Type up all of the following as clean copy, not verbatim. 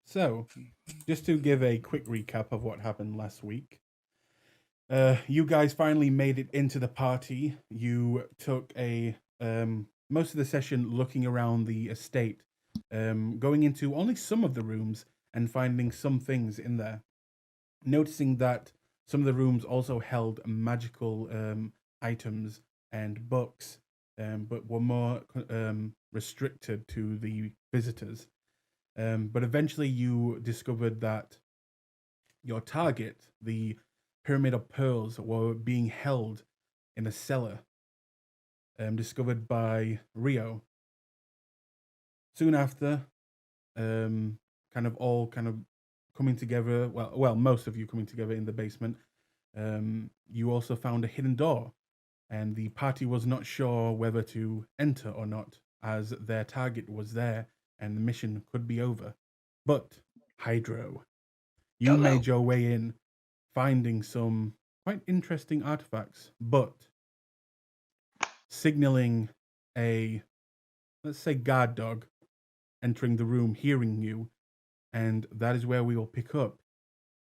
So, just to give a quick recap of what happened last week, you guys finally made it into the party. You took a most of the session looking around the estate, going into only some of the rooms and finding some things in there. Noticing that some of the rooms also held magical items and books, but were more restricted to the visitors. But eventually you discovered that your target, the Pyramid of Pearls, were being held in a cellar, discovered by Rio. Soon after, all coming together, well, most of you coming together in the basement, you also found a hidden door, and the party was not sure whether to enter or not, as their target was there and the mission could be over. But Hydro, you made your way in, finding some quite interesting artifacts, but signaling a, let's say, guard dog entering the room, hearing you, and that is where we will pick up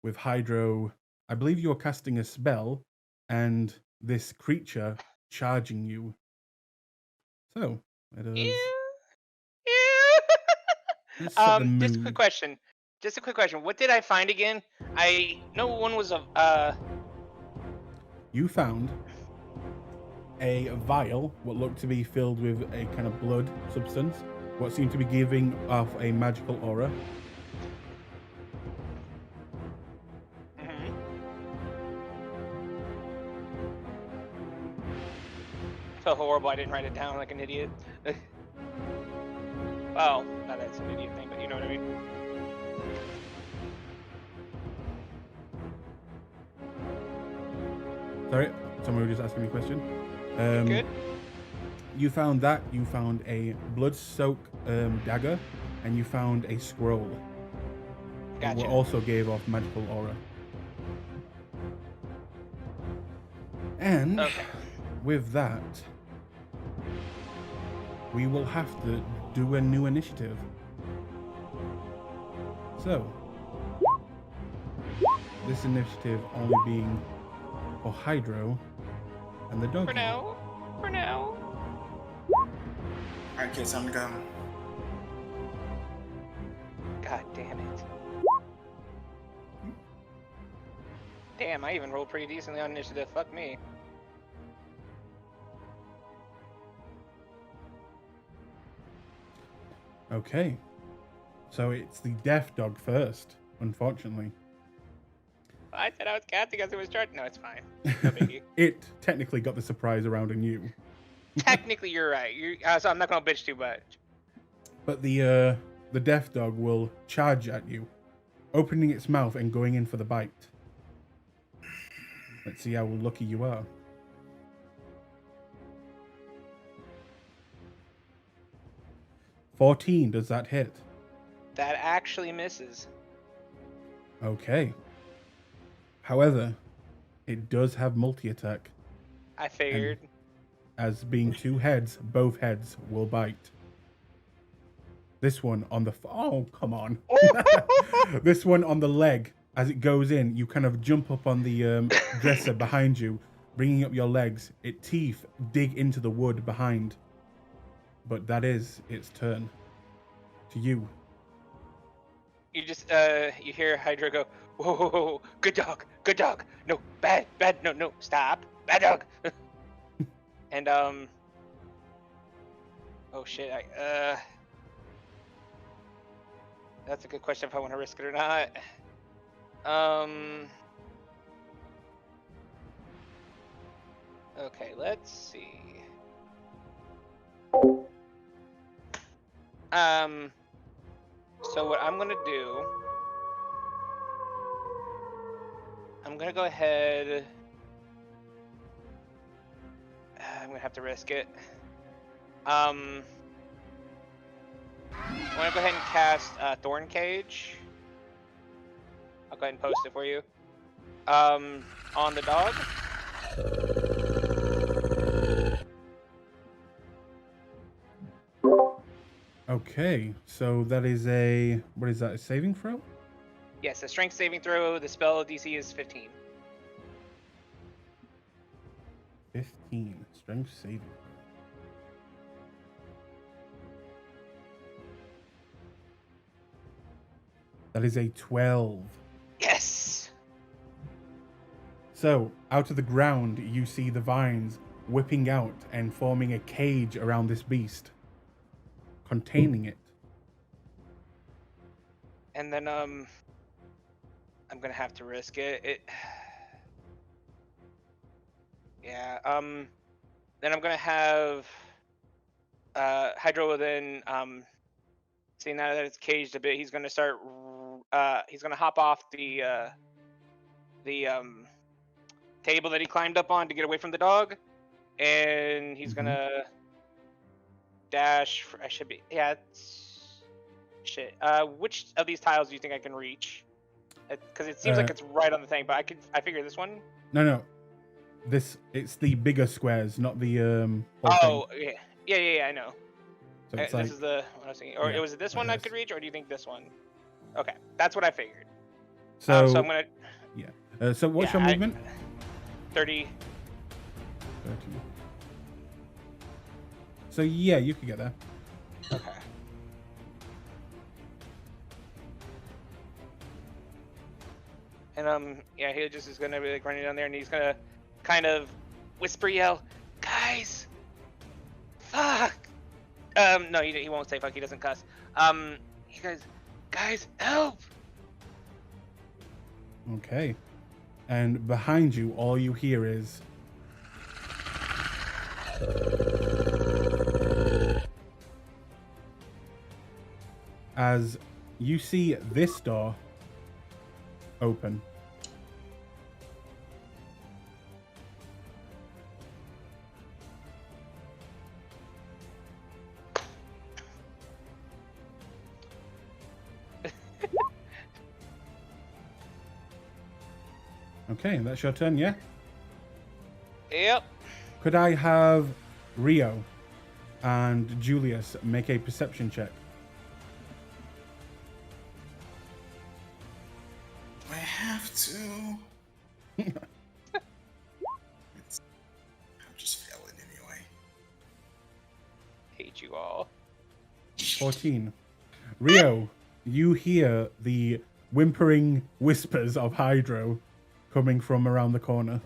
with Hydro. I believe you're casting a spell, and this creature charging you. So, it is. Let's set the mood. Just a quick question. What did I find again? I know one was a You found a vial, what looked to be filled with a kind of blood substance, what seemed to be giving off a magical aura. I felt horrible. I didn't write it down like an idiot. Well, not that's an idiot thing, but you know what I mean. Sorry, someone was just asking me a question. Good. You found that. You found a blood-soaked dagger, and you found a scroll. Gotcha. It also gave off magical aura. And with that, we will have to do a new initiative. So, this initiative only being for Hydro and the dog. For now. Alright, kids, I'm gonna go. God damn it. Damn, I even rolled pretty decently on initiative. Fuck me. Okay. So it's the deaf dog first, unfortunately. I said I was casting as it was charged. No, it's fine. No biggie. It technically got the surprise around in you. Technically, you're right. So I'm not gonna bitch too much. But the deaf dog will charge at you, opening its mouth and going in for the bite. Let's see how lucky you are. $14, does that hit? That actually misses. Okay. However, it does have multi-attack. I figured. As being two heads, both heads will bite. This one on the... Oh, come on. This one on the leg. As it goes in, you kind of jump up on the dresser behind you, bringing up your legs. Its teeth dig into the wood behind. But that is its turn. To you. You just, you hear Hydra go, whoa, whoa, whoa, good dog, no, bad, no, stop, bad dog. And, oh shit, that's a good question if I want to risk it or not. Okay, let's see. So what I'm gonna do, I'm gonna go ahead. I'm gonna have to risk it. I'm gonna go ahead and cast Thorn Cage. I'll go ahead and post it for you. On the dog. Okay, so that is a what is that? A saving throw? Yes, a strength saving throw. The spell DC is 15. 15 strength saving throw. That is a 12. Yes. So, out of the ground, you see the vines whipping out and forming a cage around this beast, containing it. And then I'm gonna have to risk it. Yeah. Then I'm gonna have Hydro will then seeing now that it's caged a bit, he's gonna start. He's gonna hop off the table that he climbed up on to get away from the dog, and he's gonna dash. I should be. Yeah. Shit. Which of these tiles do you think I can reach? Because it seems like it's right on the thing, but I figure this one. No. It's the bigger squares, not the whole thing. Yeah, I know. So it's This is the what I was thinking. Or yeah, was it this one I could reach, or do you think this one? Okay, that's what I figured. So, so I'm gonna. Yeah. So what's your movement? 30. 30. So yeah, you could get there. Okay. And yeah, he just is gonna be like running down there, and he's gonna kind of whisper yell, "Guys, fuck!" No, he won't say fuck. He doesn't cuss. He goes, "Guys, help!" Okay. And behind you, all you hear is as you see this door open. Okay, that's your turn, yeah? Yep. Could I have Rio and Julius make a perception check? I have to. I'm just failing anyway. Hate you all. 14. Rio, you hear the whimpering whispers of Hydro coming from around the corner.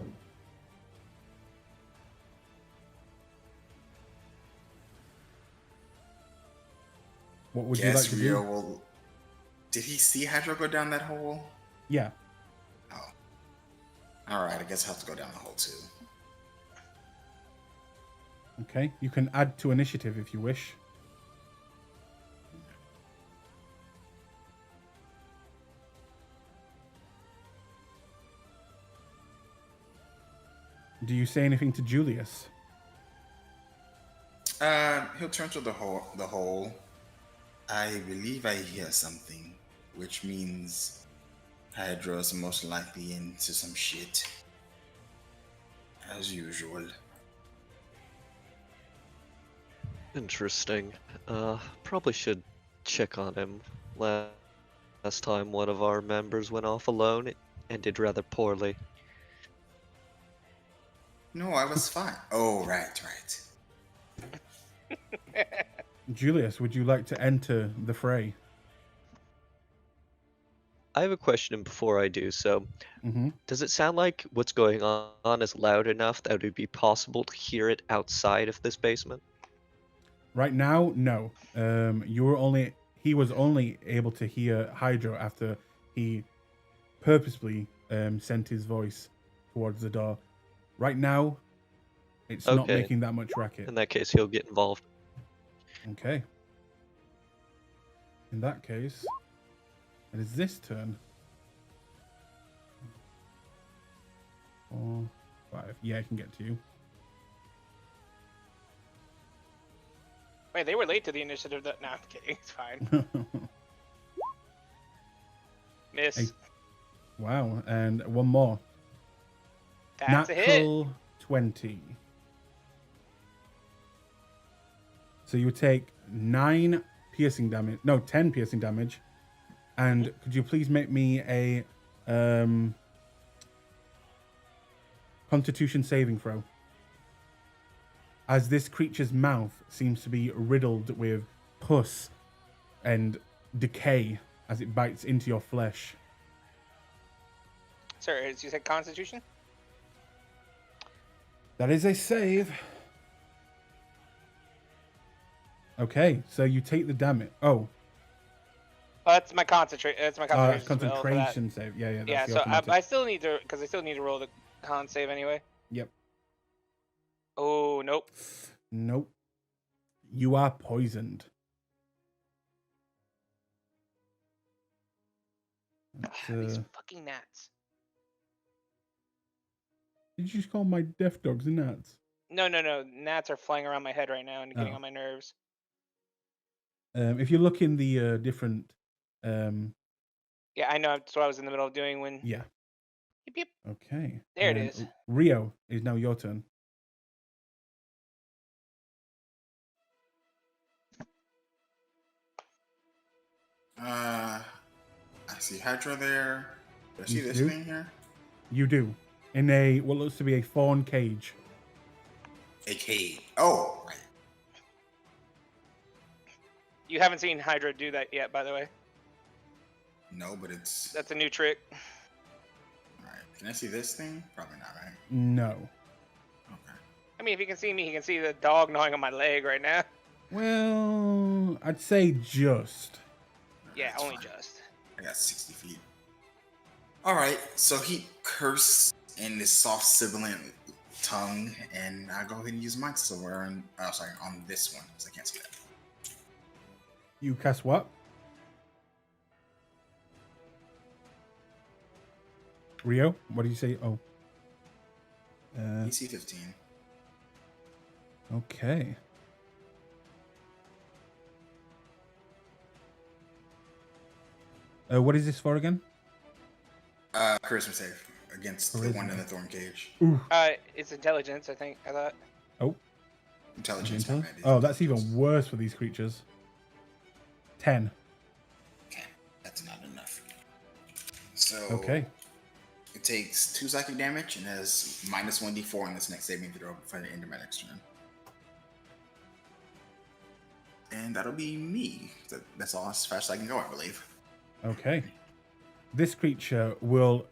What would you like to Rio do? will. Did he see Hydro go down that hole? Yeah. Oh. Alright, I guess I'll have to go down the hole too. Okay, you can add to initiative if you wish. Do you say anything to Julius? He'll turn to the hole. I believe I hear something, which means Hydra's most likely into some shit. As usual. Interesting. Probably should check on him. Last time one of our members went off alone, it ended rather poorly. No, I was fine. Oh, right. Julius, would you like to enter the fray? I have a question before I do so. Does it sound like what's going on is loud enough that it would be possible to hear it outside of this basement? Right now, no. He was only able to hear Hydro after he purposely sent his voice towards the door. Right now, it's not making that much racket. In that case, he'll get involved. Okay. In that case, it is this turn. 4, 5. Yeah, I can get to you. Wait, they were late to the initiative. No, I'm kidding. It's fine. Miss. Wow, and one more. That's a hit. Natural 20. So you take 9 piercing damage. No, 10 piercing damage. And could you please make me a Constitution saving throw? As this creature's mouth seems to be riddled with pus and decay as it bites into your flesh. Sir, as you said, Constitution? That is a save. Okay, so you take the damage. Oh. That's my concentration. That's my concentration. Concentration save. Yeah, yeah. Yeah, so I still need to, because I still need to roll the con save anyway. Yep. Oh, nope. Nope. You are poisoned. These fucking gnats. Did you just call my death dogs gnats? No. Gnats are flying around my head right now and getting on my nerves. If you look in the different... Yeah, I know. That's what I was in the middle of doing when... Yeah. Yep, yep. Okay. There it is. Rio, is now your turn. I see Hydra there. Do I see this thing here? You do. In a what looks to be a fawn cage. A cage. Oh, right. You haven't seen Hydra do that yet, by the way. No, but it's... That's a new trick. Alright. Can I see this thing? Probably not, right? No. Okay. I mean, if he can see me, he can see the dog gnawing on my leg right now. Well, I'd say just. Yeah, That's only fine. just. I got 60 feet. Alright, so he cursed in this soft sibilant tongue, and I'll go ahead and use my silver on this one, because I can't see that. You cast what? Rio, what did you say? Oh. DC 15. Okay. What is this for again? Charisma save against the one in the thorn cage. Ooh. It's intelligence, I think. I thought. Oh. Intelligence. Oh, that's even worse for these creatures. 10. Okay, that's not enough. So Okay. it takes 2 psychic damage and has minus 1d4 on this next saving throw before the end of my next turn. And that'll be me. That's all as fast as I can go, I believe. Okay. This creature will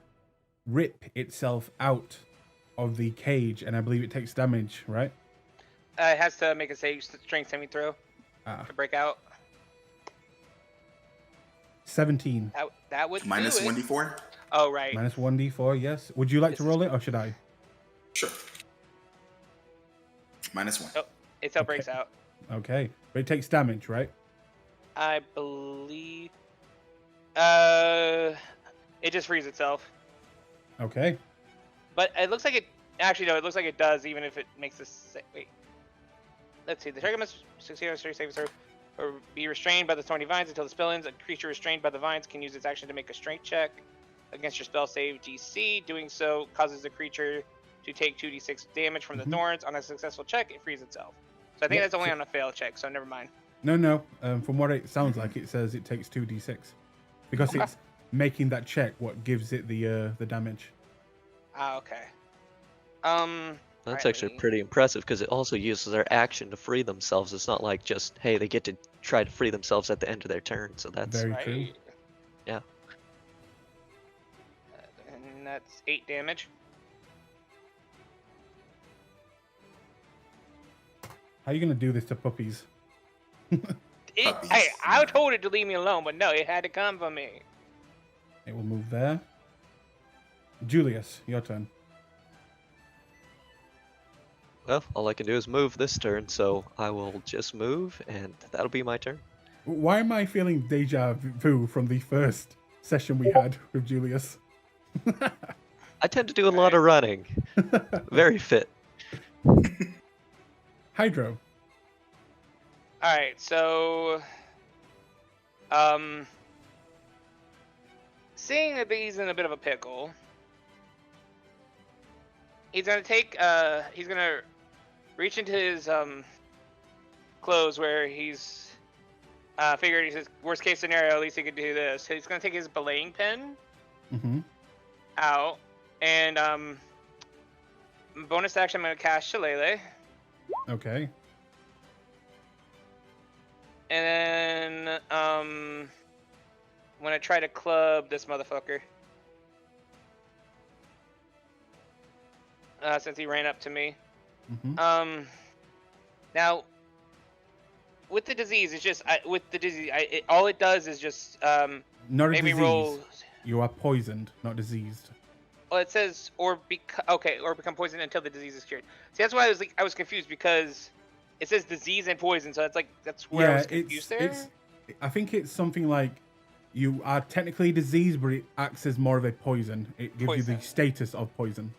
rip itself out of the cage, and I believe it takes damage, right? It has to make a strength saving throw to break out. 17. That would Minus do it. 1d4? Oh, right. Minus 1d4, yes. Would you like to roll it, or should I? Sure. Minus 1. Oh, it still breaks out. Okay. But it takes damage, right? I believe... it just frees itself. Okay. But it looks like it... Actually, no, it looks like it does, even if it makes this... Wait. Let's see. The target must succeed on a strength saving throw or be restrained by the thorny vines until the spell ends. A creature restrained by the vines can use its action to make a strength check against your spell save DC. Doing so causes the creature to take 2d6 damage from the thorns. On a successful check, it frees itself. So I think that's only on a fail check, so never mind. No. From what it sounds like, it says it takes 2d6. Because it's making that check what gives it the damage. Ah, okay. That's Alright, actually pretty impressive because it also uses their action to free themselves. It's not like just, hey, they get to try to free themselves at the end of their turn. So that's Very true. Yeah. And that's 8 damage. How are you going to do this to puppies? Hey, I told it to leave me alone, but no, it had to come from me. It will move there. Julius, your turn. Well, all I can do is move this turn, so I will just move, and that'll be my turn. Why am I feeling deja vu from the first session we had with Julius? I tend to do a lot of running. Very fit. Hydro. Alright, so... seeing that he's in a bit of a pickle, he's gonna take, he's gonna reach into his, clothes where he's Figured he says, worst case scenario, at least he could do this. He's gonna take his belaying pin out, and bonus action, I'm gonna cast Shillelagh. Okay. And then I'm gonna try to club this motherfucker. Since he ran up to me. Now, with the disease, it's just all it does is just Not a maybe disease. roll. You are poisoned, not diseased. Well, it says or become poisoned until the disease is cured. See, that's why I was confused because it says disease and poison, so that's where I was confused there. I think it's something like you are technically diseased, but it acts as more of a poison. It gives you the status of poison.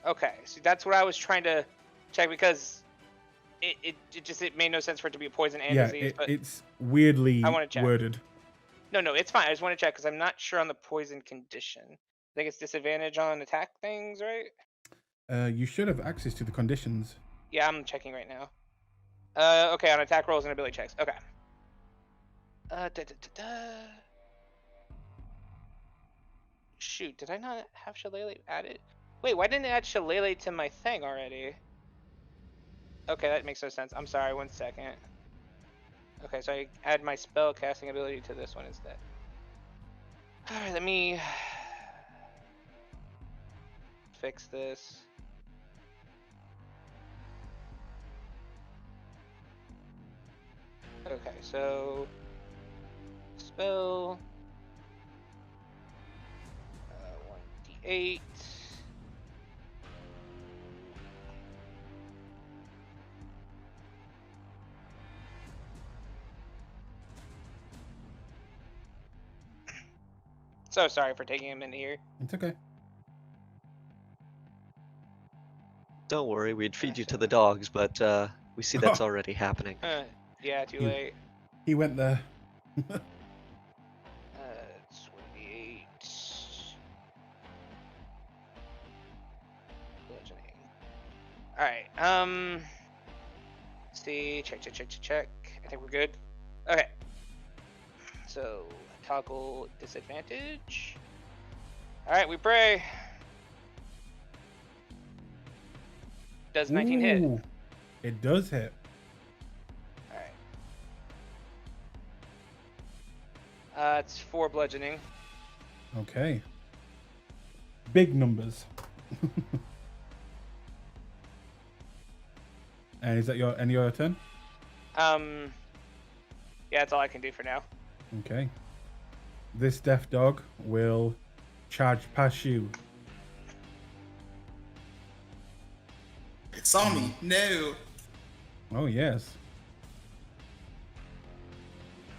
Okay, so that's what I was trying to check because it made no sense for it to be a poison and disease. But it's weirdly worded. No, it's fine. I just want to check because I'm not sure on the poison condition. I think it's disadvantage on attack things, right? You should have access to the conditions. Yeah, I'm checking right now. Okay, on attack rolls and ability checks. Okay. Shoot, did I not have Shillelagh added? Wait, why didn't it add Shillelagh to my thing already? Okay, that makes no sense. I'm sorry, 1 second. Okay, so I add my spell casting ability to this one instead. Alright, let me fix this. Okay, so spell 1d8. So sorry for taking him in here. It's okay. Don't worry, we'd feed you to the dogs, but we see that's already happening. Yeah, too late. He went there. 28. Bludgeoning. Alright, see, check. I think we're good. Okay. So, toggle disadvantage. Alright, we pray. Does 19 hit? It does hit. Alright. It's 4 bludgeoning. Okay. Big numbers. And is that your turn? Yeah, that's all I can do for now. Okay. This deaf dog will charge past you. It saw me. No. Oh, yes.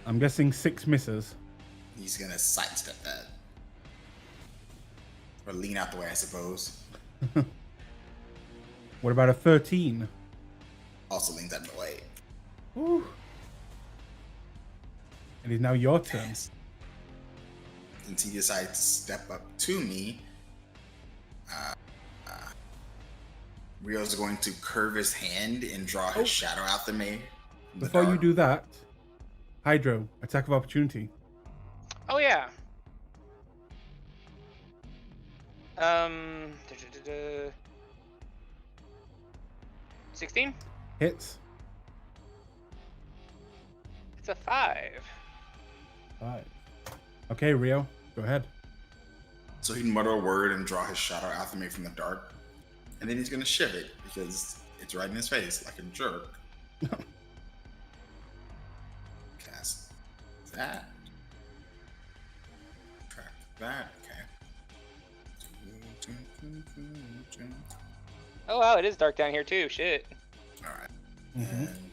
I'm guessing 6 misses. He's gonna sidestep that. Or lean out the way, I suppose. What about a 13? Also leans out of the way. Ooh. It is now your turn. Since he decides to step up to me, Rio's going to curve his hand and draw his shadow out the me. Before you do that, Hydro, attack of opportunity. Oh yeah. 16? Hits. It's a 5. 5. Okay, Rio, go ahead. So he'd mutter a word and draw his shadow out the me from the dark. And then he's gonna shiv it because it's right in his face like a jerk. Cast that. Track that. Okay. Oh wow, it is dark down here too. Shit. All right. And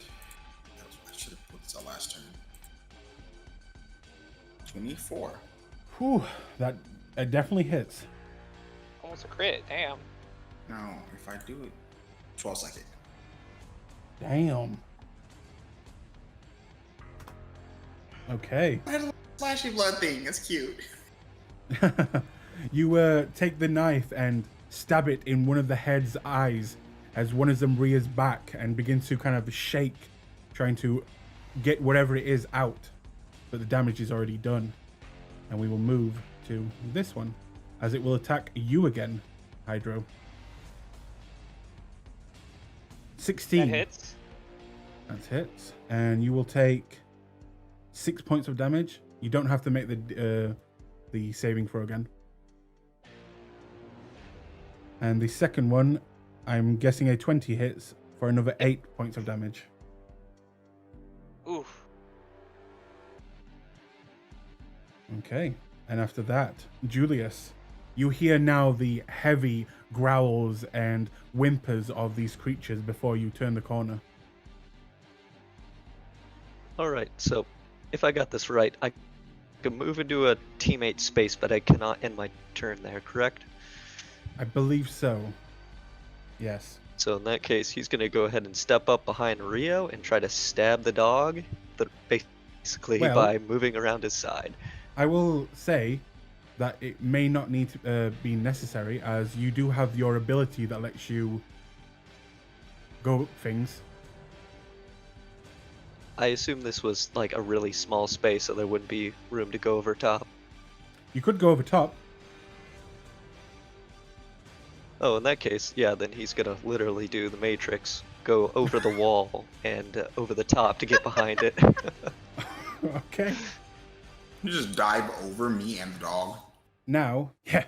I should have put this out last turn. 24. Whew, that definitely hits. Almost a crit. Damn. No, if I do it, 12 psychic. Damn. Okay. I had a little flashy blood thing. It's cute. You take the knife and stab it in one of the head's eyes as one of them rears back and begins to kind of shake, trying to get whatever it is out, but the damage is already done. And we will move to this one, as it will attack you again, Hydro. 16. That hits. That hits. And you will take 6 points of damage. You don't have to make the saving throw again. And the second one, I'm guessing a 20 hits for another 8 points of damage. Oof. Okay. And after that, Julius, you hear now the heavy growls and whimpers of these creatures before you turn the corner. Alright, so if I got this right, I can move into a teammate space, but I cannot end my turn there, correct? I believe so. Yes. So in that case, he's going to go ahead and step up behind Rio and try to stab the dog, basically Well, by moving around his side. I will say that it may not need to be necessary, as you do have your ability that lets you go up things. I assume this was like a really small space, so there wouldn't be room to go over top. You could go over top. Oh, in that case, yeah, then he's gonna literally do the Matrix, go over the wall and over the top to get behind it. Okay. You just dive over me and the dog. Now, yeah.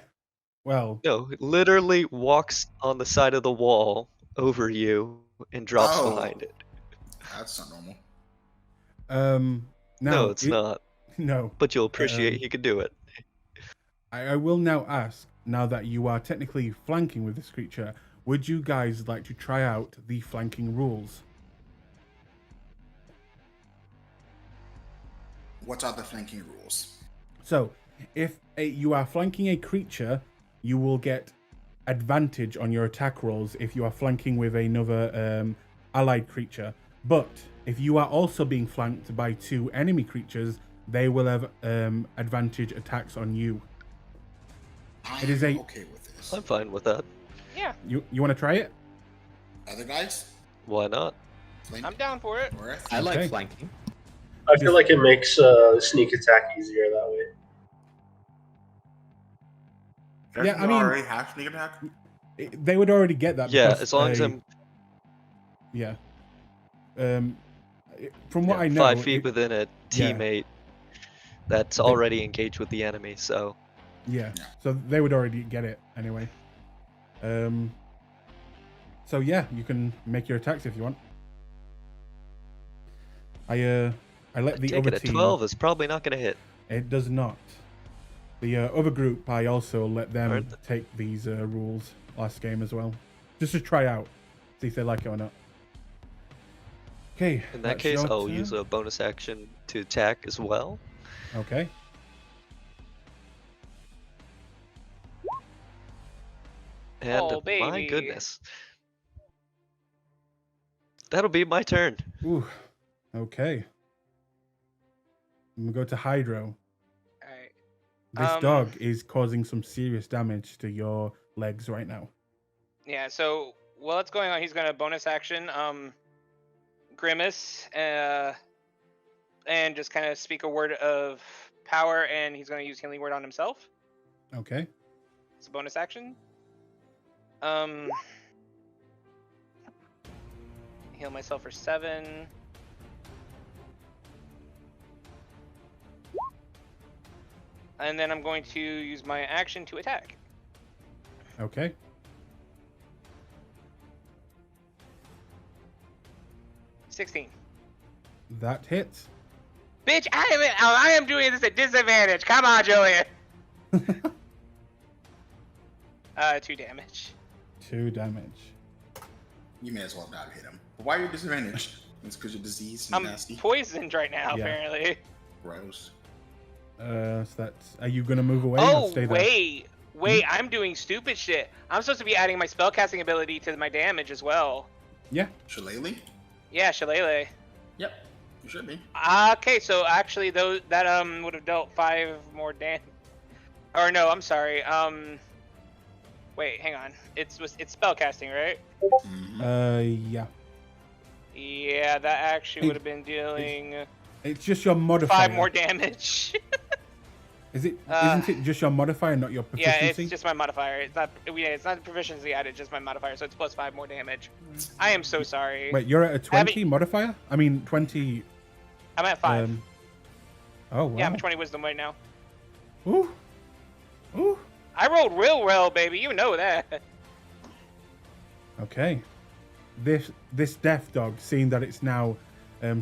Well, No, literally walks on the side of the wall over you and drops Oh. behind it. That's not normal. now No, it's not. No. But you'll appreciate he could do it. I will now ask, now that you are technically flanking with this creature, would you guys like to try out the flanking rules? What are the flanking rules? So, if you are flanking a creature, you will get advantage on your attack rolls if you are flanking with another allied creature. But if you are also being flanked by 2 enemy creatures, they will have advantage attacks on you. It is I'm okay with this. I'm fine with that. Yeah, You want to try it? Other guys? Why not? Flame? I'm down for it. North? I like Okay. flanking. I feel like it makes sneak attack easier that way. Doesn't Yeah, I it mean- already have sneak attack? They would already get that. Yeah, because as long as I'm Yeah. From what I know, 5 feet within a yeah. teammate that's already engaged with the enemy, so Yeah. Yeah. So they would already get it anyway. So yeah, you can make your attacks if you want. I let the take other it at team. 12 is probably not going to hit. It does not. The other group, I also let them Aren't take these rules last game as well, just to try out, see if they like it or not. Okay. In that that's case, your I'll turn. use a bonus action to attack as well. Okay. And Oh, my baby. goodness. That'll be my turn. Ooh. Okay. I'm gonna go to Hydro. Alright. This dog is causing some serious damage to your legs right now. Yeah, so while it's going on, he's gonna bonus action, grimace, and just kind of speak a word of power, and he's gonna use healing word on himself. Okay. It's a bonus action. Heal myself for 7. And then I'm going to use my action to attack. Okay. $16. That hits. Bitch, I am doing this at disadvantage. Come on, Julian. 2 damage. 2 damage. You may as well not hit him. But why are you disadvantaged? It's because you're diseased and I'm nasty. poisoned right now, Yeah. apparently. Gross. So that's. Are you gonna move away or Oh, stay there? wait, I'm doing stupid shit. I'm supposed to be adding my spellcasting ability to my damage as well. Yeah. Shillelagh? Yeah, Shillelagh. Yep. You should be. Okay, so actually, that would have dealt 5 more damage. Or no, I'm sorry. Wait, hang on. It's spellcasting, right? Mhm. Yeah. Yeah, that actually Hey, would have been dealing It's just your modifier. 5 more damage. Is it? Isn't it just your modifier, not your Yeah, proficiency? it's just my modifier. It's not. Yeah, it's not the proficiency added, just my modifier. So it's plus 5 more damage. I am so sorry. Wait, you're at a 20 modifier? I mean, 20. I'm at 5. Oh wow. Yeah, I'm at 20 wisdom right now. Ooh. Ooh. I rolled real well, baby. You know that. Okay. This death dog, seeing that it's now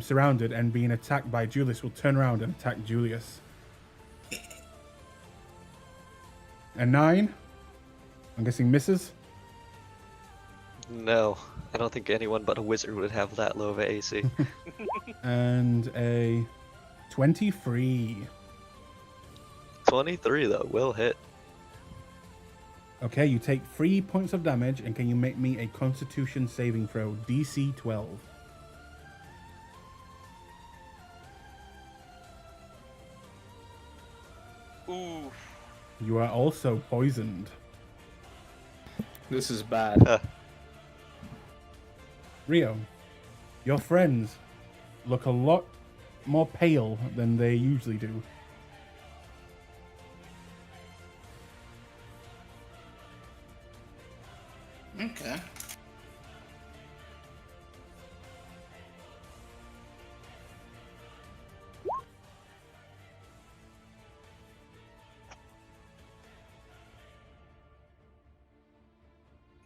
surrounded and being attacked by Julius, will turn around and attack Julius. A 9. I'm guessing misses. No, I don't think anyone but a wizard would have that low of a AC. And a 23. 23 though, will hit. Okay, you take 3 points of damage, and can you make me a Constitution saving throw, DC 12? Ooh. You are also poisoned. This is bad. Rio, your friends look a lot more pale than they usually do. Okay.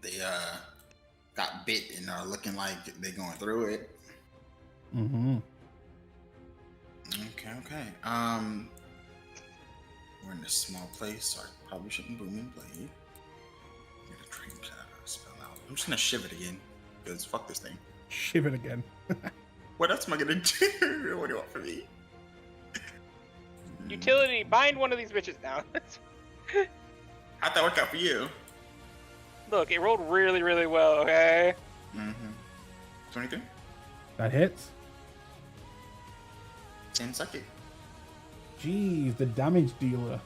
They got bit and are looking like they're going through it. Mm-hmm. Okay. We're in a small place, so I probably shouldn't boom and blade. Get a train spell out. I'm just gonna shiv it again, because fuck this thing. Shiv it again. What else am I gonna do? What do you want from me? Utility, bind one of these bitches now. How'd that work out for you? Look, it rolled really, really well, okay? Mm-hmm. 23? That hits. 10 second. Jeez, the damage dealer.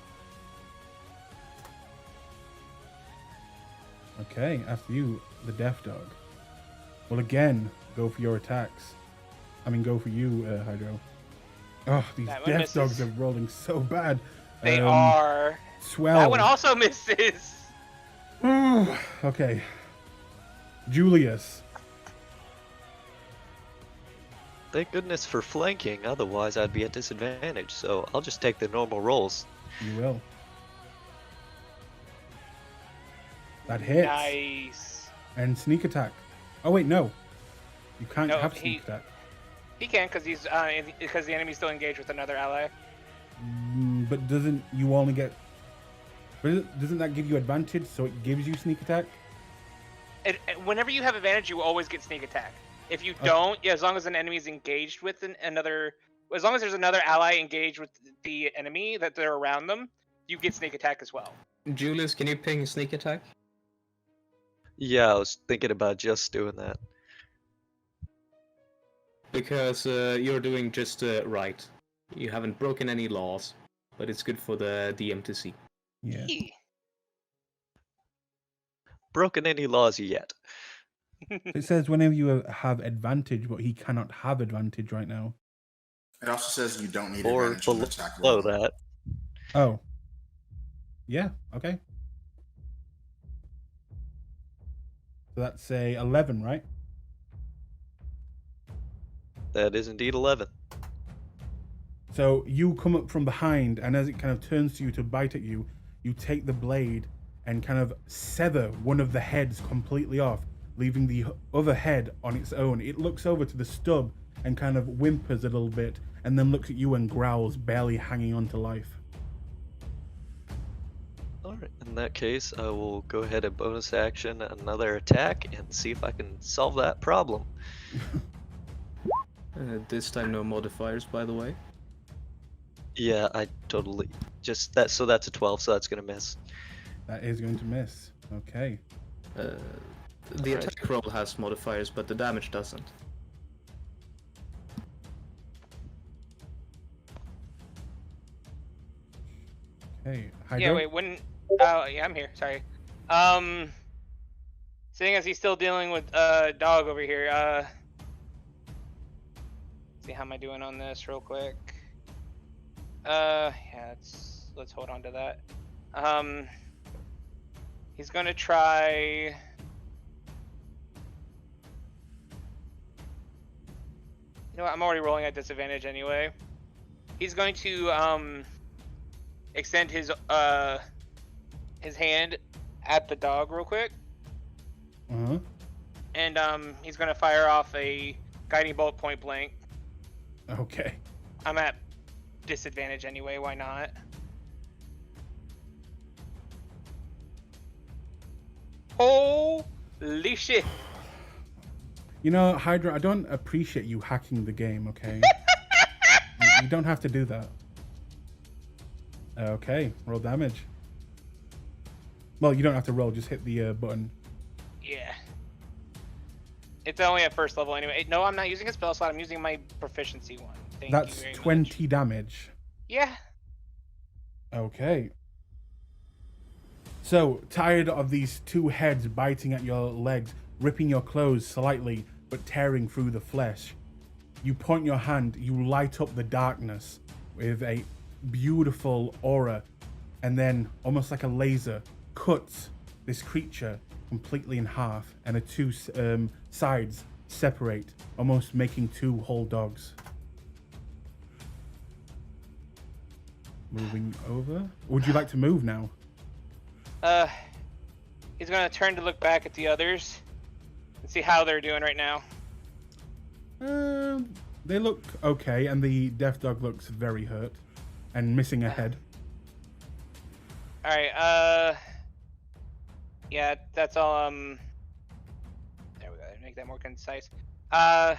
Okay, after you, the death dog. Well, again, go for your attacks. I mean, go for you, Hydro. Oh, these That one death misses. dogs are rolling so bad. They are. 12. That one also misses. Okay. Julius. Thank goodness for flanking, otherwise I'd be at disadvantage, so I'll just take the normal rolls. You will. That hits. Nice. And sneak attack. Oh, wait, no. You can't No, have sneak attack. He can because the enemy's still engaged with another ally. But doesn't you only get... Doesn't that give you advantage, so it gives you sneak attack? Whenever you have advantage, you always get sneak attack. If you don't, yeah, as long as an enemy is engaged with as long as there's another ally engaged with the enemy that they're around them, you get sneak attack as well. Julius, can you ping sneak attack? Yeah, I was thinking about just doing that. Because you're doing just right. You haven't broken any laws, but it's good for the DM to see. Yeah. Broken any laws yet? It says whenever you have advantage, but he cannot have advantage right now. It also says you don't need Or advantage on the attack below roll. that. Oh. Yeah, okay. So that's a 11, right? That is indeed 11. So you come up from behind, and as it kind of turns to you to bite at you, you take the blade and kind of sever one of the heads completely off, leaving the other head on its own. It looks over to the stub and kind of whimpers a little bit, and then looks at you and growls, barely hanging on to life. Alright, in that case, I will go ahead and bonus action another attack and see if I can solve that problem. This time no modifiers, by the way. Yeah, I totally just that. So that's a 12, so that's gonna miss. That is going to miss. Okay. The Alright. attack roll has modifiers, but the damage doesn't. Okay. Yeah, Hydro? wait, when... Oh, yeah, I'm here, sorry. Seeing as he's still dealing with dog over here, see how am I doing on this real quick. Yeah, let's hold on to that. He's gonna try. You know what? I'm already rolling at disadvantage anyway. He's going to extend his hand at the dog real quick. Uh-huh. And he's gonna fire off a guiding bolt point blank. Okay. I'm at disadvantage anyway, why not? Holy shit. You know, Hydra, I don't appreciate you hacking the game, okay? You don't have to do that. Okay, roll damage. Well, you don't have to roll, just hit the button. Yeah. It's only at first level anyway. No, I'm not using a spell slot, I'm using my proficiency one. Thank That's you very 20 much. damage. Yeah. Okay. So, tired of these two heads biting at your legs, ripping your clothes slightly, but tearing through the flesh, you point your hand, you light up the darkness with a beautiful aura, and then, almost like a laser, cuts this creature completely in half, and the two sides separate, almost making two whole dogs. Moving over. Would you like to move now? He's gonna turn to look back at the others and see how they're doing right now. They look okay, and the deaf dog looks very hurt and missing a head. All right. Yeah, that's all. There we go. Make that more concise. Yeah,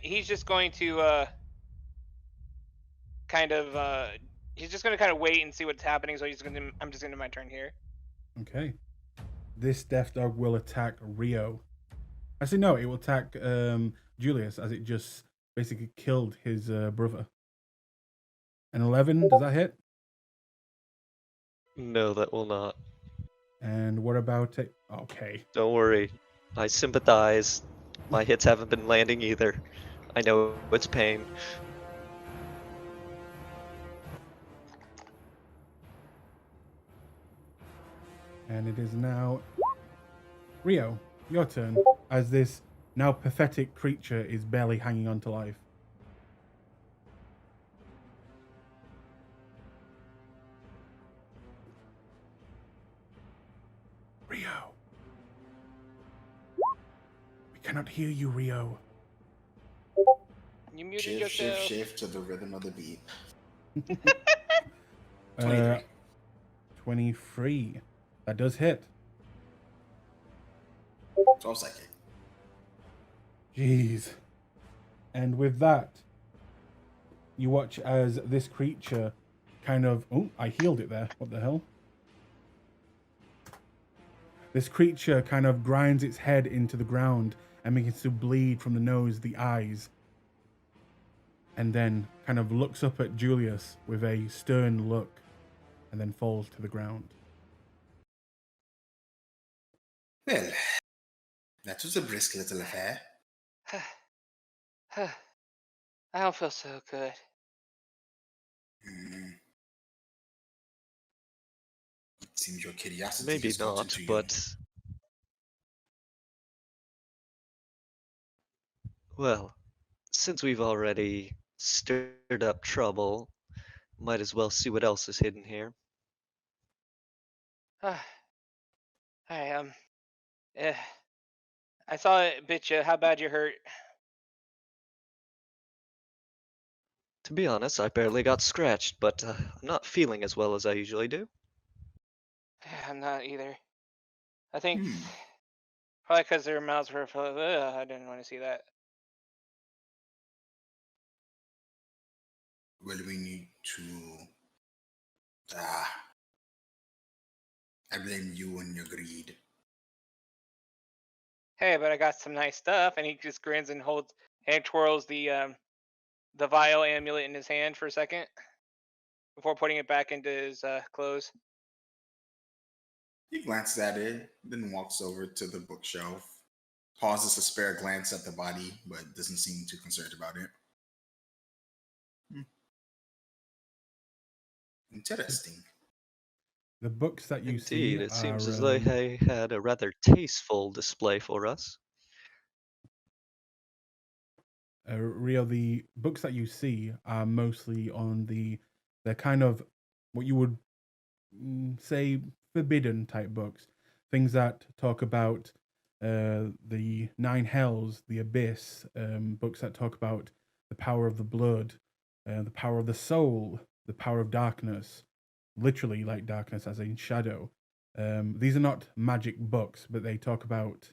he's just going to he's just gonna kind of wait and see what's happening. So I'm just gonna do my turn here. Okay. This deaf dog will attack Rio. Actually, no, it will attack Julius, as it just basically killed his brother. An 11, does that hit? No, that will not. And what about it? Okay. Don't worry. I sympathize. My hits haven't been landing either. I know it's pain. And it is now Rio, your turn, as this now pathetic creature is barely hanging on to life. Rio. We cannot hear you, Rio. You muted yourself. Shift to the rhythm of the beat. 23. 23. That does hit. 12 psychic. Jeez. And with that, you watch as this creature kind of... Oh, I healed it there. What the hell? This creature kind of grinds its head into the ground and begins to bleed from the nose, the eyes. And then kind of looks up at Julius with a stern look and then falls to the ground. Well, that was a brisk little affair. I don't feel so good. Seems your curiosity Maybe has gotten not, to you. but... Well, since we've already stirred up trouble, might as well see what else is hidden here. Hi, I saw it bit you. How bad you hurt? To be honest, I barely got scratched, but I'm not feeling as well as I usually do. I'm not either. I think probably because their mouths were full of, I didn't want to see that. Well, we need to... I blame you and your greed. Hey, but I got some nice stuff, and he just grins and twirls the vial amulet in his hand for a second before putting it back into his clothes. He glances at it, then walks over to the bookshelf, pauses to spare a glance at the body, but doesn't seem too concerned about it. Interesting. The books that you see Indeed, it are seems as though they had a rather tasteful display for us. Rio. The books that you see are mostly on they're kind of what you would say forbidden type books, things that talk about the nine hells, the abyss, books that talk about the power of the blood, the power of the soul, the power of darkness, literally like darkness as in shadow. These are not magic books, but they talk about,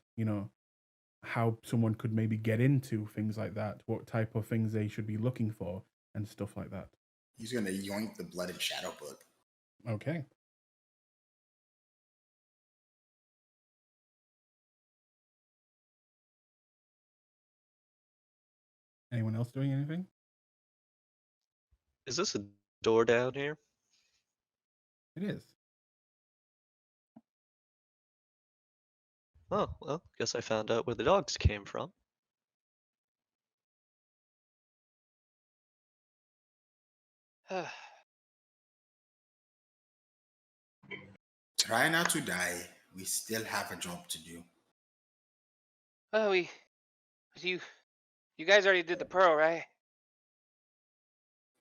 how someone could maybe get into things like that, what type of things they should be looking for, and stuff like that. He's gonna yoink the Blood and Shadow book. Okay. Anyone else doing anything? Is this a door down here? It is. Oh, well, guess I found out where the dogs came from. Try not to die. We still have a job to do. Oh, you guys already did the pearl, right?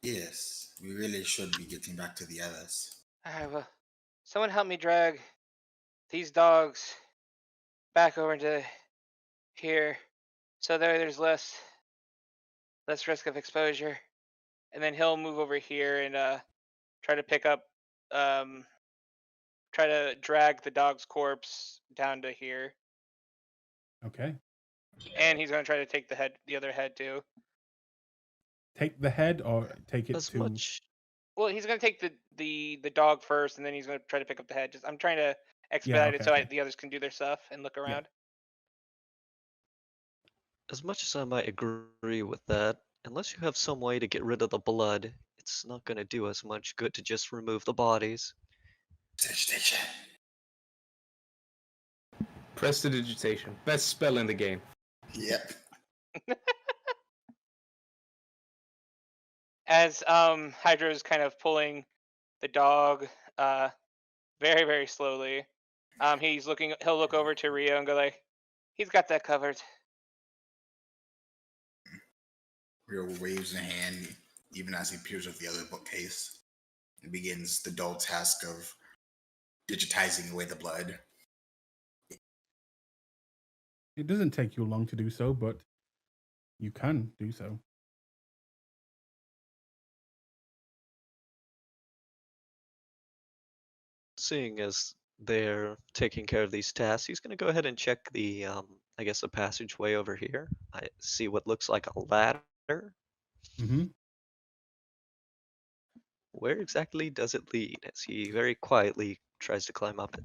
Yes, we really should be getting back to the others. Alright, well, someone help me drag these dogs back over into here, so there's less risk of exposure, and then he'll move over here and try to pick up, try to drag the dog's corpse down to here, Okay. and he's gonna try to take the other head too. Take the head or take it As to. much Well, he's gonna take the dog first, and then he's gonna try to pick up the head. I'm trying to expedite it okay, so okay. the others can do their stuff and look around. as much as I might agree with that, unless you have some way to get rid of the blood, it's not going to do as much good to just remove the bodies. Station. Prestidigitation. Best spell in the game. Yep. As Hydro's kind of pulling the dog very, very slowly. He'll look over to Rio and go like, he's got that covered. Rio waves a hand even as he peers at the other bookcase and begins the dull task of digitizing away the blood. It doesn't take you long to do so, but you can do so. Seeing as they're taking care of these tasks, he's going to go ahead and check the, I guess, the passageway over here. I see what looks like a ladder. Mm-hmm. Where exactly does it lead? As he very quietly tries to climb up it.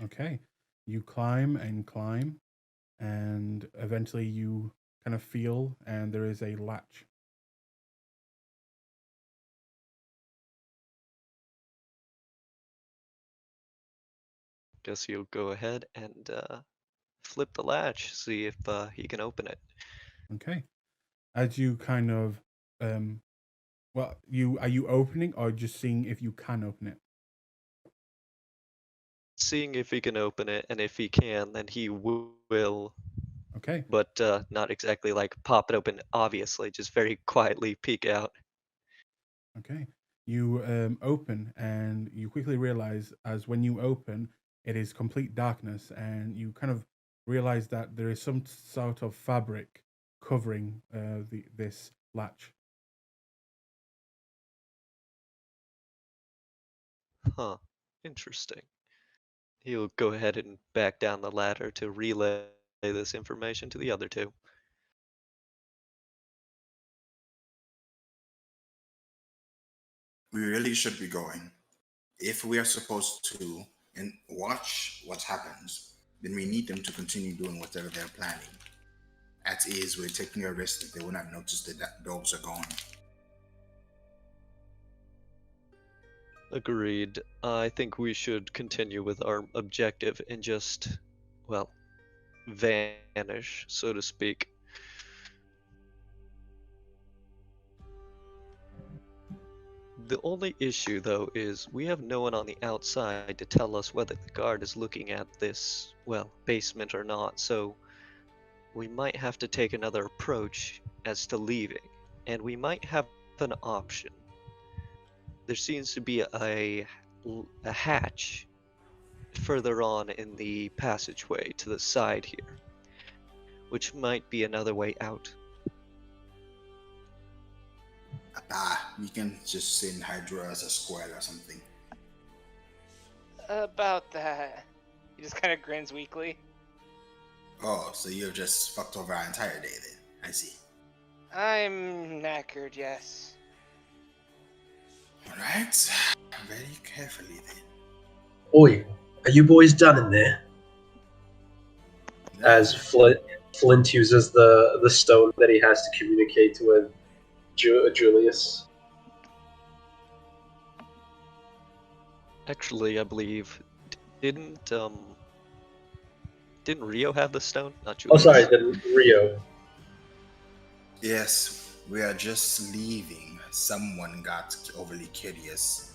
Okay. You climb and climb, and eventually you kind of feel, and there is a latch. Guess he'll go ahead and flip the latch, see if he can open it. Okay. As you kind of, are you opening or just seeing if you can open it? Seeing if he can open it, and if he can, then he will. Okay. But not exactly like pop it open, obviously, just very quietly peek out. Okay. You open, and you quickly realize, as when you open, it is complete darkness, and you kind of realize that there is some sort of fabric covering this latch. Huh. Interesting. He'll go ahead and back down the ladder to relay this information to the other two. We really should be going. If we are supposed to and watch what happens, then we need them to continue doing whatever they're planning. As is, we're taking a risk that they will not notice that dogs are gone. Agreed. I think we should continue with our objective and just, well, vanish, so to speak. The only issue, though, is we have no one on the outside to tell us whether the guard is looking at this, well, basement or not, so we might have to take another approach as to leaving, and we might have an option. There seems to be a hatch further on in the passageway to the side here, which might be another way out. We can just send Hydra as a squad or something. About that. He just kind of grins weakly. Oh, so you've just fucked over our entire day then. I see. I'm knackered, yes. Alright. Very carefully then. Oi, are you boys done in there? As Flint uses the stone that he has to communicate with Julius. Actually, I believe didn't Rio have the stone? Not Oh, Julius. sorry, then Rio. Yes, we are just leaving. Someone got overly curious.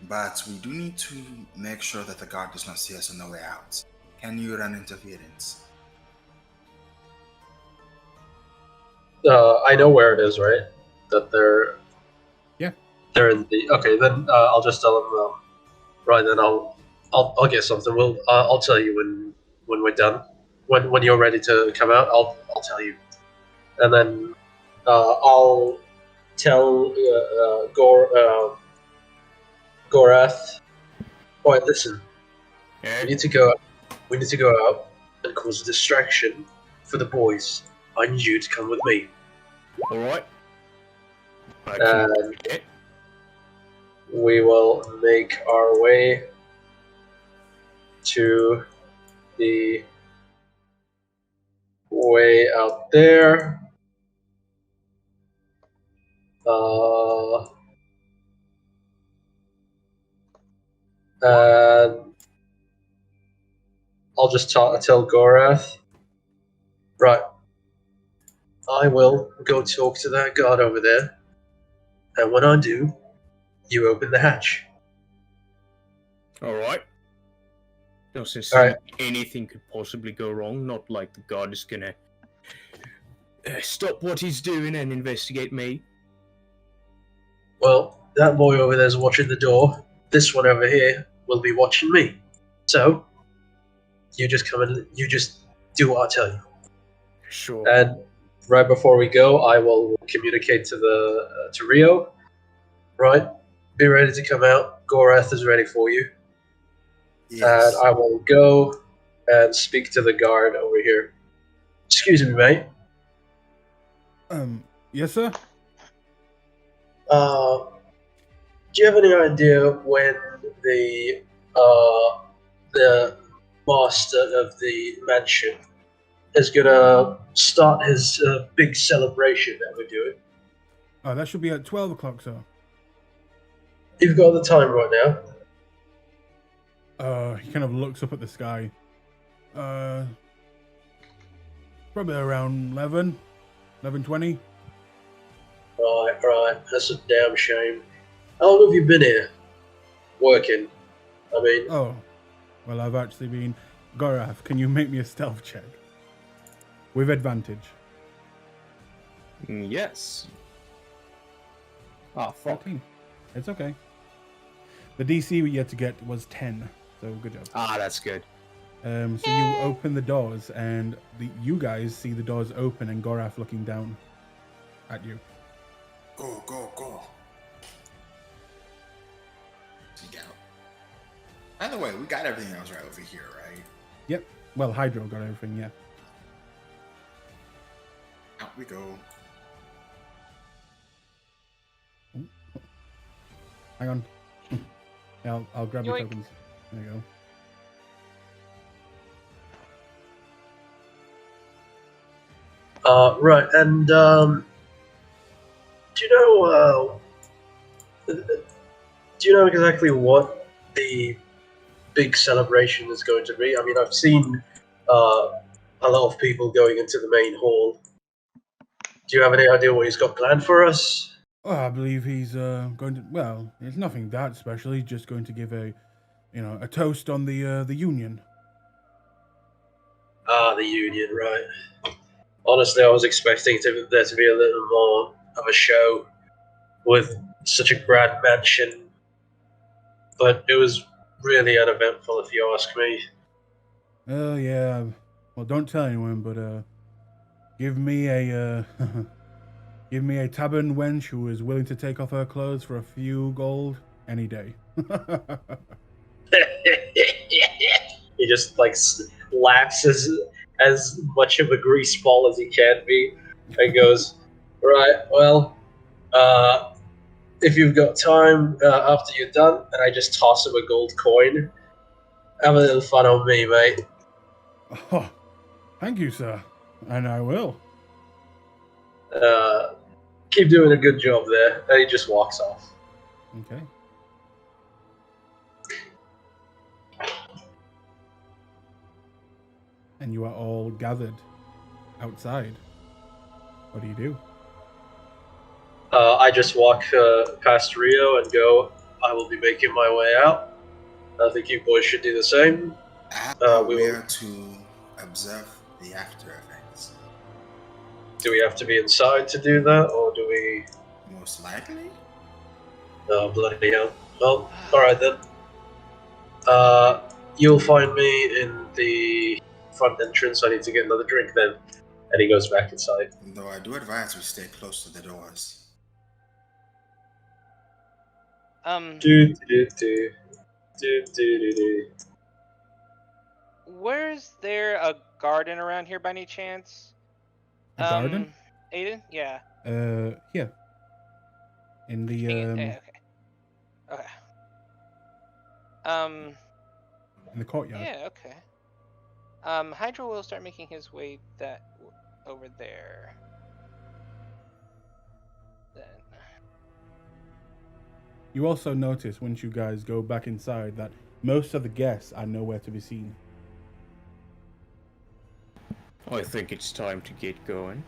But we do need to make sure that the guard does not see us on the way out. Can you run interference? I know where it is, right? That they're... Yeah. They're in the... Okay, then I'll just tell them... right, then I'll get something. I'll tell you when we're done. When you're ready to come out, I'll tell you. And then I'll tell Gorath. Alright, listen. Yeah. We need to go out and cause a distraction for the boys. I need you to come with me. Alright. And we will make our way to the way out there. And I'll just tell Gorath. Right. I will go talk to that guard over there. And when I do, you open the hatch. Alright. Doesn't seem Alright. like anything could possibly go wrong. Not like the guard is gonna stop what he's doing and investigate me. Well, that boy over there's watching the door. This one over here will be watching me. So, you just come and you just do what I tell you. Sure. And right before we go, I will communicate to to Rio. Right, be ready to come out. Gorath is ready for you. Yes. And I will go and speak to the guard over here. Excuse me, mate. Yes, sir? Do you have any idea when the master of the mansion is gonna start his big celebration that we're doing? Oh, that should be at 12 o'clock, sir. You've got the time right now. He kind of looks up at the sky. Probably around 11:20. Right. That's a damn shame. How long have you been here? Working. I mean, Oh, well, I've actually been... Gorath, can you make me a stealth check? With advantage. Yes. Ah, fuck. 14. It's okay. The DC we had to get was 10, so good job. Ah, that's good. So you open the doors, and you guys see the doors open and Gorath looking down at you. Go. Seek out. By the way, we got everything else right over here, right? Yep. Well, Hydro got everything, yeah. Out we go. Hang on. Yeah, I'll grab the Yoink. tokens. There you go. right, and do you know exactly what the big celebration is going to be? I mean, I've seen a lot of people going into the main hall. Do you have any idea what he's got planned for us? Oh, I believe he's going to. Well, it's nothing that special. He's just going to give a toast on the Union. Ah, the Union, right. Honestly, I was expecting there to be a little more of a show with such a grand mansion, but it was really uneventful, if you ask me. Oh yeah. Well, don't tell anyone, but give me a give me a tavern wench who is willing to take off her clothes for a few gold any day. He just like laughs as much of a greaseball as he can be, and goes, "Right, well, if you've got time after you're done," and I just toss him a gold coin. Have a little fun on me, mate. Oh, thank you, sir, and I will. Keep doing a good job there. And he just walks off. Okay. And you are all gathered outside. What do you do? I just walk past Rio and go, I will be making my way out. I think you boys should do the same. We are to observe the after effects. Do we have to be inside to do that, or do we... Most likely. Oh, bloody hell. Well, alright then. You'll find me in the front entrance. I need to get another drink then. And he goes back inside. Though I do advise we stay close to the doors. Do, do, do. Do, do, do, do. Where's there a garden around here by any chance? A garden? Aiden? Yeah. Here. In the Okay. in the courtyard. Yeah, okay. Hydra will start making his way over there. Then. You also notice once you guys go back inside that most of the guests are nowhere to be seen. I think it's time to get going.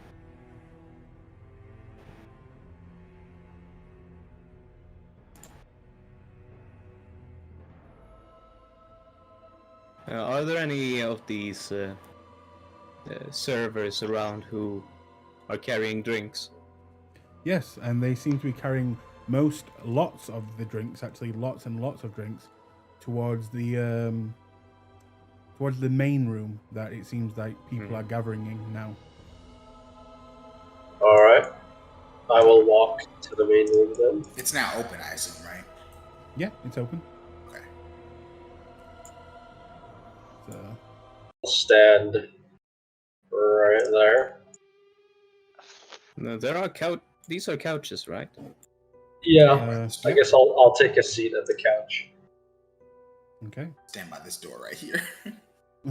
Are there any of these servers around who are carrying drinks? Yes, and they seem to be carrying lots of the drinks, actually lots and lots of drinks, towards the main room that it seems like people are gathering in now. Alright. I will walk to the main room then. It's now open, I assume, right? Yeah, it's open. Okay. So, I'll stand right there. No, these are couches, right? Yeah. I yeah. guess I'll take a seat at the couch. Okay. Stand by this door right here.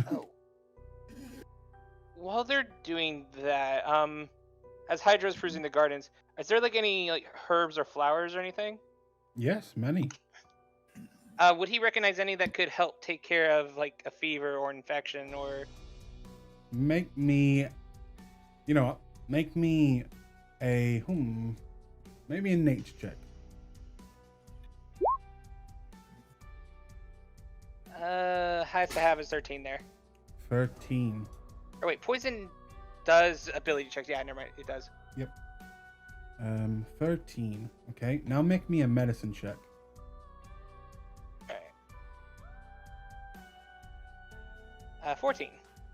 Oh. While they're doing that, as Hydra's cruising the gardens, is there like any like herbs or flowers or anything? Yes, many. Would he recognize any that could help take care of like a fever or infection or? Make me, you know what? Make me a maybe a nature check. Highest I have is 13 there. 13. Or wait, poison does ability checks. Yeah, never mind. It does. Yep. 13. Okay. Now make me a medicine check. Alright. 14.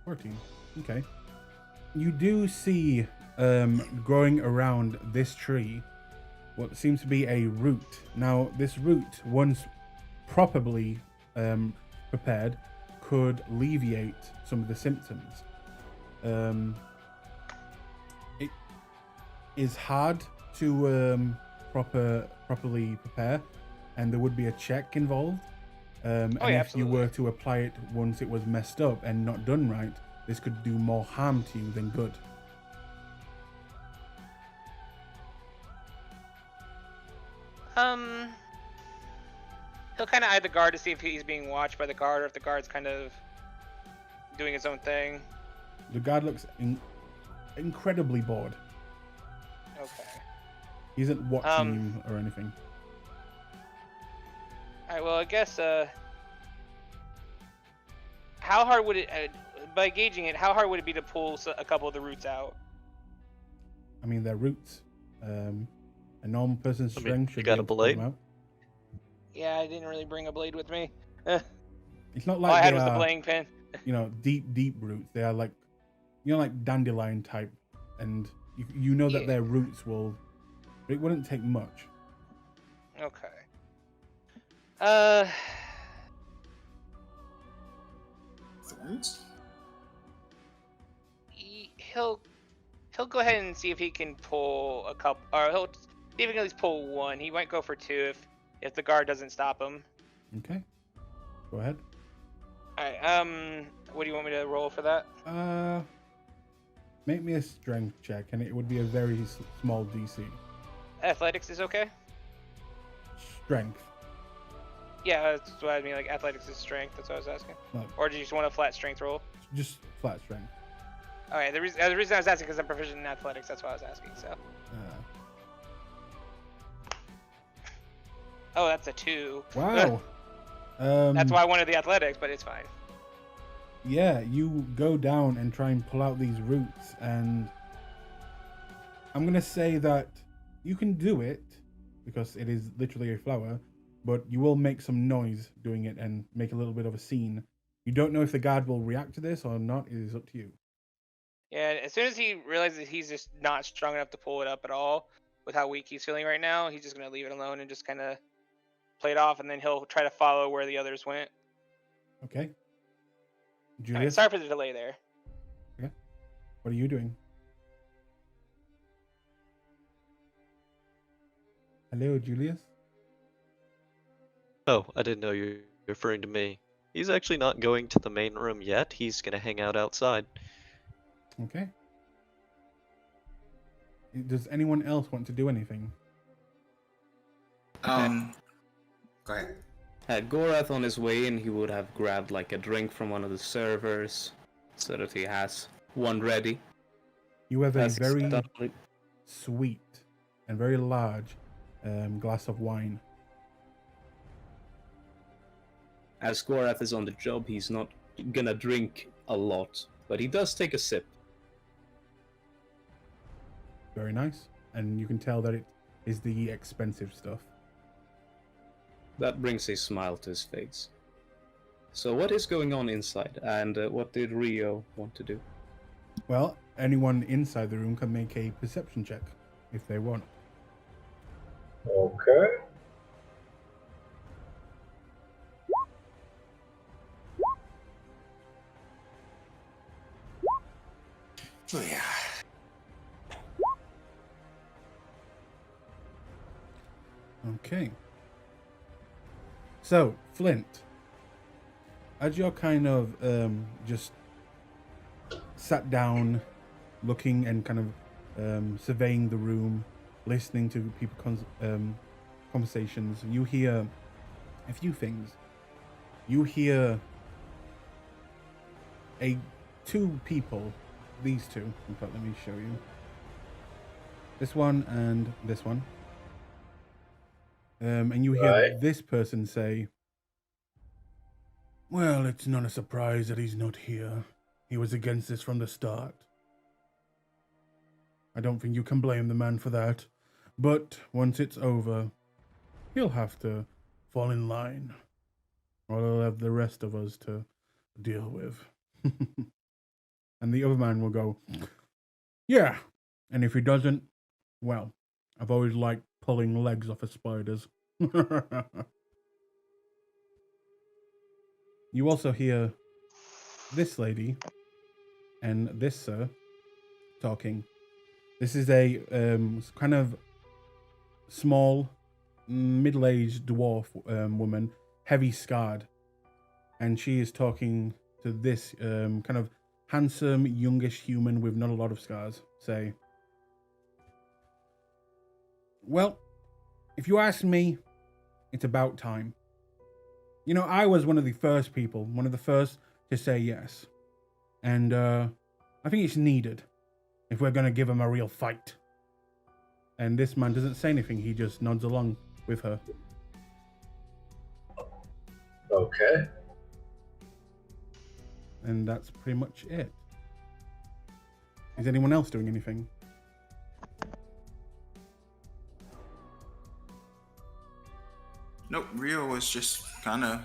14. Okay. You do see growing around this tree what seems to be a root. Now, this root, once properly prepared, could alleviate some of the symptoms. It is hard to properly prepare, and there would be a check involved. And yeah, if absolutely. you were to apply it once it was messed up and not done right, this could do more harm to you than good. He'll kind of eye the guard to see if he's being watched by the guard or if the guard's kind of doing his own thing. The guard looks incredibly bored. Okay. He isn't watching you or anything. All right. Well, I guess. How hard would it, by gauging it, how hard would it be to pull a couple of the roots out? I mean, they're roots. A normal person's strength should you be got a able to pull blade? them out. Yeah, I didn't really bring a blade with me. It's not All like I had they was the are, blaying pin. deep roots. They are like, like dandelion type, and you know that Yeah. their roots will. It wouldn't take much. Okay. Thorns? He'll go ahead and see if he can pull a couple, or he'll see if he can at least pull one. He might go for two if the guard doesn't stop him. Okay. Go ahead. All right. What do you want me to roll for that? Make me a strength check, and it would be a very small DC. Athletics is okay. Strength. Yeah, that's what I mean. Like athletics is strength. That's what I was asking. No, Or do you just want a flat strength roll? just flat strength. All right. The reason I was asking because I'm proficient in athletics. That's why I was asking. So. Oh, that's a 2. Wow. That's why I wanted the athletics, but it's fine. Yeah, you go down and try and pull out these roots, and I'm gonna say that you can do it because it is literally a flower, but you will make some noise doing it and make a little bit of a scene. You don't know if the guard will react to this or not. It is up to you. Yeah, as soon as he realizes he's just not strong enough to pull it up at all, with how weak he's feeling right now, he's just gonna leave it alone and just kind of play it off, and then he'll try to follow where the others went. Okay. All right, Julius, sorry for the delay there. what are you doing? Hello, Julius. Oh, I didn't know you were referring to me. He's actually not going to the main room yet. He's gonna hang out outside. Okay. Does anyone else want to do anything? Go ahead. Had Gorath on his way in, he would have grabbed like a drink from one of the servers so that he has one ready. You have a As very exactly- sweet and very large glass of wine. As Gorath is on the job, he's not gonna drink a lot, but he does take a sip. Very nice. And you can tell that it is the expensive stuff. That brings a smile to his face. So what is going on inside, and what did Rio want to do? Well, anyone inside the room can make a perception check if they want. Okay. Oh yeah. Okay. So, Flint, as you're kind of just sat down, looking and kind of surveying the room, listening to people's conversations, you hear a few things. You hear two people, these two. In fact, let me show you. This one and this one. And you hear Right. this person say, "Well, it's not a surprise that he's not here. He was against this from the start. I don't think you can blame the man for that. But once it's over, he'll have to fall in line. Or he'll have the rest of us to deal with." And the other man will go, "Yeah, and if he doesn't, well, I've always liked pulling legs off of spiders." You also hear this lady and this sir talking. This is a kind of small, middle-aged dwarf woman, heavy scarred, and she is talking to this kind of handsome, youngish human with not a lot of scars. Say, "Well, if you ask me, it's about time. You know, I was one of the first to say yes. And I think it's needed if we're going to give him a real fight. And this man doesn't say anything. He just nods along with her. Okay. And that's pretty much it. Is anyone else doing anything? Nope, Rio was just kind of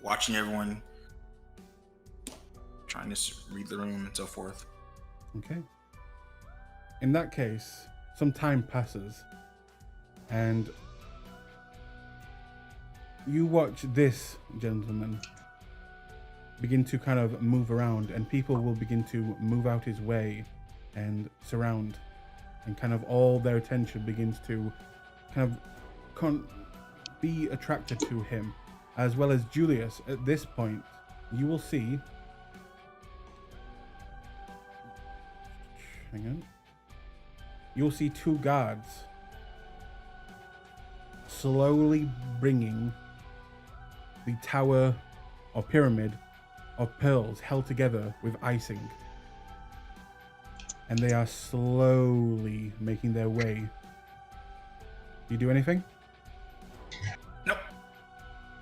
watching everyone, trying to read the room and so forth. Okay. In that case, some time passes, and you watch this gentleman begin to kind of move around, and people will begin to move out his way and surround, and kind of all their attention begins to kind of be attracted to him, as well as Julius. At this point, you will see. Hang on. You'll see two guards slowly bringing the tower or pyramid of pearls held together with icing. And they are slowly making their way. You do anything? Nope.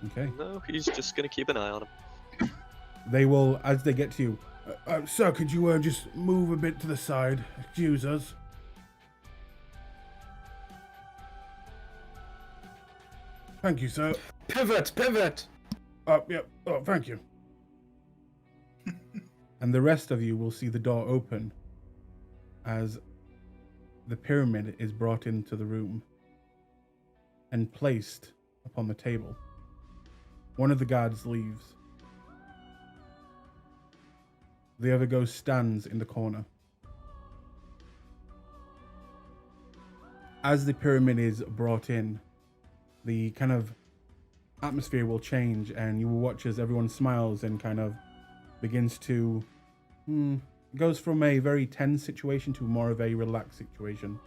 Okay. No, he's just gonna keep an eye on him. They will, as they get to you, sir, could you just move a bit to the side? Excuse us. Thank you, sir. Pivot! Yep. Oh, thank you. And the rest of you will see the door open as the pyramid is brought into the room and placed upon the table. One of the guards leaves. The other goes stands in the corner. As the pyramid is brought in, the kind of atmosphere will change, and you will watch as everyone smiles and kind of begins to goes from a very tense situation to more of a relaxed situation.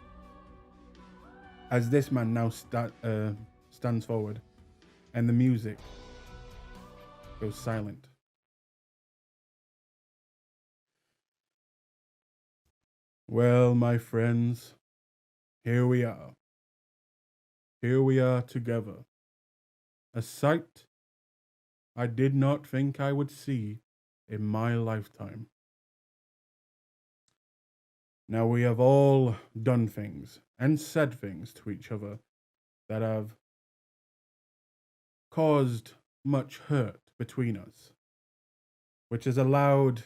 As this man now stands forward, and the music goes silent. Well, my friends, here we are. Here we are together. A sight I did not think I would see in my lifetime. Now we have all done things and said things to each other that have caused much hurt between us, which has allowed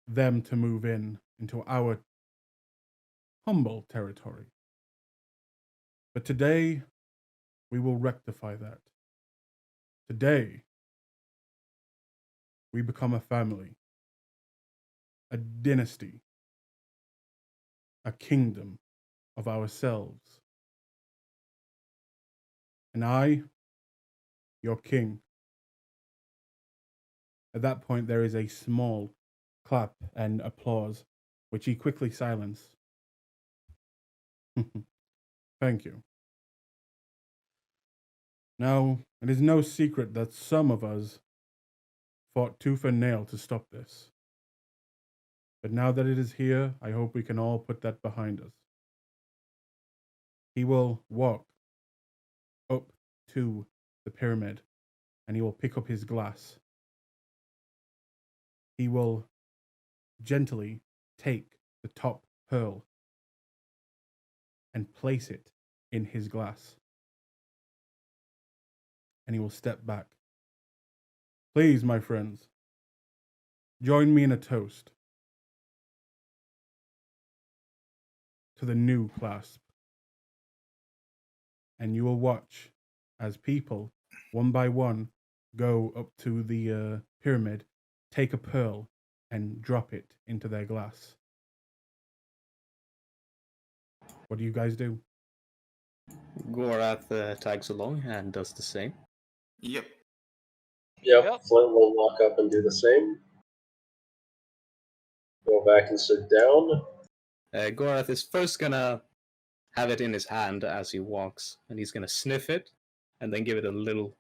them to move into our humble territory. But today, we will rectify that. Today, we become a family, a dynasty, a kingdom of ourselves. And I, your king. At that point, there is a small clap and applause, which he quickly silenced. Thank you. Now, it is no secret that some of us fought tooth and nail to stop this. But now that it is here, I hope we can all put that behind us. He will walk up to the pyramid, and he will pick up his glass. He will gently take the top pearl and place it in his glass. And he will step back. Please, my friends, join me in a toast to the new Clasp. And you will watch as people, one by one, go up to the pyramid, take a pearl, and drop it into their glass. What do you guys do? Gorath tags along and does the same. Yep. Yep. Yep. Flint will walk up and do the same. Go back and sit down. Gorath is first gonna have it in his hand as he walks, and he's gonna sniff it, and then give it a little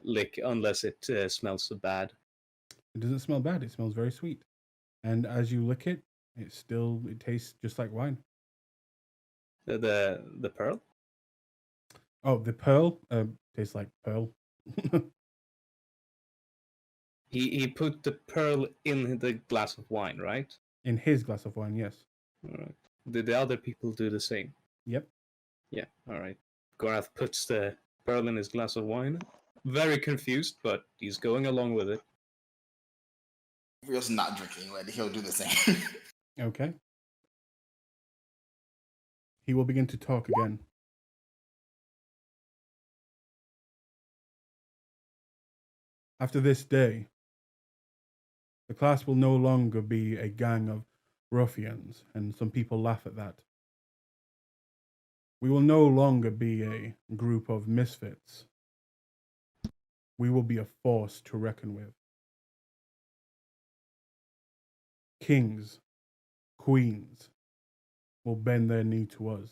lick, unless it smells so bad. It doesn't smell bad. It smells very sweet. And as you lick it, it tastes just like wine. The pearl? Oh, the pearl tastes like pearl. He put the pearl in the glass of wine, right? In his glass of wine, yes. All right. Did the other people do the same? Yep. Yeah. All right. Gorath puts the pearl in his glass of wine. Very confused, but he's going along with it. Rio's not drinking, but he'll do the same. Okay. He will begin to talk again. After this day, the class will no longer be a gang of ruffians, and some people laugh at that. We will no longer be a group of misfits. We will be a force to reckon with. Kings, queens will bend their knee to us.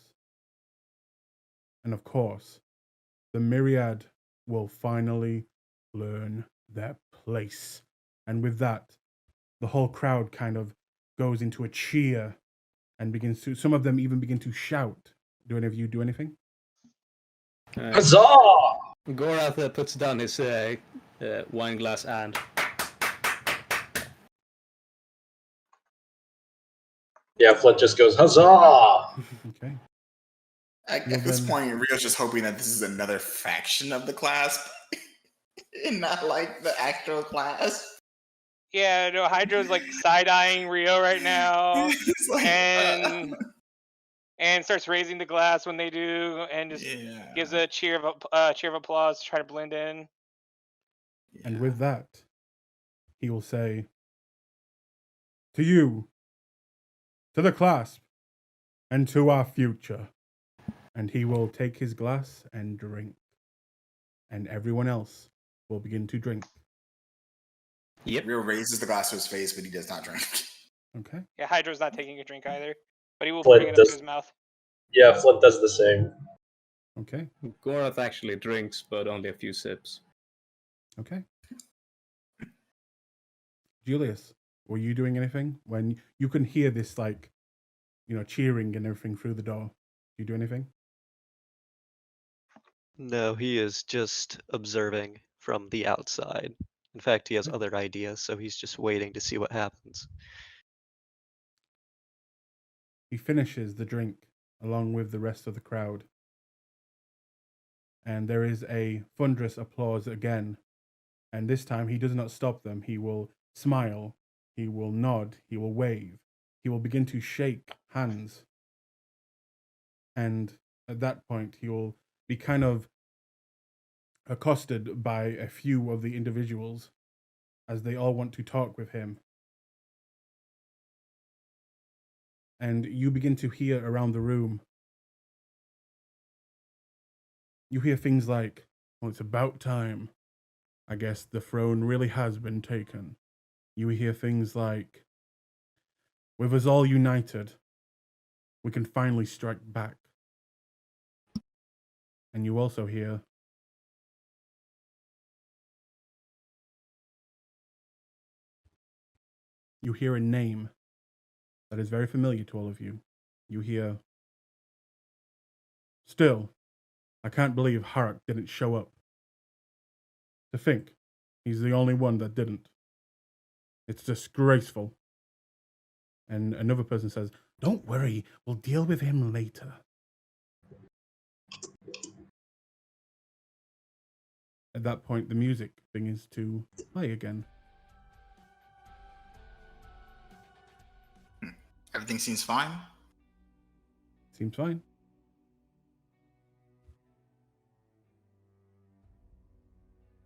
And of course, the myriad will finally learn their place. And with that, the whole crowd kind of goes into a cheer and begins to, some of them even begin to shout. Do any of you do anything? Huzzah! Gorath puts down his wine glass and Yeah, Flint just goes, huzzah! Okay. At this point, Rio's just hoping that this is another faction of the Clasp, and not like the actual Clasp. Yeah, no, Hydro's like side-eyeing Rio right now, It's like, and starts raising the glass when they do, and just gives a cheer of applause to try to blend in. And with that, he will say, to you, to the Clasp, and to our future. And he will take his glass and drink. And everyone else will begin to drink. Yep. Rio raises the glass to his face, but he does not drink. Okay. Yeah, Hydro's not taking a drink either, but he will Flint bring it up does- to his mouth. Yeah, Flint does the same. Okay. Gorath actually drinks, but only a few sips. Okay. Julius, were you doing anything when you can hear this, like, cheering and everything through the door? Do you do anything? No, he is just observing from the outside. In fact, he has other ideas, so he's just waiting to see what happens. He finishes the drink along with the rest of the crowd. And there is a thunderous applause again. And this time he does not stop them. He will smile. He will nod. He will wave. He will begin to shake hands. And at that point, he will be kind of accosted by a few of the individuals as they all want to talk with him. And you begin to hear around the room. You hear things like, well, it's about time. I guess the throne really has been taken. You hear things like, with us all united, we can finally strike back. And you also hear, a name that is very familiar to all of you. You hear, still, I can't believe Harak didn't show up. To think, he's the only one that didn't. It's disgraceful. And another person says, don't worry, we'll deal with him later. At that point, the music begins to play again. Everything seems fine. Seems fine.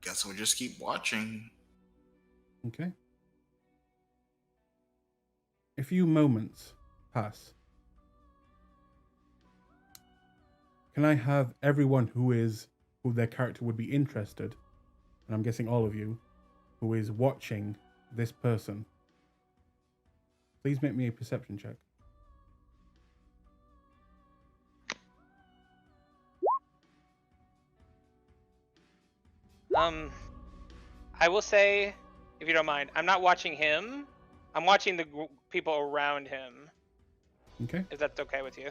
Guess we'll just keep watching. Okay. A few moments pass. Can I have everyone who their character would be interested, and I'm guessing all of you, who is watching this person, please make me a perception check. I will say, if you don't mind, I'm not watching him. I'm watching the people around him. Okay. If that's okay with you.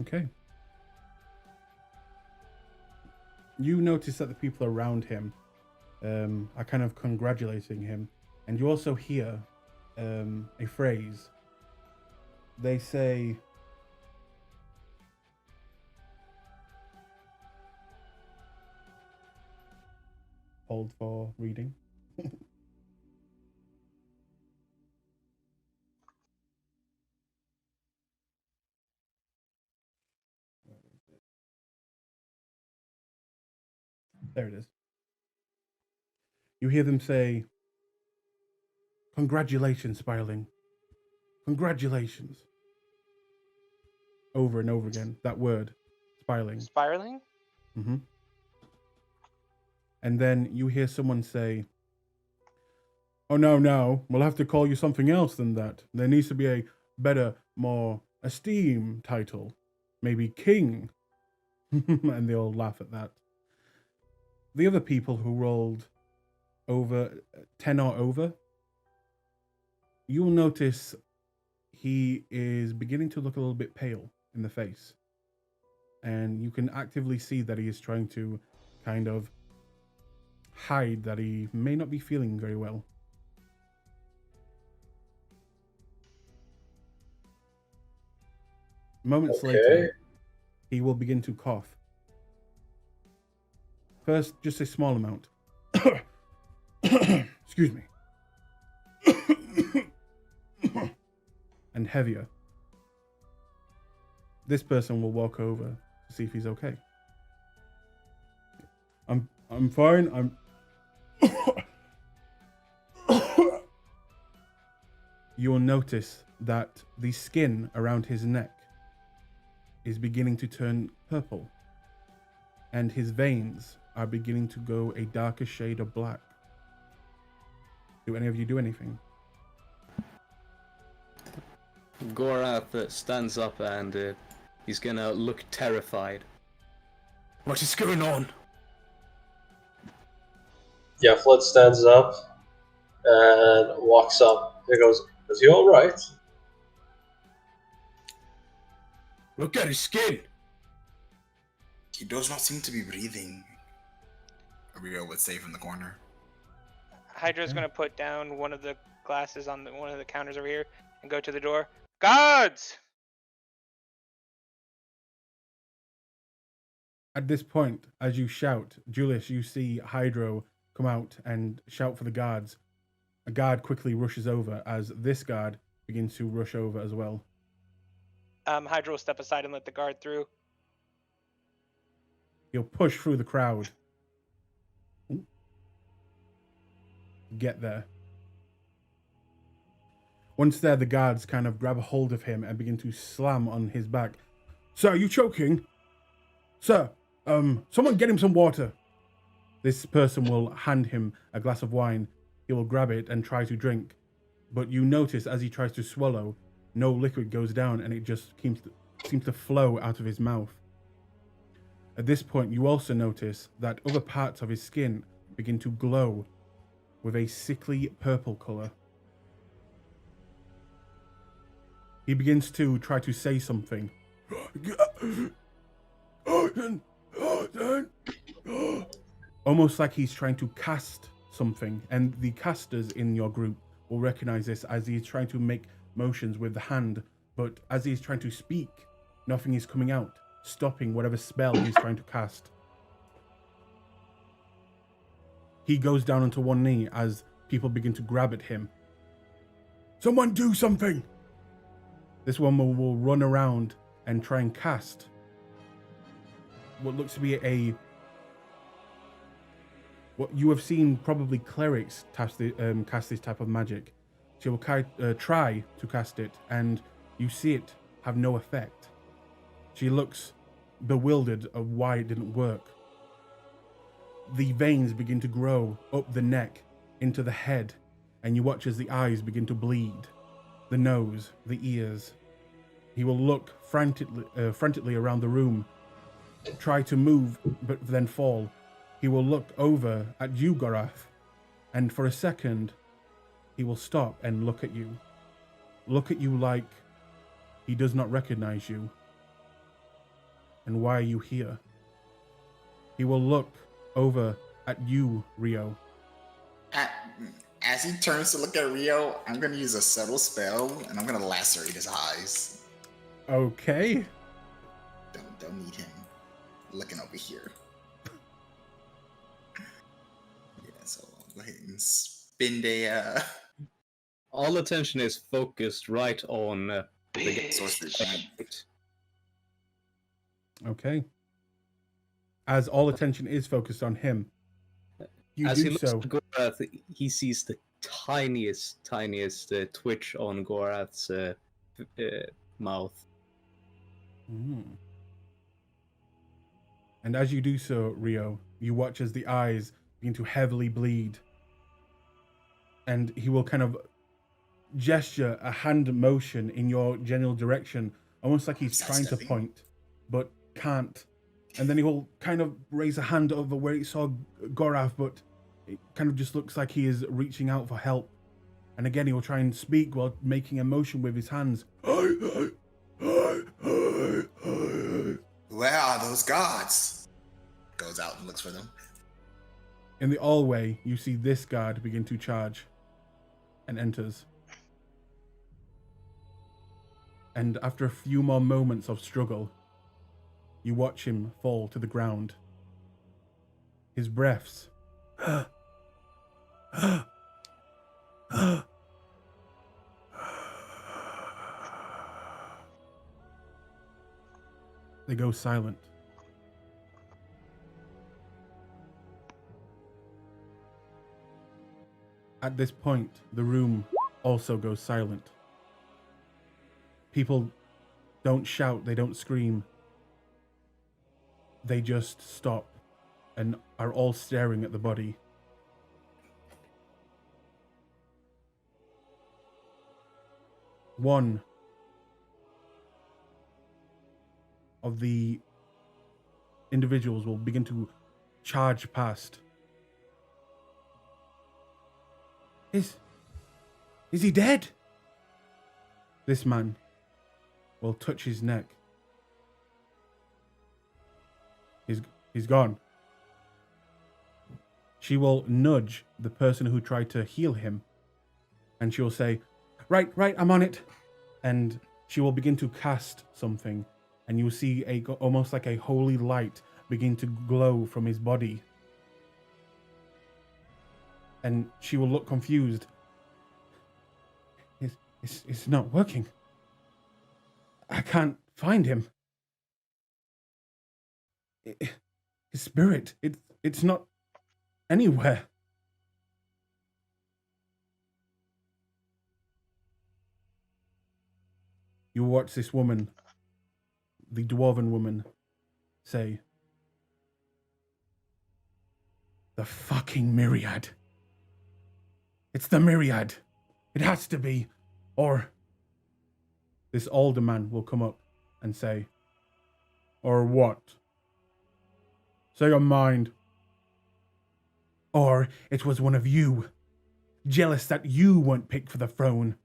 Okay. You notice that the people around him are kind of congratulating him, and you also hear a phrase. They say, hold for reading. There it is. You hear them say, congratulations, Spiraling. Congratulations. Over and over again. That word, Spiraling. Spiraling? Mm-hmm. And then you hear someone say, oh, no, we'll have to call you something else than that. There needs to be a better, more esteemed title. Maybe king. And they all laugh at that. The other people who rolled over 10 or over, you'll notice he is beginning to look a little bit pale in the face. And you can actively see that he is trying to kind of hide that he may not be feeling very well. Moments later, he will begin to cough. First, just a small amount. Excuse me. And heavier. This person will walk over to see if he's okay. I'm fine. You'll notice that the skin around his neck is beginning to turn purple, and his veins are beginning to go a darker shade of black. Do any of you do anything? Gorath stands up and he's gonna look terrified. What is going on? Yeah, Flood stands up and walks up. He goes, is he alright? Look at his skin! He does not seem to be breathing, Rio would say from the corner. Hydra's gonna put down one of the glasses on one of the counters over here and go to the door. Guards! At this point, as you shout, Julius, you see Hydro come out and shout for the guards. A guard quickly rushes over as this guard begins to rush over as well. Hydra will step aside and let the guard through. He'll push through the crowd. Get there. Once there, the guards kind of grab a hold of him and begin to slam on his back. Sir, are you choking? Sir, someone get him some water. This person will hand him a glass of wine. He will grab it and try to drink. But you notice as he tries to swallow, no liquid goes down and it just seems to flow out of his mouth. At this point, you also notice that other parts of his skin begin to glow with a sickly purple color. He begins to try to say something. Almost like he's trying to cast something, and the casters in your group will recognize this as he's trying to make motions with the hand, but as he's trying to speak, nothing is coming out, stopping whatever spell he's trying to cast. He goes down onto one knee as people begin to grab at him. Someone do something! This one will run around and try and cast what looks to be what you have seen probably clerics cast this type of magic. She will try to cast it, and you see it have no effect. She looks bewildered of why it didn't work. The veins begin to grow up the neck into the head, and you watch as the eyes begin to bleed, the nose, the ears. He will look frantically around the room try to move, but then fall. He will look over at you, Gorath, and for a second, he will stop and look at you. Look at you like he does not recognize you. And why are you here? He will look over at you, Rio. As he turns to look at Rio, I'm going to use a subtle spell, and I'm going to lacerate his eyes. Okay. Don't need him looking over here. Yeah, so I'll go ahead and spend a... All attention is focused right on the sorcery point. Okay. As all attention is focused on him, you As do he looks so. at Gorath, he sees the tiniest twitch on Gorath's mouth. Mm. And as you do so, Rio, you watch as the eyes begin to heavily bleed. And he will kind of gesture a hand motion in your general direction, almost like he's trying to point, but can't. And then he will kind of raise a hand over where he saw Gorath, but it kind of just looks like he is reaching out for help. And again, he will try and speak while making a motion with his hands. Where are those guards? Goes out and looks for them. In the hallway, you see this guard begin to charge and enters. And after a few more moments of struggle, you watch him fall to the ground. His breaths they go silent. At this point, the room also goes silent. People don't shout, they don't scream. They just stop and are all staring at the body. One of the individuals will begin to charge past. Is he dead? This man will touch his neck. He's gone. She will nudge the person who tried to heal him, and she will say, Right, I'm on it. And she will begin to cast something, and you will see almost like a holy light begin to glow from his body. And she will look confused. It's not working. I can't find him. His spirit, it's not anywhere. You watch this woman, the dwarven woman, say, The fucking myriad. It's the myriad. It has to be. Or this older man will come up and say, Or what? Say your mind. Or it was one of you, jealous that you weren't picked for the throne.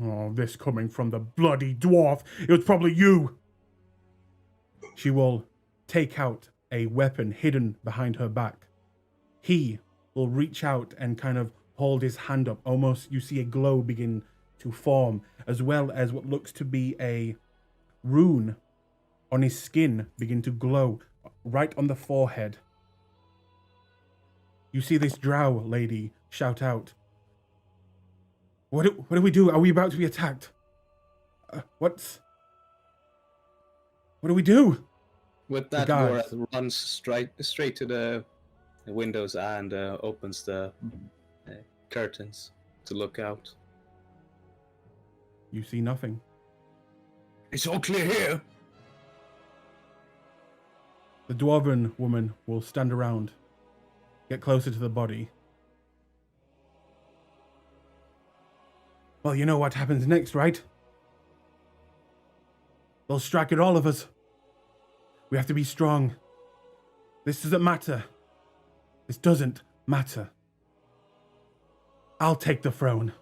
Oh, this coming from the bloody dwarf. It was probably you. She will take out a weapon hidden behind her back. He will reach out and kind of hold his hand up. Almost you see a glow begin to form, as well as what looks to be a rune on his skin begin to glow right on the forehead. You see this drow lady shout out, What do we do? Are we about to be attacked? What do we do? With that, Gorath runs straight to the windows and opens the curtains to look out. You see nothing. It's all clear here. The dwarven woman will stand around, get closer to the body. Well, you know what happens next, right? They'll strike at all of us. We have to be strong. This doesn't matter. This doesn't matter. I'll take the throne.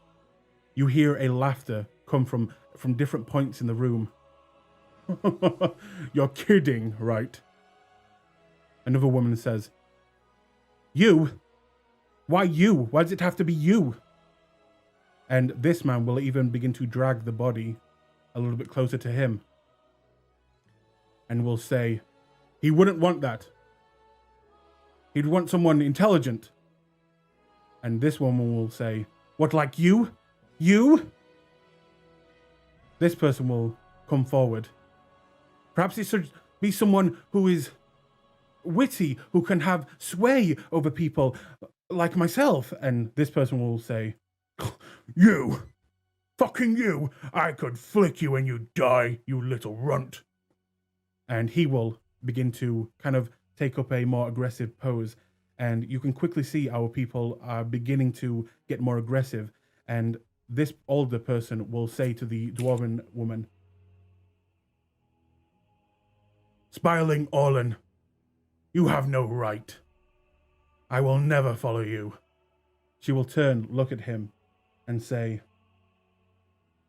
You hear a laughter come from different points in the room. You're kidding, right? Another woman says, You? Why you? Why does it have to be you? And this man will even begin to drag the body a little bit closer to him. And will say, he wouldn't want that. He'd want someone intelligent. And this woman will say, what, like you? You? This person will come forward. Perhaps it should be someone who is witty, who can have sway over people like myself. And this person will say, you, fucking you, I could flick you and you die, you little runt. And he will begin to kind of take up a more aggressive pose. And you can quickly see our people are beginning to get more aggressive. And this older person will say to the dwarven woman, Spyling Orlan, you have no right. I will never follow you. She will turn, look at him, and say,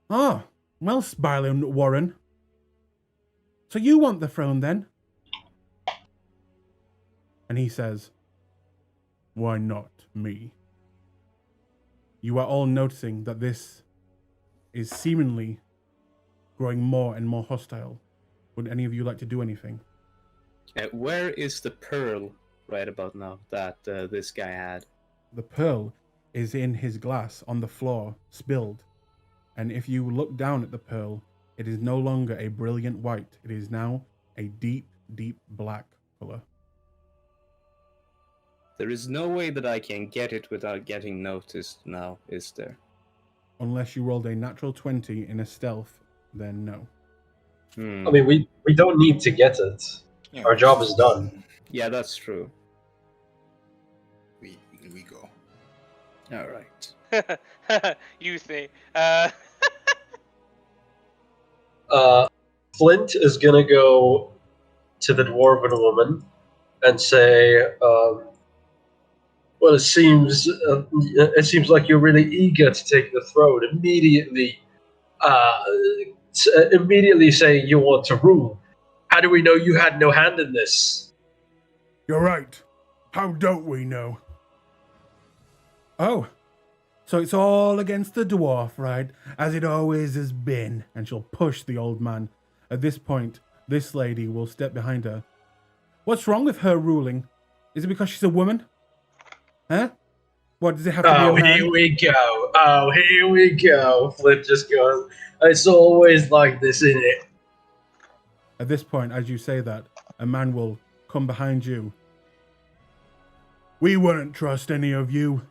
well, Spyling Warren. So you want the throne then? And he says, why not me? You are all noticing that this is seemingly growing more and more hostile. Would any of you like to do anything? Where is the pearl right about now that this guy had? The pearl is in his glass on the floor, spilled. And if you look down at the pearl, it is no longer a brilliant white. It is now a deep, deep black color. There is no way that I can get it without getting noticed now, is there? Unless you rolled a natural 20 in a stealth, then no. Hmm. I mean, we don't need to get it. Yeah, Our job is done. Yeah, that's true. We go. All right. You think? Flint is gonna go to the dwarven woman and say, "Well, it seems like you're really eager to take the throne." Immediately saying you want to rule. How do we know you had no hand in this? You're right. How don't we know? Oh, so it's all against the dwarf, right? As it always has been. And she'll push the old man. At this point, this lady will step behind her. What's wrong with her ruling? Is it because she's a woman? Huh? What, does it have to be a man? Here we go. Oh, here we go. Flint just goes, it's always like this, isn't it? At this point, as you say that, a man will come behind you. We wouldn't trust any of you.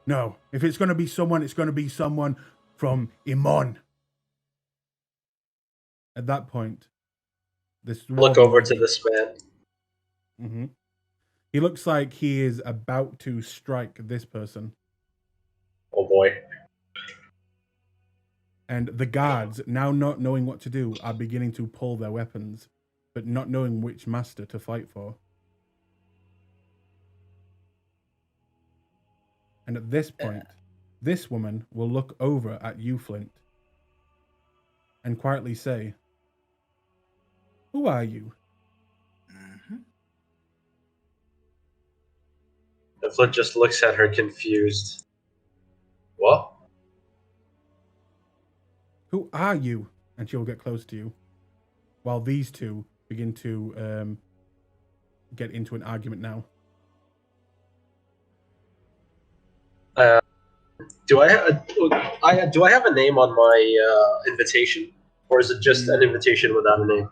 No, if it's going to be someone, it's going to be someone from Imon. At that point, this Look over to this man. Mm-hmm. He looks like he is about to strike this person. Oh boy. And the guards, now not knowing what to do, are beginning to pull their weapons, but not knowing which master to fight for. And at this point, this woman will look over at you, Flint, and quietly say, who are you? Mm-hmm. And Flint just looks at her confused. What? Who are you? And she'll get close to you. While these two begin to get into an argument now. Do I have a name on my invitation, or is it just an invitation without a name?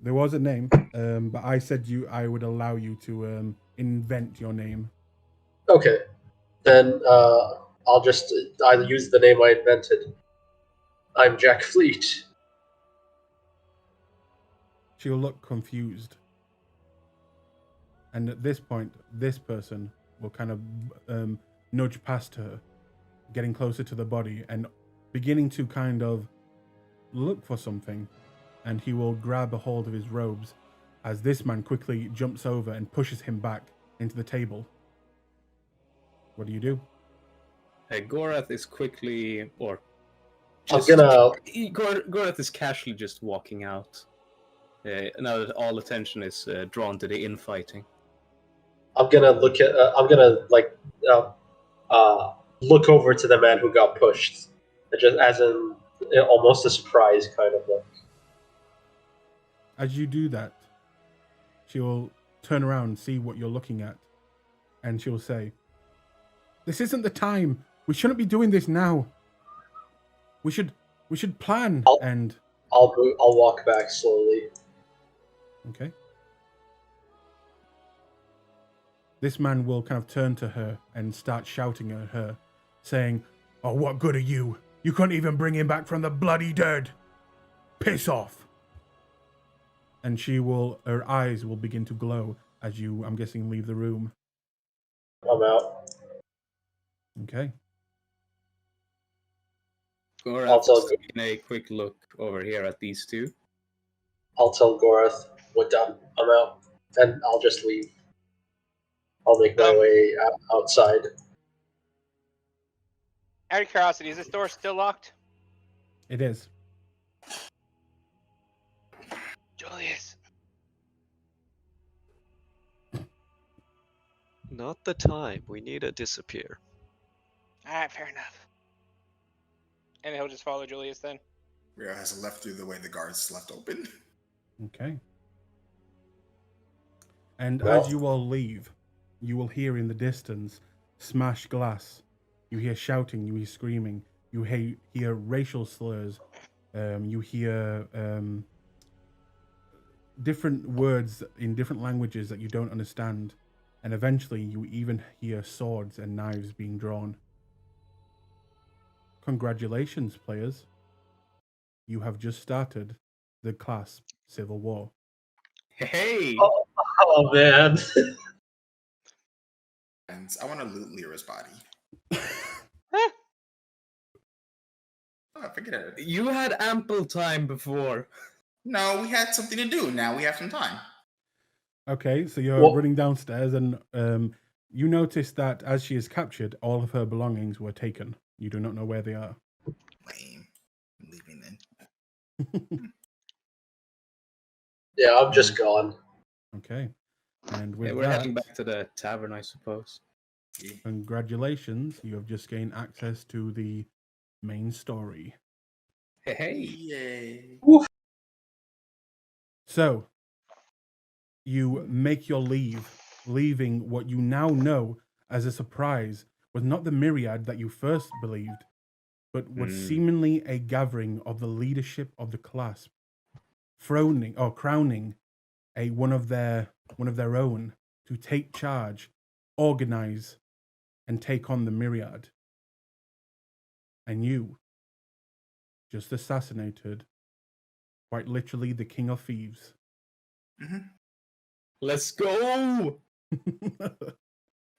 There was a name, but I said I would allow you to invent your name. Okay, then I'll just use the name I invented. I'm Jack Fleet. She'll look confused. And at this point, this person will kind of nudge past her, getting closer to the body and beginning to kind of look for something. And he will grab a hold of his robes as this man quickly jumps over and pushes him back into the table. What do you do? Gorath is quickly, or I'm just gonna. Gorath is casually just walking out. Now that all attention is drawn to the infighting. I'm gonna look at. I'm gonna look over to the man who got pushed, just as in almost a surprise kind of look. As you do that, she will turn around, see what you're looking at, and she'll say, "This isn't the time. We shouldn't be doing this now. We should plan." I'll walk back slowly. Okay. This man will kind of turn to her and start shouting at her, saying, "Oh, what good are you? You couldn't even bring him back from the bloody dead. Piss off." And her eyes will begin to glow as you, I'm guessing, leave the room. I'm out. Okay. Gorath is taking a quick look over here at these two. I'll tell Gorath, we're done. I'm out. And I'll just leave. I'll make my way outside. Out of curiosity, is this door still locked? It is. Julius. Not the time. We need to disappear. Alright, fair enough. And he'll just follow Julius then. Rio has left through the way the guards left open. Okay. And Well- as you all leave, you will hear in the distance smashed glass. You hear shouting, you hear screaming, you hear racial slurs, you hear different words in different languages that you don't understand. And eventually you even hear swords and knives being drawn. Congratulations, players. You have just started the Clasp Civil War. Hey! Oh man. And I want to loot Lyra's body. Oh, forget it. You had ample time before. No, we had something to do. Now we have some time. Okay, so you're Well- running downstairs and you notice that as she is captured, all of her belongings were taken. You do not know where they are. Lame. I'm leaving then. Yeah, I'm just gone. Okay. And with We're that, heading back to the tavern, I suppose. Yeah. congratulations, you have just gained access to the main story. Hey! Yay. So, you make your leaving what you now know as a surprise was not the myriad that you first believed, but was seemingly a gathering of the leadership of the Clasp, crowning one of their own to take charge, organize, and take on the myriad. And you just assassinated, quite literally, the King of Thieves. Mm-hmm. Let's go!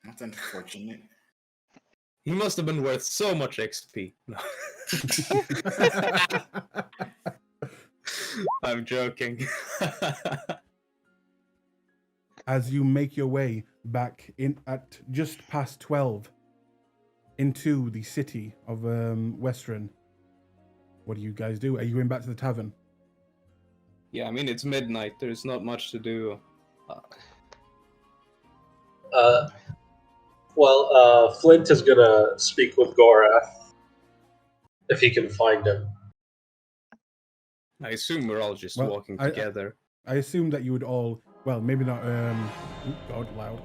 That's unfortunate. He must have been worth so much XP. No. I'm joking. As you make your way back in at just past 12 into the city of Western, what do you guys do? Are you going back to the tavern? Yeah, I mean, it's midnight. There's not much to do. Flint is gonna speak with Gorath if he can find him. I assume we're all just Well, walking together. I assume that you would all, well, maybe not, God, loud.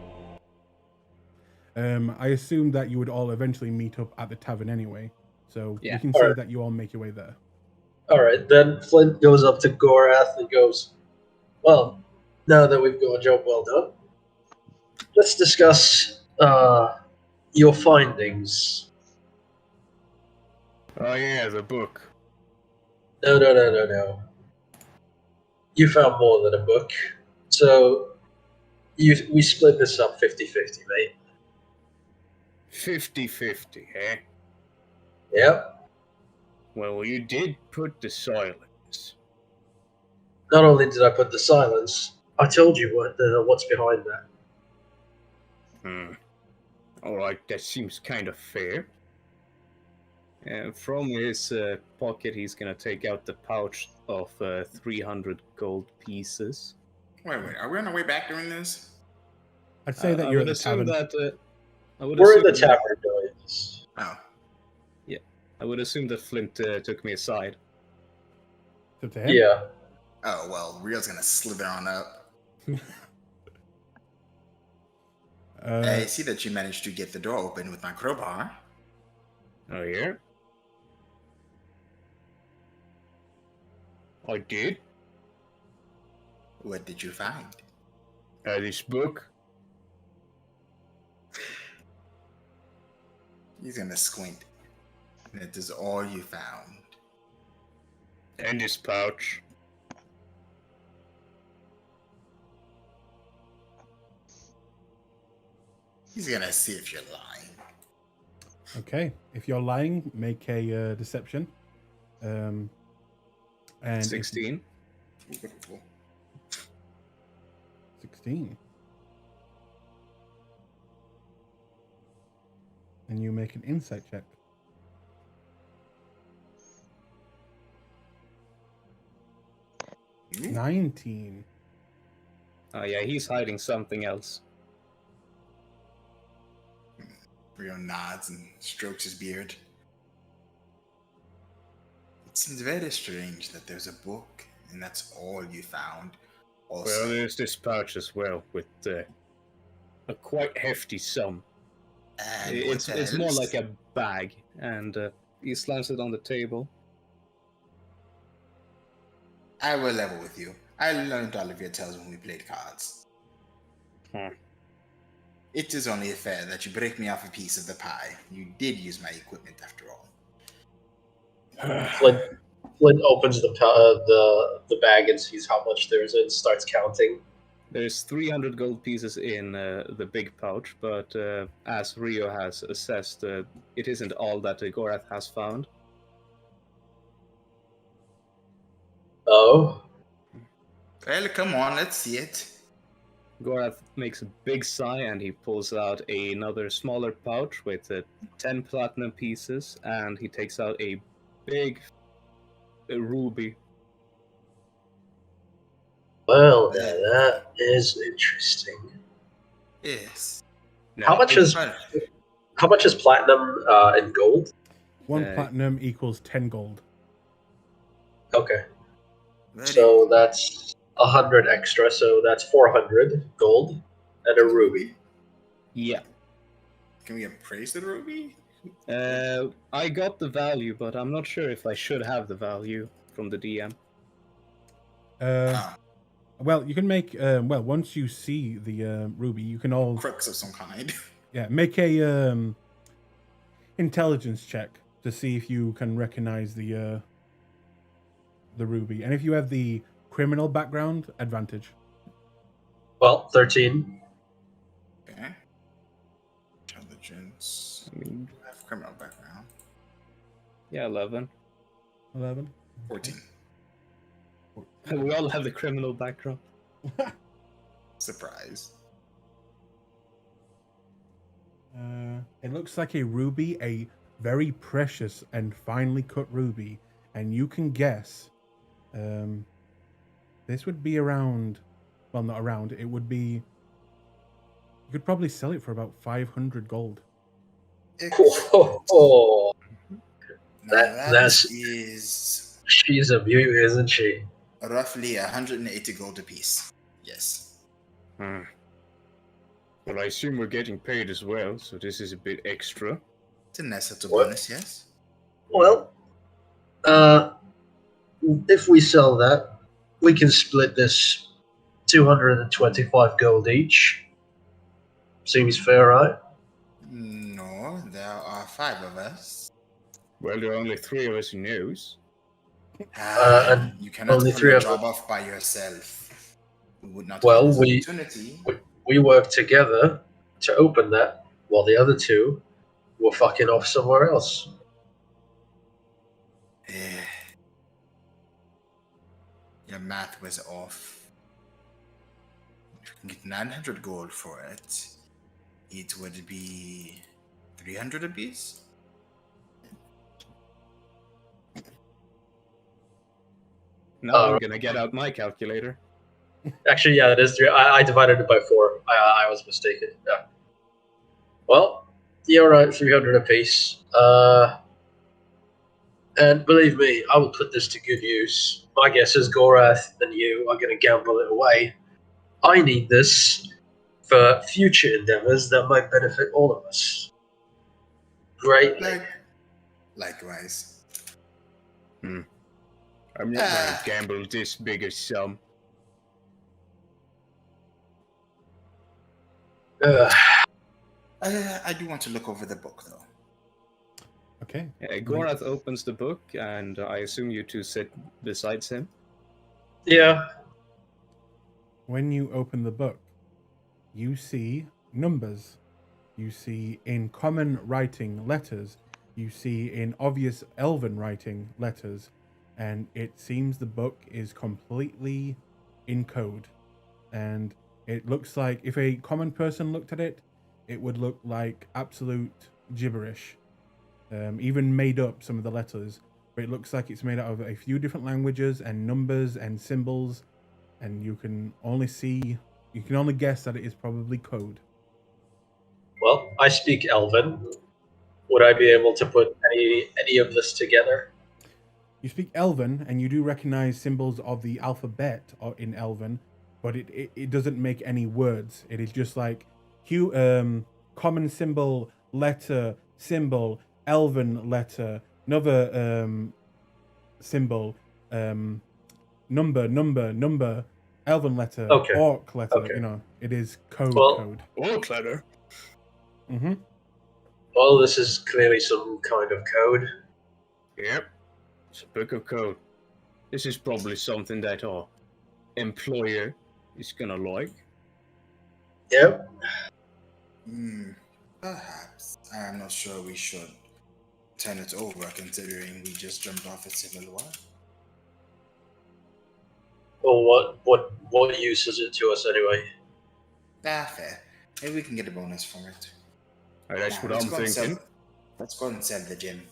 I assume that you would all eventually meet up at the tavern anyway. So Yeah. we can say Alright. that you all make your way there. Alright, then Flint goes up to Gorath and goes, well, now that we've got a job well done, let's discuss your findings. Oh yeah, the book. No. You found more than a book. So we split this up 50-50, mate. 50-50, eh? Yep. Well, you did put the silence. Not only did I put the silence, I told you what's behind that. Alright, that seems kind of fair. And from his pocket, he's gonna take out the pouch of 300 gold pieces. Wait, are we on our way back during this? I'd say that I you're would at the assume tavern. that. I would We're in assume the tavern, guys. Oh, I would assume that Flint took me aside. It's up to him. Yeah. oh well, Rio's gonna slither on up. I see that you managed to get the door open with my crowbar. Oh yeah? I did. What did you find? This book. He's gonna squint. That is all you found. And this pouch. He's gonna see if you're lying. Okay, if you're lying, make a deception. And if- 16. 16. And you make an insight check. 19. Oh yeah, he's hiding something else. Rio nods and strokes his beard. It seems very strange that there's a book, and that's all you found. Also, Well, there's this pouch as well with a quite hefty sum. and It's what more else? like a bag, and he slams it on the table. I will level with you. I learned all of your tells when we played cards. It is only fair that you break me off a piece of the pie. You did use my equipment after all. Flint opens the bag and sees how much there's and starts counting. There's 300 gold pieces in the big pouch, but as Rio has assessed, it isn't all that Gorath has found. Oh. Well, come on, let's see it. Gorath makes a big sigh and he pulls out another smaller pouch with 10 platinum pieces, and he takes out a big ruby. Well, now that is interesting. Yes. How much is platinum and gold? 1 platinum equals 10 gold. Okay. Very So that's 100 extra, so that's 400 gold and a ruby. Yeah. Can we appraise the ruby? I got the value, but I'm not sure if I should have the value from the DM. Well, you can make once you see the ruby, you can all Crooks of some kind. make a intelligence check to see if you can recognize the ruby, and if you have the criminal background, advantage. Well, 13. Okay. Intelligence. I mean, I have criminal background. yeah, 11. 11. 14. We all have the criminal background. Surprise. It looks like a ruby, a very precious and finely cut ruby, and you can guess. This would be around. Well, not around. It would be. You could probably sell it for about 500 gold. Oh, Now that's- is she's a beauty, isn't she? roughly 180 gold apiece. Yes. Well, I assume we're getting paid as well, so this is a bit extra. It's a nice little What? bonus, yes. Well, if we sell that, we can split this 225 gold each. Seems fair, right? No, there are 5 of us. Well, there are only 3 of us who knows. And you cannot only pull 3 your of job us. off by yourself. We would not Well, have this we- opportunity. We worked together to open that, while the other 2 were fucking off somewhere else. Your math was off. can get 900 gold for it. It would be 300 apiece. Now I'm gonna get out my calculator. Actually, yeah, that is 3. I divided it by 4. I was mistaken. Yeah. Well, you're right, 300 apiece. And believe me, I will put this to good use. My guess is Gorath and you are going to gamble it away. I need this for future endeavors that might benefit all of us greatly. Likewise. I'm not gonna gamble this big a sum. I do want to look over the book, though. Okay. Gorath opens the book, and I assume you two sit beside him. Yeah. When you open the book, you see numbers. You see in common writing letters. You see in obvious elven writing letters. And it seems the book is completely in code. And it looks like if a common person looked at it, it would look like absolute gibberish. Even made up some of the letters. But it looks like it's made out of a few different languages and numbers and symbols. And you can only guess that it is probably code. Well, I speak Elven. Would I be able to put any of this together? You speak Elven, and you do recognize symbols of the alphabet in Elven, but it doesn't make any words. It is just like common symbol, letter, symbol, Elven letter, another symbol, number, Elven letter, Okay. Orc letter. Okay. You know, it is code. Orc letter? Mm-hmm. Well, this is clearly some kind of code. Yep. It's a book of code. This is probably something that our employer is gonna like. Yep. Perhaps. I'm not sure we should turn it over, considering we just jumped off a civil war. Well, what use is it to us anyway? Fair. Maybe we can get a bonus from it. That's what let's I'm go and thinking. Let's go and sell the gym.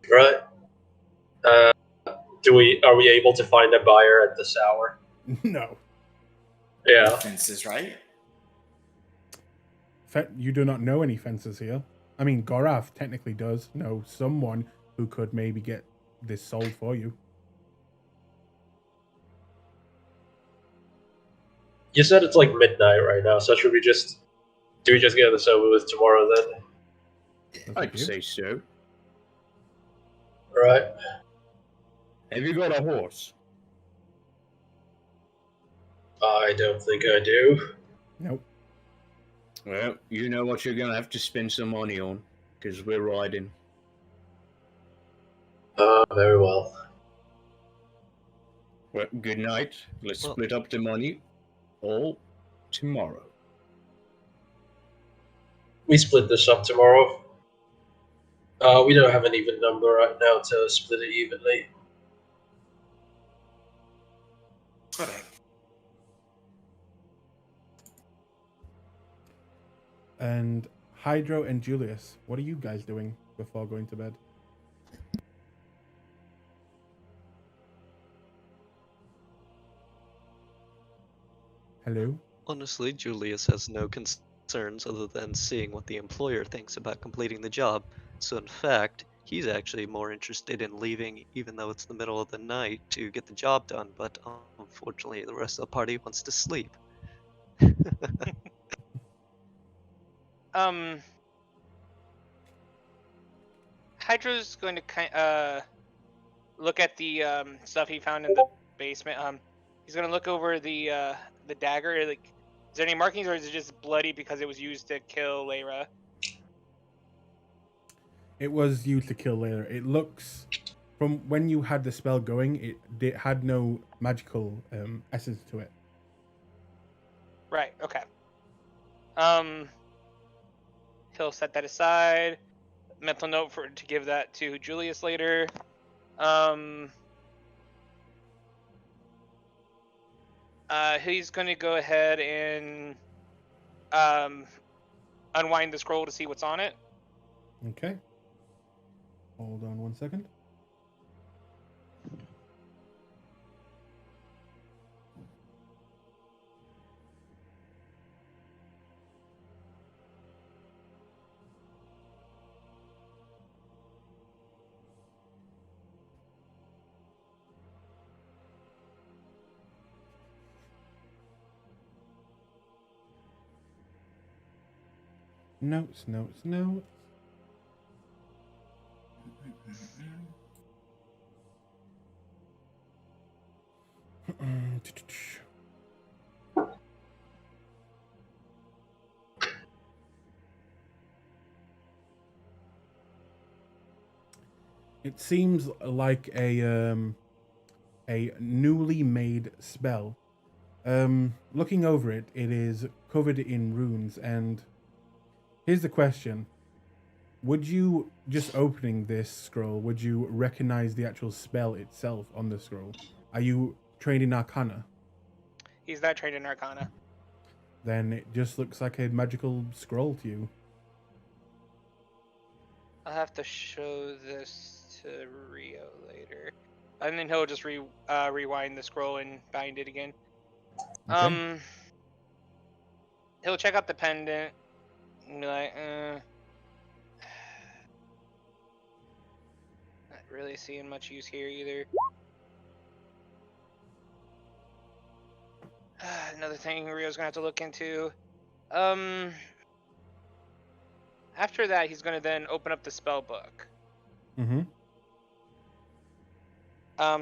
Right. Are we able to find a buyer at this hour? No. Yeah. Fences, right? You do not know any fences here. I mean, Gorath technically does know someone who could maybe get this sold for you. You said it's like midnight right now, so do we just get this over with tomorrow then? I'd say so. Right. Have you got a horse? I don't think I do. Nope. Well, you know what you're gonna have to spend some money on, because we're riding. Very well. Well, good night. Let's split up the money all tomorrow. We split this up tomorrow. We don't have an even number right now to split it evenly. Correct. And Hydro and Julius, what are you guys doing before going to bed? Hello? Honestly, Julius has no concerns other than seeing what the employer thinks about completing the job. So in fact, he's actually more interested in leaving even though it's the middle of the night to get the job done, but unfortunately the rest of the party wants to sleep. Hydra's going to look at the stuff he found in the basement. He's going to look over the dagger. Like, is there any markings, or is it just bloody because it was used to kill Lyra? It was used to kill Layla. It looks, from when you had the spell going, it had no magical essence to it. Right. Okay. He'll set that aside. Mental note to give that to Julius later. He's going to go ahead and um, unwind the scroll to see what's on it. Okay. Hold on 1 second. Notes. It seems like a newly made spell. Looking over it, it is covered in runes. And here's the question: would you, just opening this scroll, would you recognize the actual spell itself on the scroll? Are you trained in Arcana? He's not trained in Arcana. Then it just looks like a magical scroll to you. I'll have to show this to Rio later. And then he'll just rewind the scroll and bind it again. Okay. He'll check out the pendant and be like, not really seeing much use here either. Another thing Rio's gonna have to look into. After that, he's gonna then open up the spell book. Mm-hmm.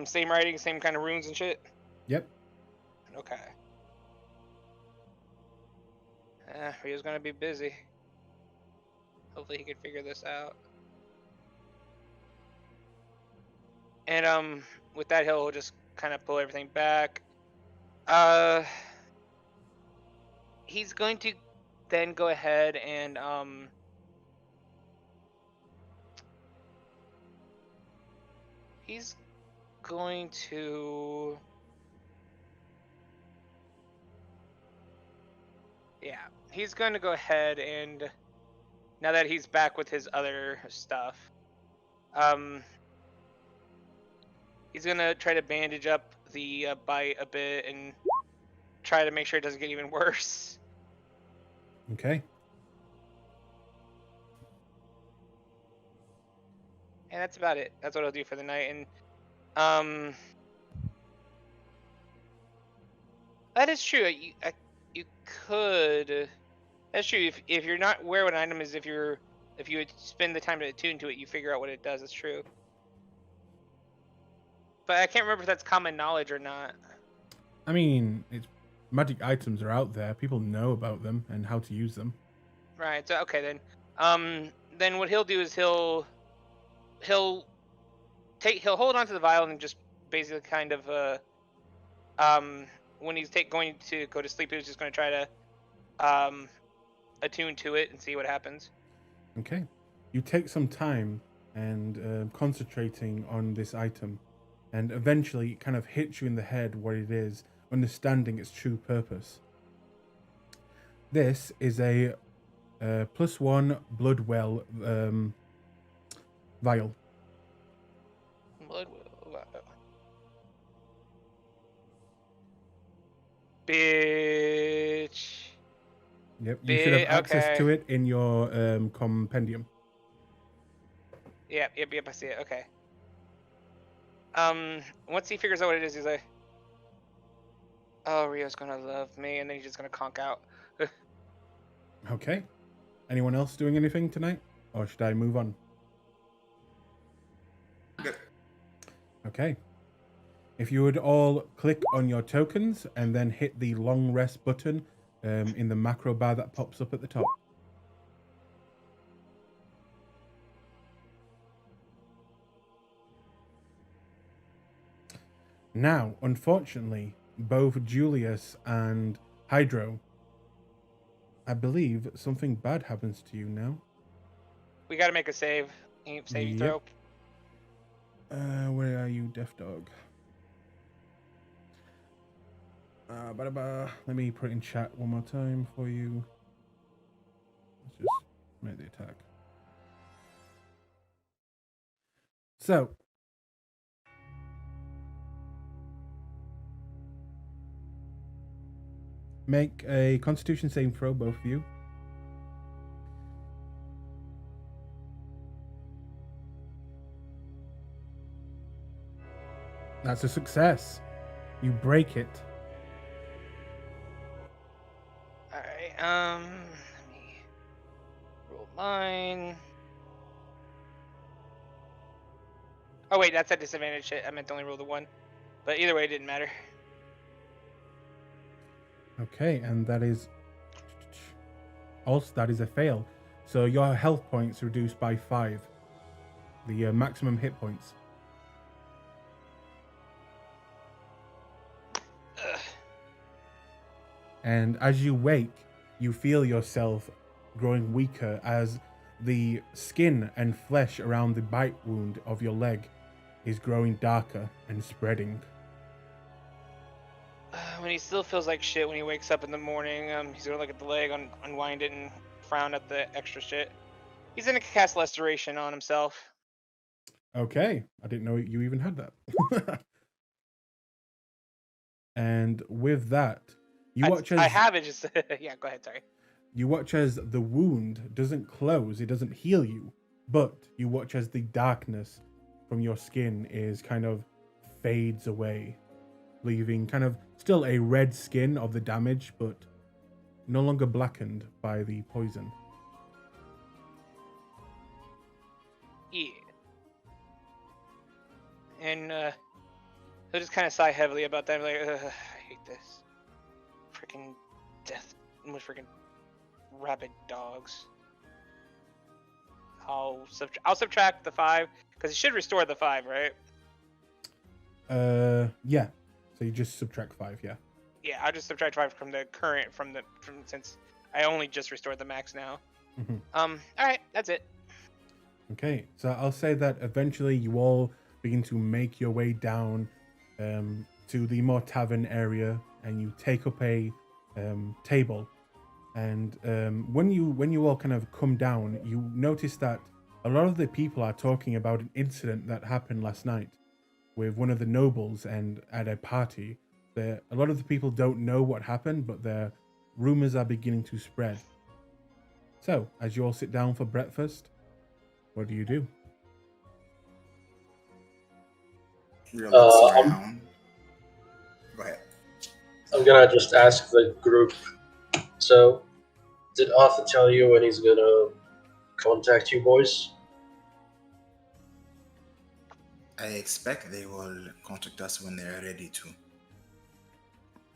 Same writing, same kind of runes and shit. Yep. Okay. Rio's gonna be busy. Hopefully he can figure this out. And with that, he'll just kind of pull everything back. He's going to then go ahead and he's going to, yeah, he's going to go ahead and, now that he's back with his other stuff, he's gonna try to bandage up the bite a bit and try to make sure it doesn't get even worse. Okay. And that's about it. That's what I'll do for the night. And that is true. You could. That's true. If you're not aware what an item is, if you would spend the time to attune to it, you figure out what it does. It's true. But I can't remember if that's common knowledge or not. I mean, it's magic items are out there. People know about them and how to use them. Right. So okay then. Then what he'll do is he'll hold on to the vial and just basically kind of when he's going to go to sleep, he's just going to try to attune to it and see what happens. Okay. You take some time and concentrating on this item, and eventually it kind of hits you in the head what it is, understanding its true purpose. This is a +1 blood well vial. Blood bitch. Yep, you should have access to it in your compendium. Yep, I see it. Okay. Once he figures out what it is, he's like, "Oh, Rio's gonna love me," and then he's just gonna conk out. Okay. Anyone else doing anything tonight? Or should I move on? Good. Okay. If you would all click on your tokens and then hit the long rest button in the macro bar that pops up at the top. Now, unfortunately, both Julius and Hydro, I believe something bad happens to you now. We gotta make a save. Save throw. Where are you, Deaf Dog? Let me put it in chat one more time for you. Let's just make the attack. So, make a Constitution saving throw, both of you. That's a success. You break it. Alright, let me roll mine. Oh wait, that's at disadvantage. Shit, I meant to only roll the one. But either way, it didn't matter. Okay, and that is also that is a fail. So your health points reduced by 5. The maximum hit points. Ugh. And as you wake, you feel yourself growing weaker as the skin and flesh around the bite wound of your leg is growing darker and spreading. When he still feels like shit when he wakes up in the morning, he's gonna look at the leg, unwind it, and frown at the extra shit. He's gonna cast Restoration on himself. Okay, I didn't know you even had that. And with that, you watch as I have it. Just yeah. Go ahead. Sorry. you watch as the wound doesn't close, it doesn't heal you, but you watch as the darkness from your skin is kind of fades away, leaving kind of still a red skin of the damage, but no longer blackened by the poison. Yeah. And he'll just kind of sigh heavily about that. Like, I hate this. Freaking death. Freaking rabid dogs. I'll subtract the 5 because he should restore the 5, right? Yeah. So you just subtract 5, yeah. Yeah, I'll just subtract 5 from the current from since I only just restored the max now. Mhm. All right, that's it. Okay, so I'll say that eventually you all begin to make your way down to the more tavern area, and you take up a table. And when you all kind of come down, you notice that a lot of the people are talking about an incident that happened last night with one of the nobles and at a party. A lot of the people don't know what happened, but their rumors are beginning to spread. So, as you all sit down for breakfast, what do you do? We're looks I'm- around. Go ahead. I'm gonna just ask the group. So, did Arthur tell you when he's gonna contact you boys? I expect they will contact us when they're ready to.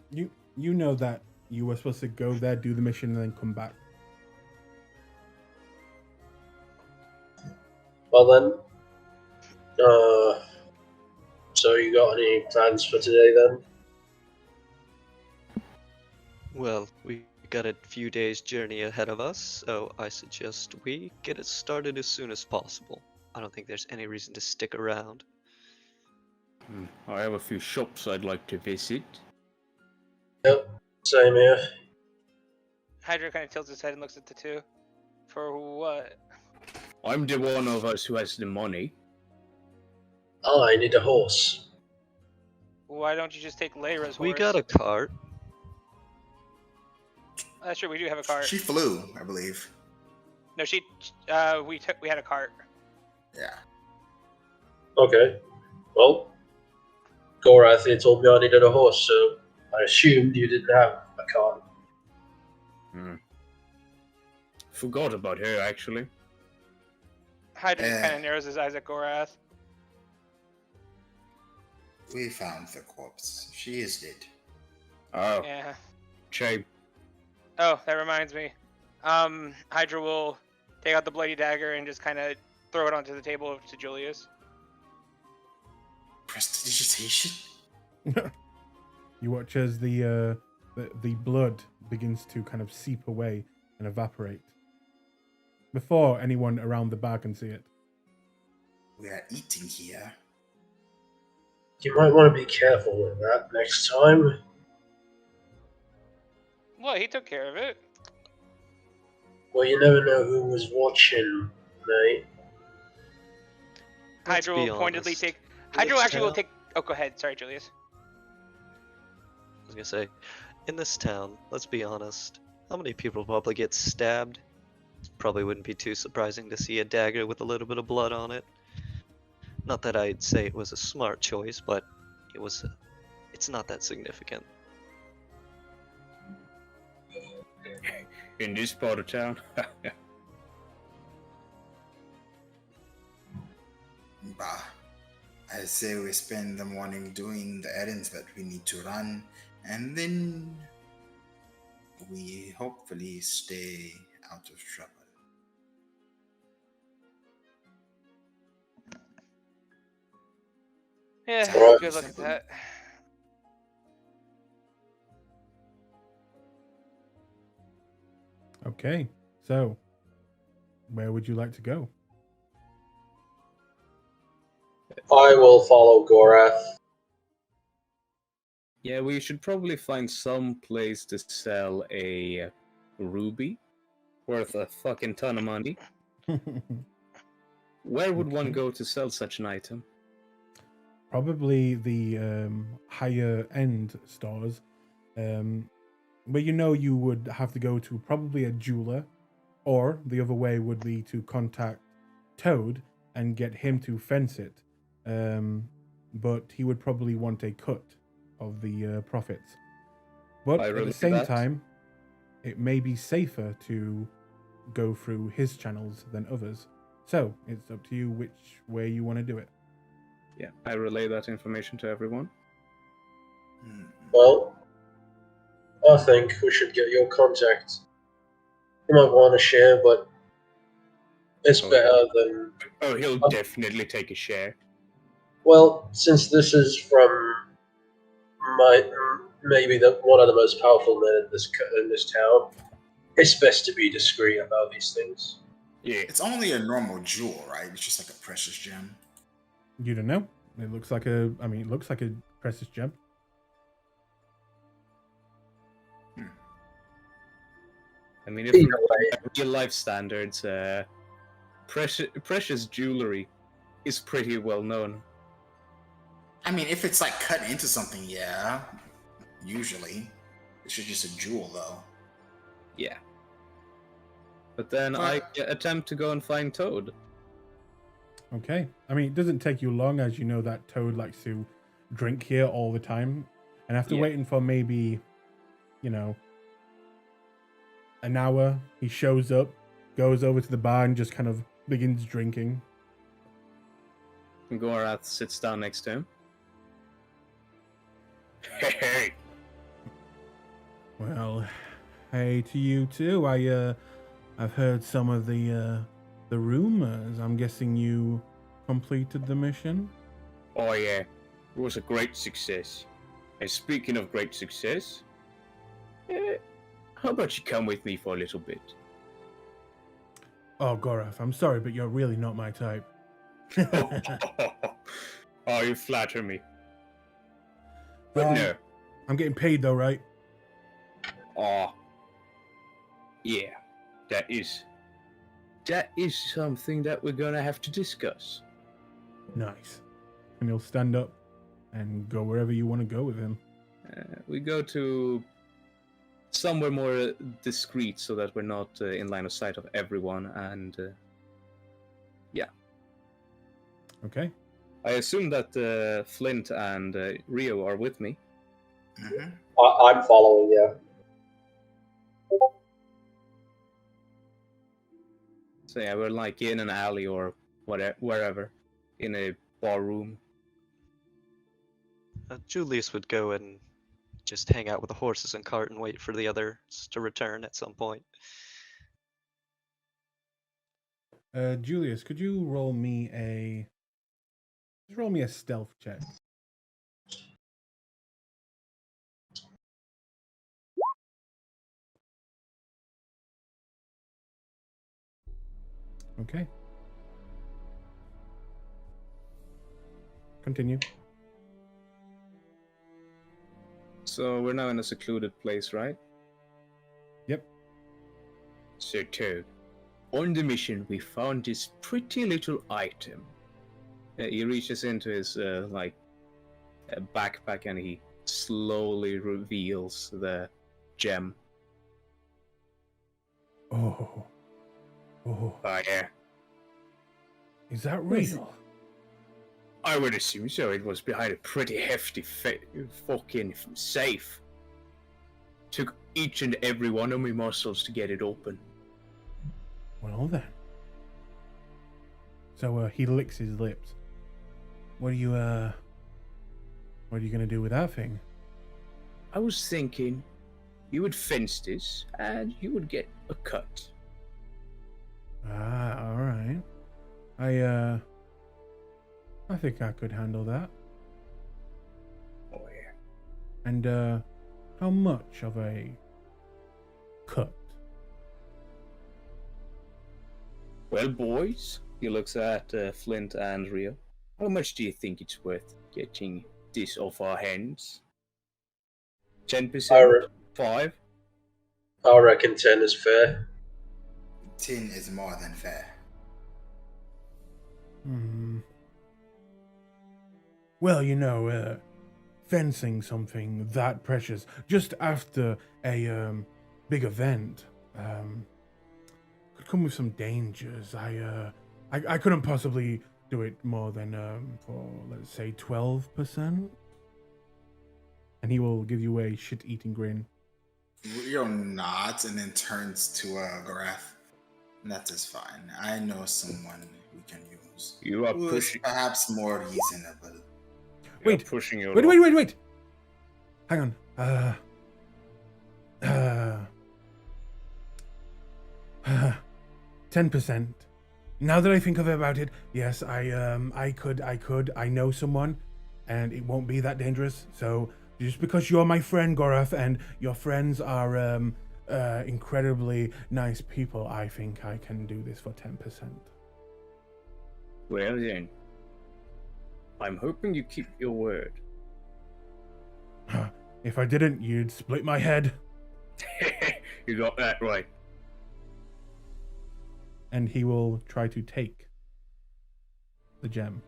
You know that you were supposed to go there, do the mission, and then come back. Well then, so you got any plans for today then? Well, we got a few days' journey ahead of us, so I suggest we get it started as soon as possible. I don't think there's any reason to stick around. I have a few shops I'd like to visit. Yep, same here. Hydra kind of tilts his head and looks at the two. For what? I'm the one of us who has the money. I need a horse. Why don't you just take Lyra's horse? We got a cart. Sure, we do have a cart. She flew, I believe. No, we had a cart. Yeah. Okay. Well, Gorath told me I needed a horse, so I assumed you didn't have a cart. Forgot about her, actually. Hydra just kind of narrows his eyes at Gorath. We found the corpse. She is dead. Oh, Yeah. shame. Oh, that reminds me. Hydra will take out the bloody dagger and just kind of throw it onto the table to Julius. Prestidigitation? You watch as the blood begins to kind of seep away and evaporate before anyone around the bar can see it. We are eating here. You might want to be careful with that next time. Well, he took care of it. Well, you never know who was watching, mate. Let's Hydro be will pointedly honest. take. Hydro This actually will town- take. Oh, go ahead. Sorry, Julius. I was gonna say, in this town, let's be honest, how many people probably get stabbed? Probably wouldn't be too surprising to see a dagger with a little bit of blood on it. Not that I'd say it was a smart choice, but it was. It's not that significant. In this part of town. Bah. I say we spend the morning doing the errands that we need to run, and then we hopefully stay out of trouble. Yeah, Sounds good luck at simple. that. Okay, so where would you like to go? I will follow Gorath. Yeah, we should probably find some place to sell a ruby worth a fucking ton of money. Where would one Okay. go to sell such an item? Probably the higher end stores, but you would have to go to probably a jeweler, or the other way would be to contact Toad and get him to fence it. But he would probably want a cut of the profits. But I at the relate same that. time, it may be safer to go through his channels than others. So it's up to you which way you want to do it. Yeah, I relay that information to everyone. Hmm. Well, I think we should get your contact. You might want to share, but it's Oh. better than. Oh, he'll definitely take a share. Well, since this is from maybe one of the most powerful men in this town, it's best to be discreet about these things. Yeah. It's only a normal jewel, right? It's just like a precious gem. You don't know. It looks like a precious gem. I mean, if Either we're way. looking at real life standards, precious jewelry is pretty well known. I mean, if it's like cut into something, yeah. Usually. It's just a jewel, though. Yeah. But then I attempt to go and find Toad. Okay. I mean, it doesn't take you long, as you know that Toad likes to drink here all the time. And after Yeah. waiting for maybe, an hour, he shows up, goes over to the bar, and just kind of begins drinking. Gorath sits down next to him. Hey. Well, hey to you too. I've heard some of the rumors. I'm guessing you completed the mission. Oh yeah, it was a great success. And speaking of great success, how about you come with me for a little bit? Oh, Gorath, I'm sorry, but you're really not my type. Oh, you flatter me. But no. I'm getting paid though, right? Oh, yeah, that is something that we're gonna have to discuss. Nice. And he'll stand up and go wherever you want to go with him. We go to somewhere more discreet so that we're not in line of sight of everyone, and yeah. Okay. I assume that Flint and Rio are with me. Mm-hmm. I'm following you. So yeah, we're like in an alley or wherever, in a bar room. Julius would go and just hang out with the horses and cart and wait for the others to return at some point. Julius, could you roll me a stealth check? Okay. Continue. So we're now in a secluded place, right? So, Toad, on the mission, we found this pretty little item. He reaches into his backpack and he slowly reveals the gem. Oh. Oh. Oh yeah, Is that real? I would assume so. It was behind a pretty hefty fucking safe. Took each and every one of my muscles to get it open. Well then. So he licks his lips. What are you gonna do with that thing? I was thinking you would fence this and you would get a cut. Ah, alright. I think I could handle that. Oh yeah. And how much of a cut? Well, boys, he looks at Flint and Rio. How much do you think it's worth getting this off our hands? 10%? 5? I reckon 10 is fair. 10 is more than fair. Well, fencing something that precious just after a big event could come with some dangers. I couldn't possibly do it more than for, let's say, 12%. And he will give you a shit-eating grin. Rio nods and then turns to Gorath. That is fine. I know someone we can use. You are Who is pushing. perhaps more reasonable. Wait, pushing your. Wait. Hang on. 10%. Now that I think about it, yes, I know someone, and it won't be that dangerous. So just because you're my friend, Gorath, and your friends are incredibly nice people, I think I can do this for 10%. Well then, I'm hoping you keep your word. If I didn't, you'd split my head. You got that right. And he will try to take the gem.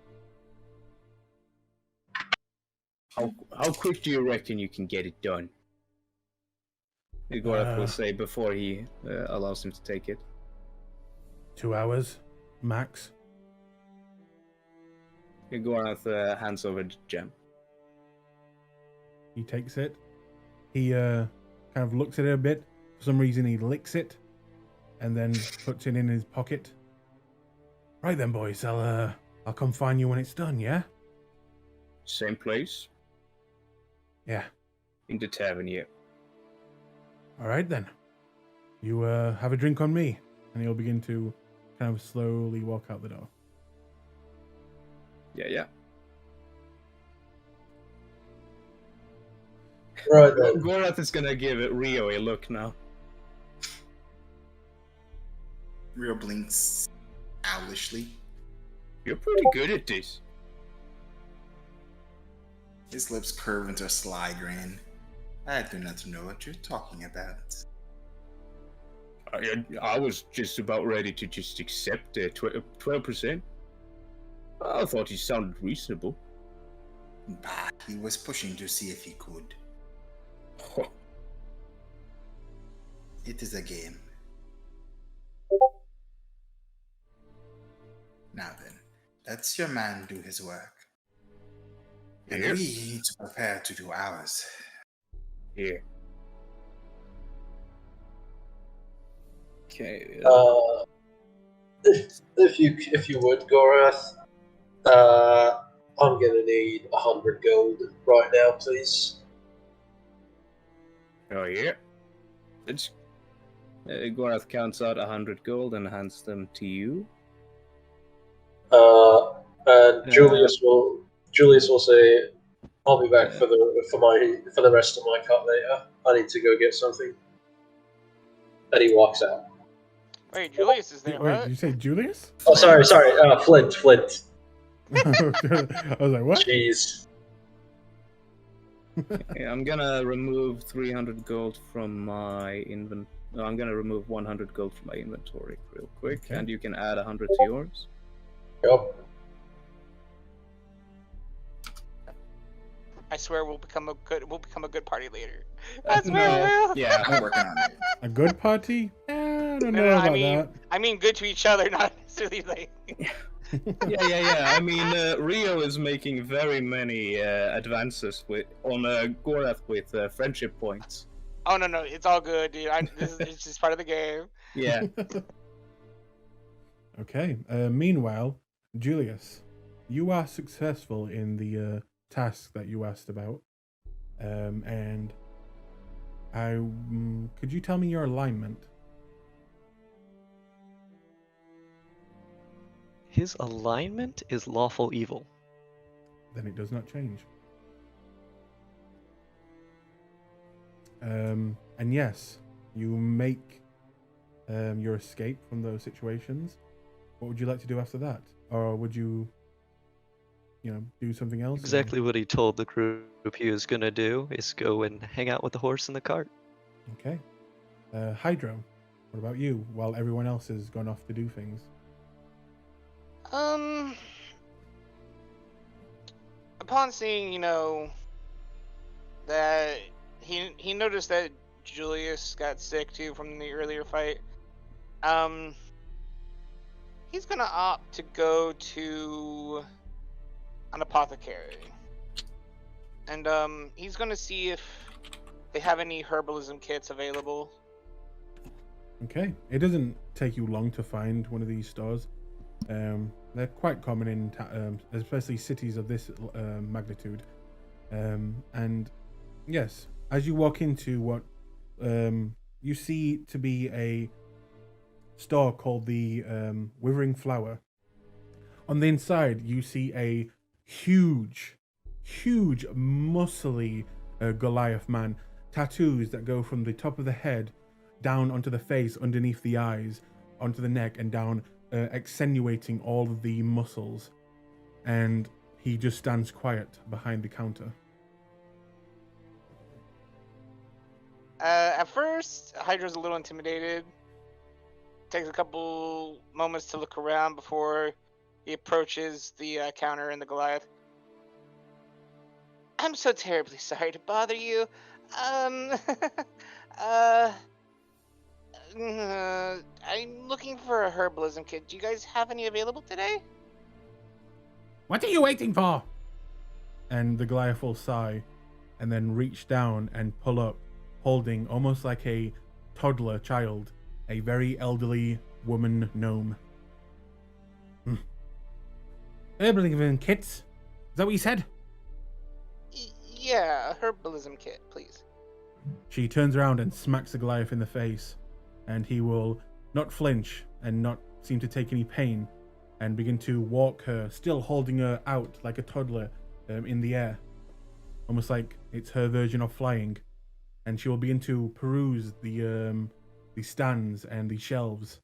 How quick do you reckon you can get it done? Gorath will say before he allows him to take it. 2 hours, max. Gorath hands over the gem. He takes it. He kind of looks at it a bit. For some reason, he licks it, and then puts it in his pocket. Right then, boys. I'll come find you when it's done. Yeah. Same place. Yeah. In the tavern, yeah. All right then. You have a drink on me, and he'll begin to kind of slowly walk out the door. Yeah. Right then. Gorath is gonna give Rio a look now. Rio blinks owlishly. You're pretty good at this. His lips curve into a sly grin. I do not know what you're talking about. I was just about ready to just accept 12%. I thought he sounded reasonable. Bah, he was pushing to see if he could. It is a game. Now then, let's your man do his work. And Yes. we need to prepare to do ours. Here. Okay. If you would, Gorath, I'm gonna need 100 gold right now, please. Oh yeah. Let's. Gorath counts out 100 gold and hands them to you. And Julius will say, "I'll be back for the rest of my cut later. I need to go get something." And he walks out. Wait, Julius is there, Wait, what? did you say Julius? Oh, sorry. Flint. I was like, what? Jeez. Yeah, I'm gonna remove 300 gold from my No, I'm gonna remove 100 gold from my inventory real quick, Okay. and you can add 100 to yours. Yep. I swear we'll become a good party later. I swear No, we will. yeah. I'm working on it. A good party? I don't No, know no, about I mean good to each other, not necessarily like. that. Yeah. I mean, Rio is making very many advances on Gorath with friendship points. Oh no, it's all good, dude. It's just part of the game. Yeah. Okay. Meanwhile, Julius, you are successful in the task that you asked about, and could you tell me your alignment? His alignment is lawful evil. Then it does not change. And yes, you make your escape from those situations. What would you like to do after that? Or would you do something else? Exactly what he told the group he was gonna do is go and hang out with the horse in the cart. Okay. Hydro, what about you while everyone else has gone off to do things? Upon seeing, that he noticed that Julius got sick too from the earlier fight. He's gonna opt to go to an apothecary, and he's gonna see if they have any herbalism kits available. Okay. It doesn't take you long to find one of these stores. They're quite common in, especially cities of this magnitude. And yes, as you walk into what you see to be a store called the Withering Flower, on the inside you see a huge, muscly Goliath man, tattoos that go from the top of the head down onto the face, underneath the eyes, onto the neck, and down, accentuating all of the muscles. And he just stands quiet behind the counter. At first, Hydra's a little intimidated. Takes a couple moments to look around before he approaches the counter and the Goliath. I'm so terribly sorry to bother you. I'm looking for a herbalism kit. Do you guys have any available today? What are you waiting for? And the Goliath will sigh and then reach down and pull up, holding, almost like a toddler child, a very elderly woman gnome. Herbalism kits? Is that what you said? Yeah, a herbalism kit, please. She turns around and smacks the Goliath in the face, and he will not flinch and not seem to take any pain, and begin to walk her, still holding her out like a toddler, in the air, almost like it's her version of flying. And she will begin to peruse the stands and the shelves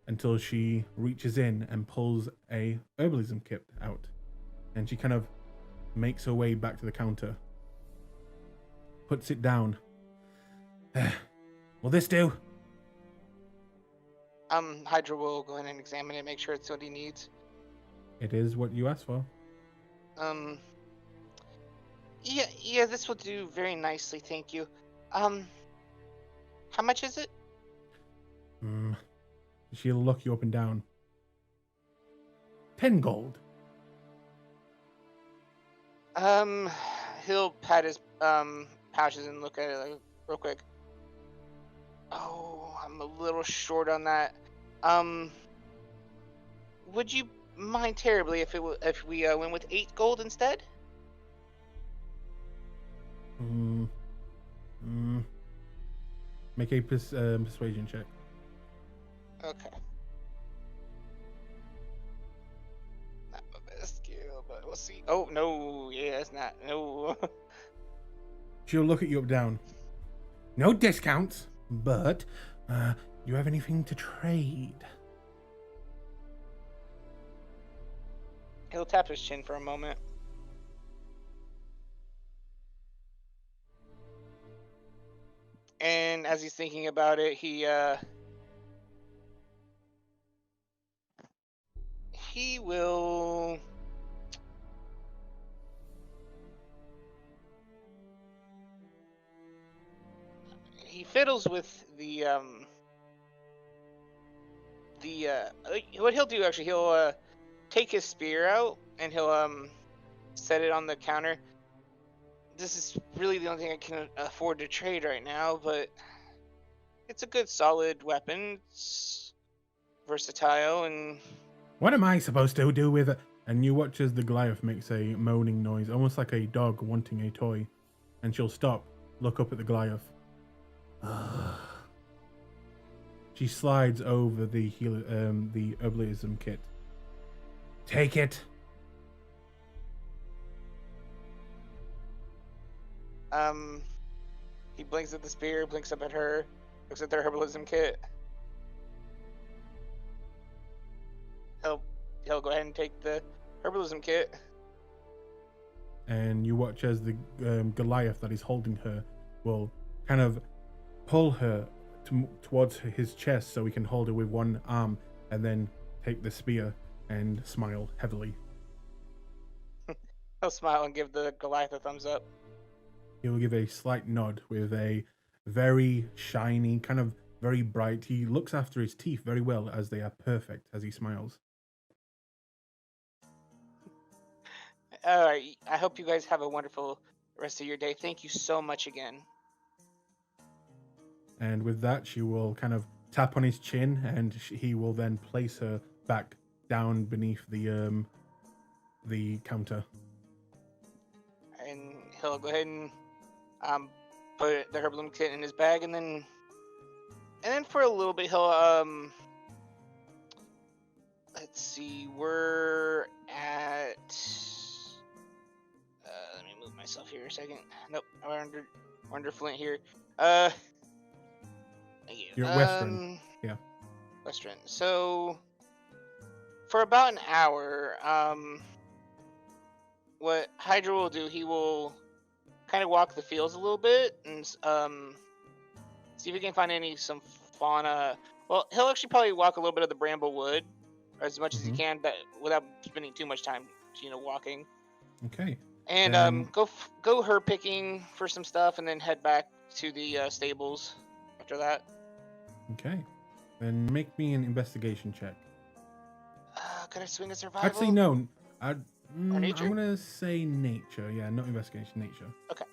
until she reaches in and pulls a herbalism kit out, and she kind of makes her way back to the counter, puts it down. Will this do? Hydra will go ahead and examine it, make sure it's what he needs. It is what you asked for. Yeah, this will do very nicely, thank you. How much is it? She'll look you up and down. 10 gold. He'll pat his pouches and look at it like, real quick. Oh, I'm a little short on that. Would you mind terribly if we went with 8 gold instead? Make a persuasion check. Okay. Not my best skill, but we'll see. Oh no, yeah, it's not. No. She'll look at you up down. No discounts, but you have anything to trade? He'll tap his chin for a moment. And as he's thinking about it, he will. He fiddles with what he'll do actually, he'll take his spear out and he'll set it on the counter. This is really the only thing I can afford to trade right now, but it's a good solid weapon. It's versatile and What am I supposed to do with it? And you watch as the Goliath makes a moaning noise, almost like a dog wanting a toy. And she'll stop, look up at the Goliath. She slides over the herbalism kit. Take it. He blinks at the spear, blinks up at her, looks at their herbalism kit. He'll go ahead and take the herbalism kit. And you watch as the Goliath that is holding her will kind of pull her towards his chest so he can hold her with one arm, and then take the spear and smile heavily. He'll smile and give the Goliath a thumbs up. He will give a slight nod with a very shiny, kind of very bright. He looks after his teeth very well as they are perfect as he smiles. All right. I hope you guys have a wonderful rest of your day. Thank you so much again. And with that, she will kind of tap on his chin, and he will then place her back down beneath the counter. And he'll go ahead and put the herbalism kit in his bag, and then for a little bit he'll let's see, we're at let me move myself here a second. Nope, we're under Flint here. Thank you. You're Western. Yeah. Western. So for about an hour, what Hydra will do, he will kind of walk the fields a little bit and see if he can find some fauna. Well, he'll actually probably walk a little bit of the Bramblewood as much as he can, but without spending too much time, walking. Okay. And go herb picking for some stuff, and then head back to the stables after that. Okay. Then make me an investigation check. Could I swing a survival? Actually, no. Or nature? I'm gonna say nature. Yeah, not investigation. Nature. Okay.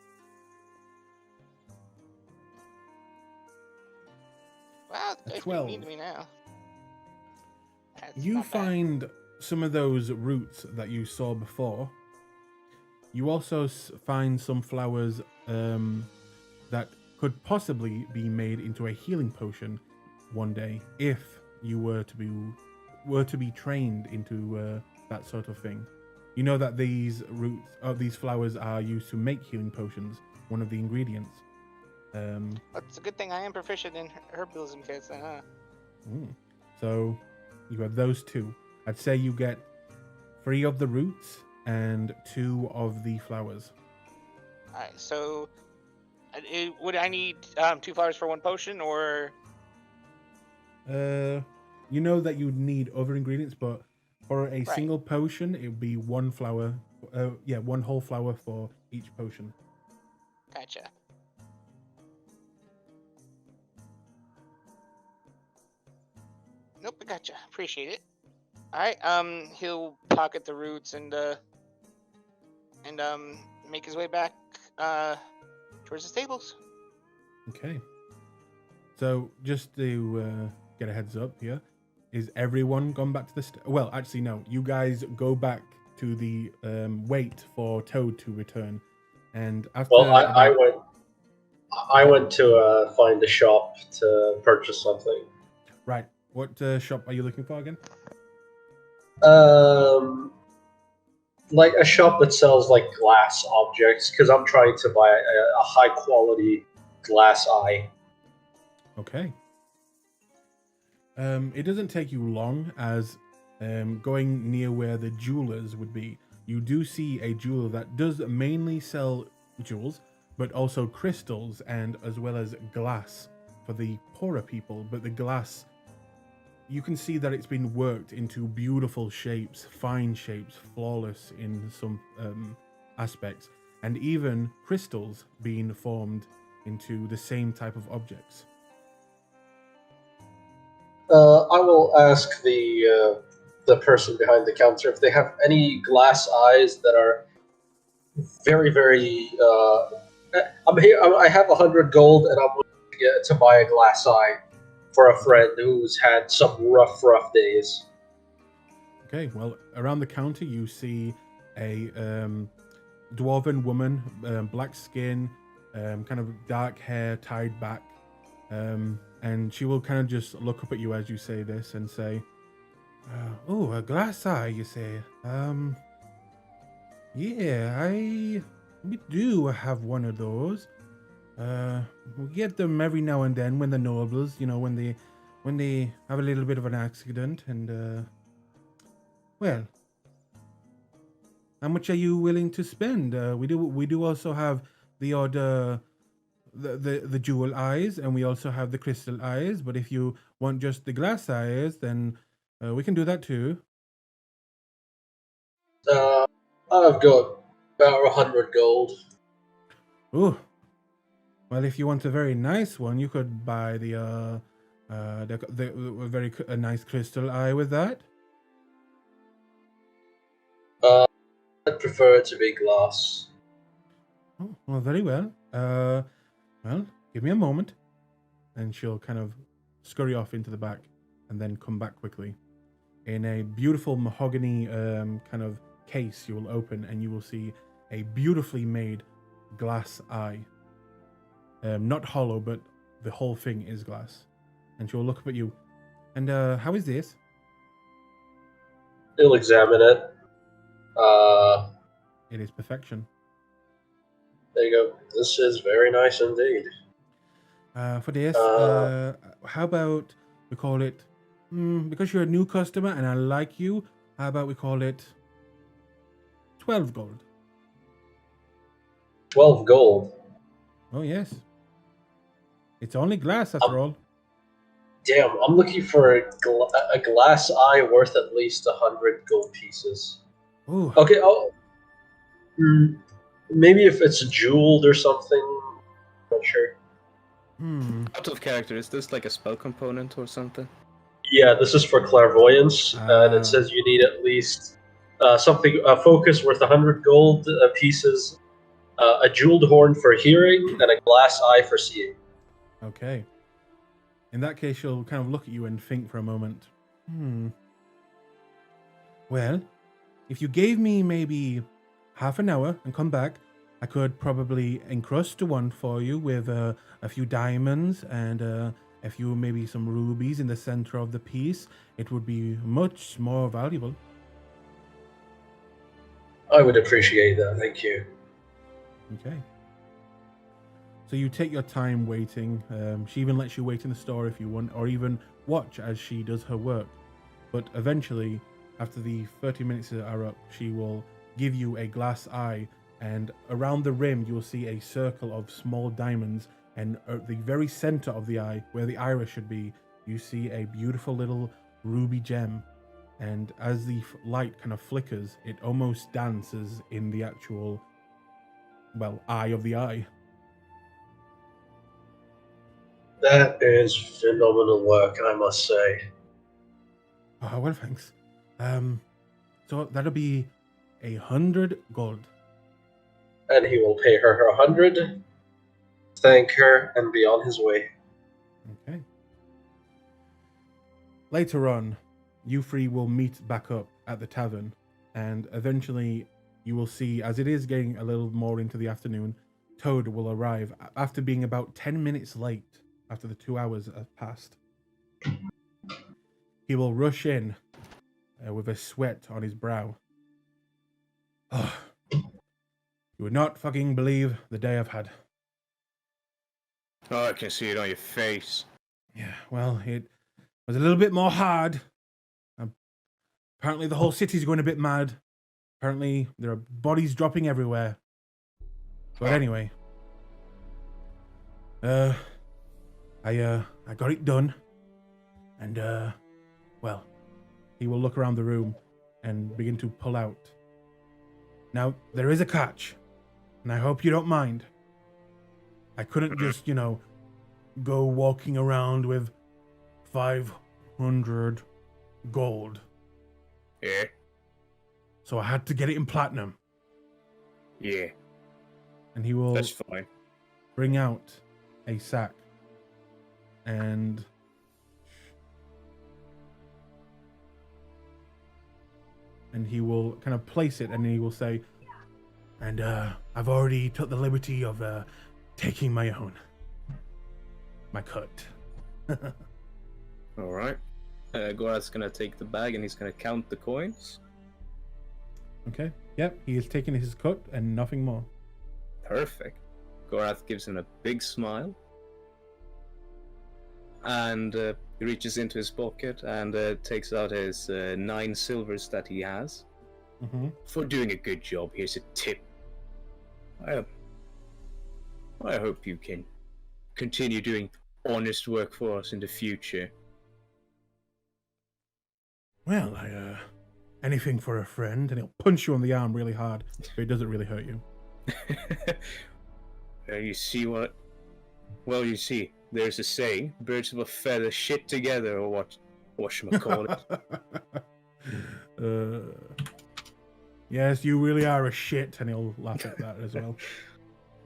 Wow, A that's 12. mean to me now. That's You not bad. find some of those roots that you saw before. You also find some flowers that could possibly be made into a healing potion one day, if you were to be trained into that sort of thing. You know that these flowers are used to make healing potions. One of the ingredients. It's a good thing I am proficient in herbalism kits, huh? So you have those two. I'd say you get 3 of the roots and 2 of the flowers. Alright, so would I need 2 flowers for 1 potion, or? You know that you'd need other ingredients, but for a single potion, it would be 1 flower. 1 whole flower for each potion. Gotcha. Nope, I gotcha. Appreciate it. Alright, he'll pocket the roots and make his way back towards the stables. Okay. So just to get a heads up here, is everyone gone back to the well, actually no. You guys go back to the wait for Toad to return, and after. Well, I went to find a shop to purchase something. Right. What shop are you looking for again? Like a shop that sells like glass objects, because I'm trying to buy a high quality glass eye. Okay. It doesn't take you long, as going near where the jewelers would be, you do see a jeweler that does mainly sell jewels, but also crystals and as well as glass. for the poorer people, but the glass, you can see that it's been worked into beautiful shapes, fine shapes, flawless in some aspects, and even crystals being formed into the same type of objects. I will ask the person behind the counter if they have any glass eyes that are very, very. I'm here. I have 100 gold, and I'm willing to buy a glass eye for a friend who's had some rough days. Okay, well, around the counter you see a dwarven woman, black skin, kind of dark hair tied back, and she will kind of just look up at you as you say this and say, "Oh, a glass eye, you say? Yeah, we do have one of those. We get them every now and then when the nobles, when they have a little bit of an accident, and well, how much are you willing to spend? We do also have the odd the jewel eyes, and we also have the crystal eyes. But if you want just the glass eyes, then we can do that too." I've got about 100 gold. Ooh. Well, if you want a very nice one, you could buy the a nice crystal eye with that. I'd prefer it to be glass. Oh, well, very well. Well, give me a moment, and she'll kind of scurry off into the back, and then come back quickly. In a beautiful mahogany kind of case, you will open, and you will see a beautifully made glass eye. Not hollow, but the whole thing is glass. And she'll look up at you. And how is this? He'll examine it. It is perfection. There you go. This is very nice indeed. For this, how about we call it, because you're a new customer and I like you, how about we call it 12 gold? 12 gold. Oh, yes. It's only glass after all. Damn, I'm looking for a glass eye worth at least 100 gold pieces. Ooh. Okay, maybe if it's jeweled or something. I'm not sure. Out of character, is this like a spell component or something? Yeah, this is for clairvoyance, and it says you need at least a focus worth 100 gold pieces, a jeweled horn for hearing, and a glass eye for seeing. Okay. In that case, she'll kind of look at you and think for a moment. Well, if you gave me maybe half an hour and come back, I could probably encrust one for you with a few diamonds and a few, maybe some rubies in the center of the piece. It would be much more valuable. I would appreciate that, thank you. Okay. So you take your time waiting. She even lets you wait in the store if you want, or even watch as she does her work. But eventually, after the 30 minutes are up, she will give you a glass eye, and around the rim you will see a circle of small diamonds, and at the very center of the eye, where the iris should be, you see a beautiful little ruby gem. And as the light kind of flickers, it almost dances in the actual, eye of the eye. That is phenomenal work, I must say. Oh, well, thanks. So that'll be 100 gold. And he will pay her 100, thank her, and be on his way. Okay. Later on, you three will meet back up at the tavern, and eventually you will see, as it is getting a little more into the afternoon, Toad will arrive after being about 10 minutes late after the 2 hours have passed. He will rush in with a sweat on his brow. Oh, you would not fucking believe the day I've had. Oh, I can see it on your face. Yeah, well, it was a little bit more hard. Apparently the whole city's going a bit mad. Apparently there are bodies dropping everywhere. But anyway. I got it done. And, well, he will look around the room and begin to pull out. Now, there is a catch, and I hope you don't mind. I couldn't just, go walking around with 500 gold. Yeah. So I had to get it in platinum. Yeah. And he will That's fine. bring out a sack. And he will kind of place it, and he will say, and I've already took the liberty of taking my own. My cut. Alright. Gorath's gonna take the bag and he's gonna count the coins. Okay. Yep, he is taking his cut and nothing more. Perfect. Gorath gives him a big smile. And he reaches into his pocket and takes out his 9 silvers that he has. Mm-hmm. For doing a good job, here's a tip. I hope you can continue doing honest work for us in the future. Well, anything for a friend, and he'll punch you on the arm really hard, but it doesn't really hurt you. You see what? Well, you see, there's a saying: birds of a feather shit together, or whatchamacallit. Yes, you really are a shit, and he'll laugh at that as well.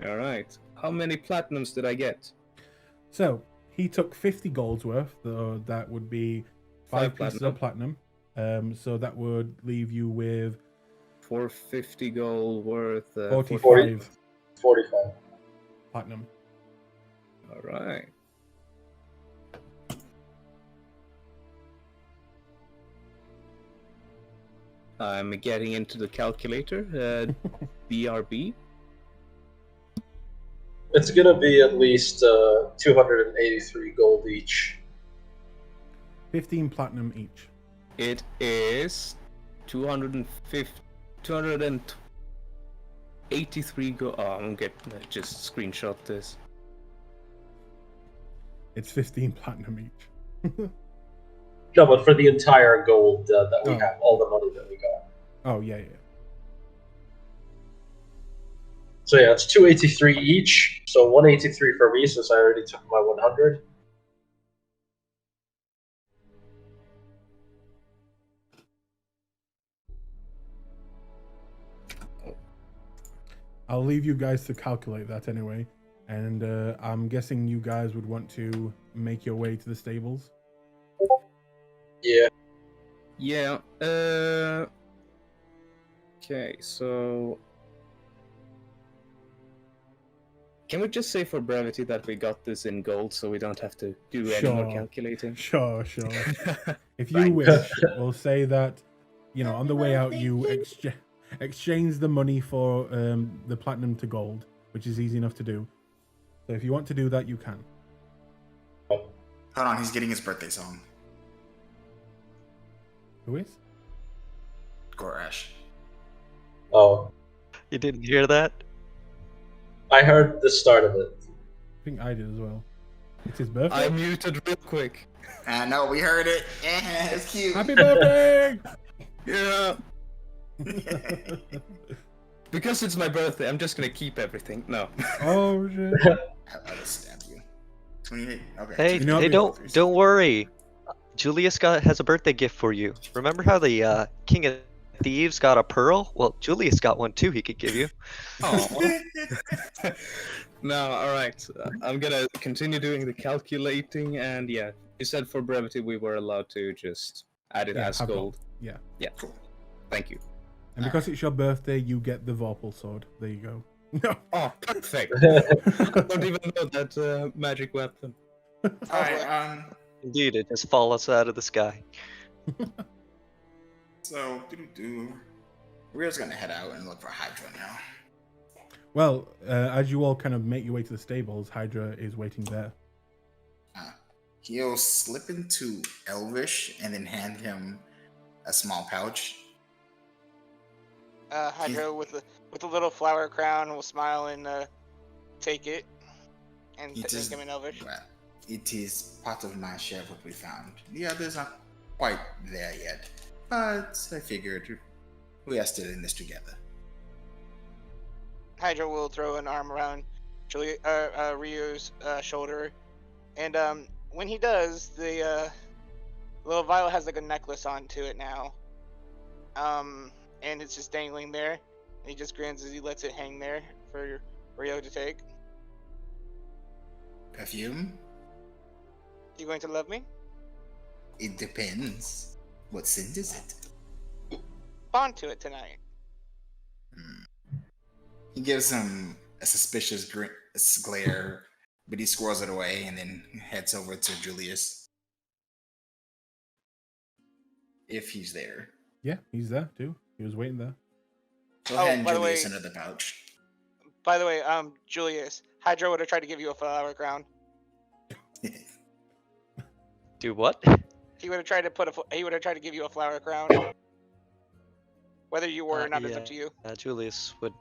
All right. How many platinums did I get? So he took 50 gold's worth. So that would be 5 pieces of platinum. So that would leave you with 450 gold worth. 45 platinum. All right. I'm getting into the calculator. BRB. It's gonna be at least 283 gold each. 15 platinum each. It is 283 gold. Oh, I'm gonna just screenshot this. It's 15 platinum each. No, but for the entire gold that we have, all the money that we got. Oh, yeah. So yeah, it's 283 each. So 183 for me, since I already took my 100. I'll leave you guys to calculate that anyway. And I'm guessing you guys would want to make your way to the stables. Yeah. Yeah. Okay, so can we just say for brevity that we got this in gold, so we don't have to do any more calculating? Sure. If you wish, we'll say that, on the way out, you exchange the money for the platinum to gold, which is easy enough to do. So if you want to do that, you can. Hold on, he's getting his birthday song. Who is? Gorash. Oh, You didn't hear that? I heard the start of it. I think I did as well. It's his birthday. I muted real quick. No, we heard it. Yeah, it's cute. Happy birthday! Yeah. Because it's my birthday, I'm just gonna keep everything. No. Oh shit! I'll just stab you. 28. Okay. Hey, don't worry. Julius has a birthday gift for you. Remember how the King of Thieves got a pearl? Well, Julius got one too. He could give you. Oh. No, all right. I'm gonna continue doing the calculating, and yeah, you said for brevity we were allowed to just add it as gold. Yeah. Yeah. Cool. Thank you. And because it's your birthday, you get the Vorpal sword. There you go. No. Oh, perfect. I don't even know that magic weapon. Alright, Indeed, it just falls out of the sky. so we're just gonna head out and look for Hydra now. Well, as you all kind of make your way to the stables, Hydra is waiting there. He'll slip into Elvish and then hand him a small pouch. Hydra with a little flower crown will smile and take it and take him in Elvish. it is part of my share of what we found. The others aren't quite there yet, but I figured we are still in this together. Hydra will throw an arm around Ryu's shoulder, and when he does, the little vial has like a necklace onto it now, and it's just dangling there. And he just grins as he lets it hang there for Ryo to take. Perfume? You going to love me? It depends. What scent is it? Bond to it tonight. He gives him a suspicious glare, but he squirrels it away and then heads over to Julius. If he's there. Yeah, he's there too. He was waiting there. Go Oh, ahead and by the Julius way- into the pouch. By the way, Julius, Hydra would have tried to give you a flower crown. Do what? He would have tried to give you a flower crown. Whether you were or not is up to you. Julius would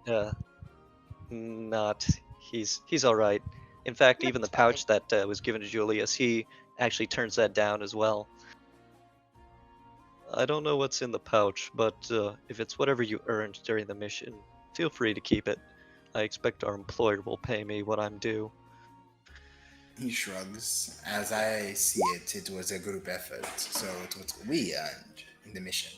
not. He's all right. In fact, even the pouch that was given to Julius, he actually turns that down as well. I don't know what's in the pouch, but if it's whatever you earned during the mission, feel free to keep it. I expect our employer will pay me what I'm due. He shrugs. As I see it, it was a group effort, so it was what we earned in the mission.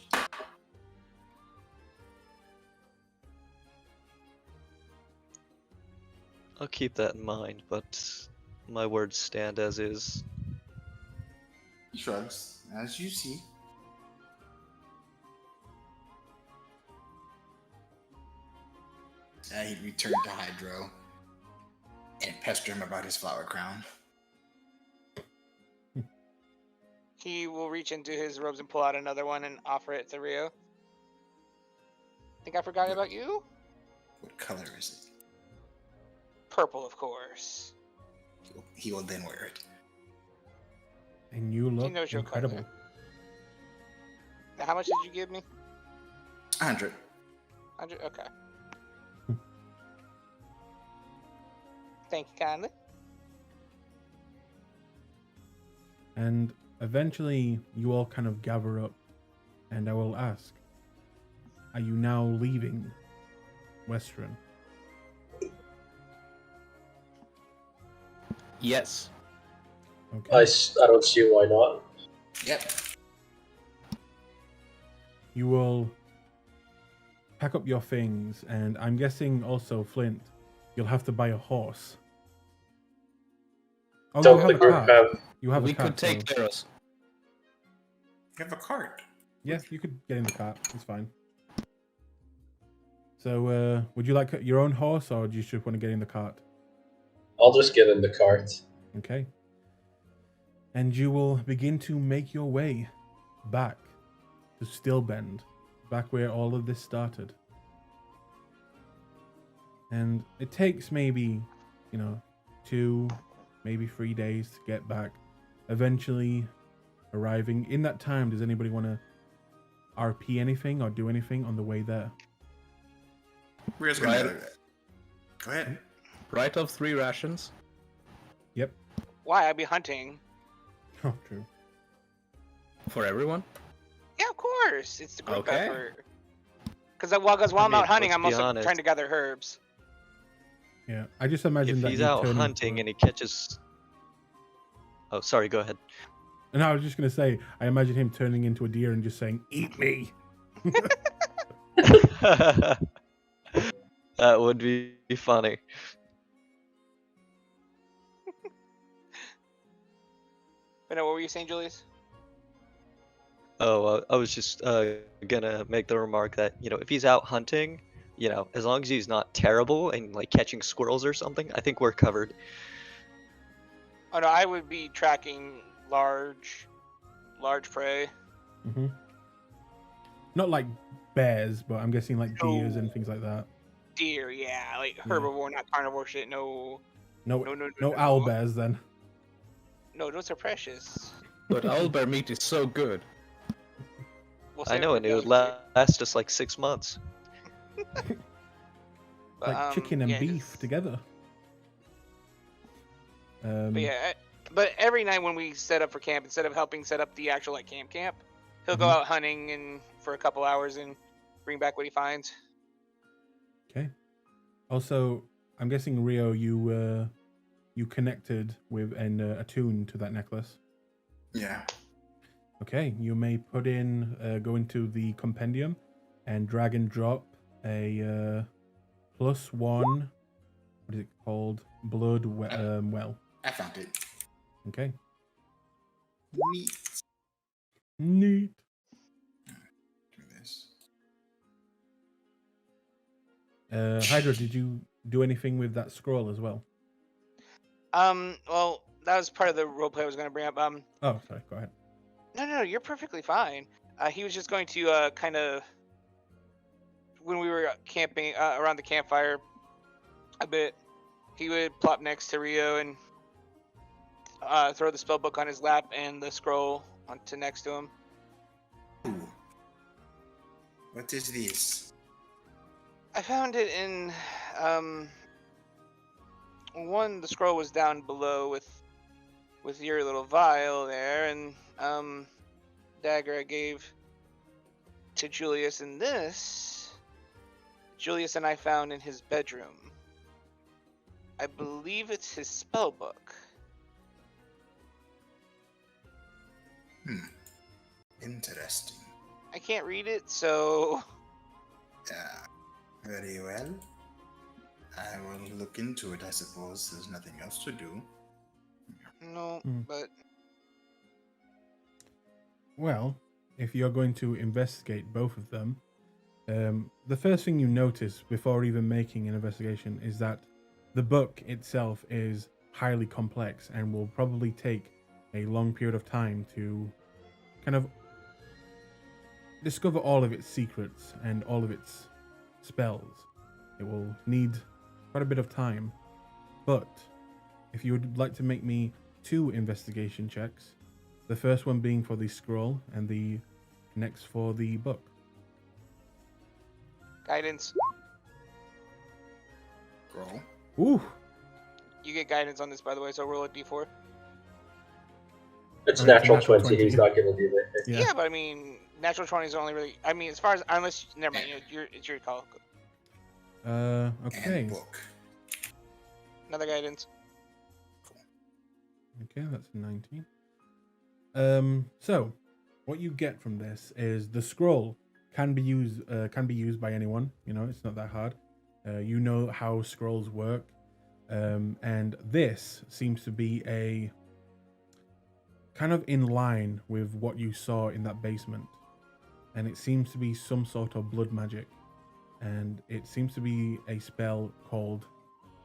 I'll keep that in mind, but my words stand as is. He shrugs. As you see. He returned to Hydro and pester him about his flower crown. He will reach into his robes and pull out another one and offer it to Ryo. Think I forgot about you? What color is it? Purple, of course. He will then wear it. And you look knows your incredible. color. Now, how much did you give me? 100. 100? Okay. Thank you kindly. And eventually you all kind of gather up, and I will ask, are you now leaving Western? Yes. Okay. I don't see why not. Yep. You will pack up your things, and I'm guessing also, Flint, you'll have to buy a horse. Oh, Don't you have the a group cart. have? You have We a cart. could take so- care of us. You have a cart. Yes, you could get in the cart. It's fine. So, would you like your own horse, or do you just want to get in the cart? I'll just get in the cart. Okay. And you will begin to make your way back to Stillbend, back where all of this started. And it takes maybe, 2, maybe 3 days to get back. Eventually arriving. In that time, does anybody want to RP anything or do anything on the way there? We're just gonna. Right. Go ahead. Write off 3 rations. Yep. Why? I'd be hunting. Oh, true. For everyone? Yeah, of course. It's the group Okay. effort. Because while I'm out hunting, let's I'm be also honest. trying to gather herbs. Yeah, I just imagine If that he's you out turn hunting into... and he catches... Oh, sorry, go ahead. And I was just going to say, I imagine him turning into a deer and just saying, "Eat me." That would be funny. But no, what were you saying, Julius? Oh, I was just gonna make the remark that, if he's out hunting, as long as he's not terrible and like catching squirrels or something, I think we're covered. Oh no, I would be tracking large prey. Hmm. Not like bears, but I'm guessing like deers No. and things like that. Deer, yeah, like herbivore, not carnivore shit. No, No, no, no owl bears then. No, those are precious. But owlbear meat is so good. We'll I save know, for and it would the last us like 6 months. But, Like chicken and yeah, beef just- together. But yeah, But every night when we set up for camp, instead of helping set up the actual like camp, he'll go Mhm. out hunting and for a couple hours and bring back what he finds. Okay. Also, I'm guessing Rio, you connected with and attuned to that necklace. Yeah. Okay, you may put in, go into the compendium, and drag and drop a +1. What is it called? Blood well. I found it. Okay. Neat. Neat. Do this. Hydra, did you do anything with that scroll as well? Well, that was part of the roleplay I was going to bring up. Oh, sorry. Go ahead. No, you're perfectly fine. He was just going to kind of, when we were camping around the campfire a bit, he would plop next to Rio and throw the spell book on his lap and the scroll onto next to him. Ooh. What is this? I found it in one. The scroll was down below with your little vial there, and dagger I gave to Julius, and this Julius and I found in his bedroom. I believe it's his spell book. Interesting. I can't read it, so Yeah. Very well. I will look into it, I suppose. There's nothing else to do. no. But Well, if you're going to investigate both of them, the first thing you notice before even making an investigation is that the book itself is highly complex and will probably take a long period of time to kind of discover all of its secrets and all of its spells. It will need quite a bit of time. But if you would like to make me 2 investigation checks, the first one being for the scroll and the next for the book. guidance. Roll. Ooh, You get guidance on this, by the way, so roll a d4. It's Oh, a it's a natural natural 20. 20. He's not going to do that. yeah. Yeah, but I mean, natural 20 is only really. I mean, as far as unless never mind, it's your call. Okay. And book. Another guidance. Okay, that's 19. So what you get from this is the scroll can be used by anyone. You know, it's not that hard. You know how scrolls work, and this seems to be a kind of in line with what you saw in that basement, and it seems to be some sort of blood magic, and it seems to be a spell called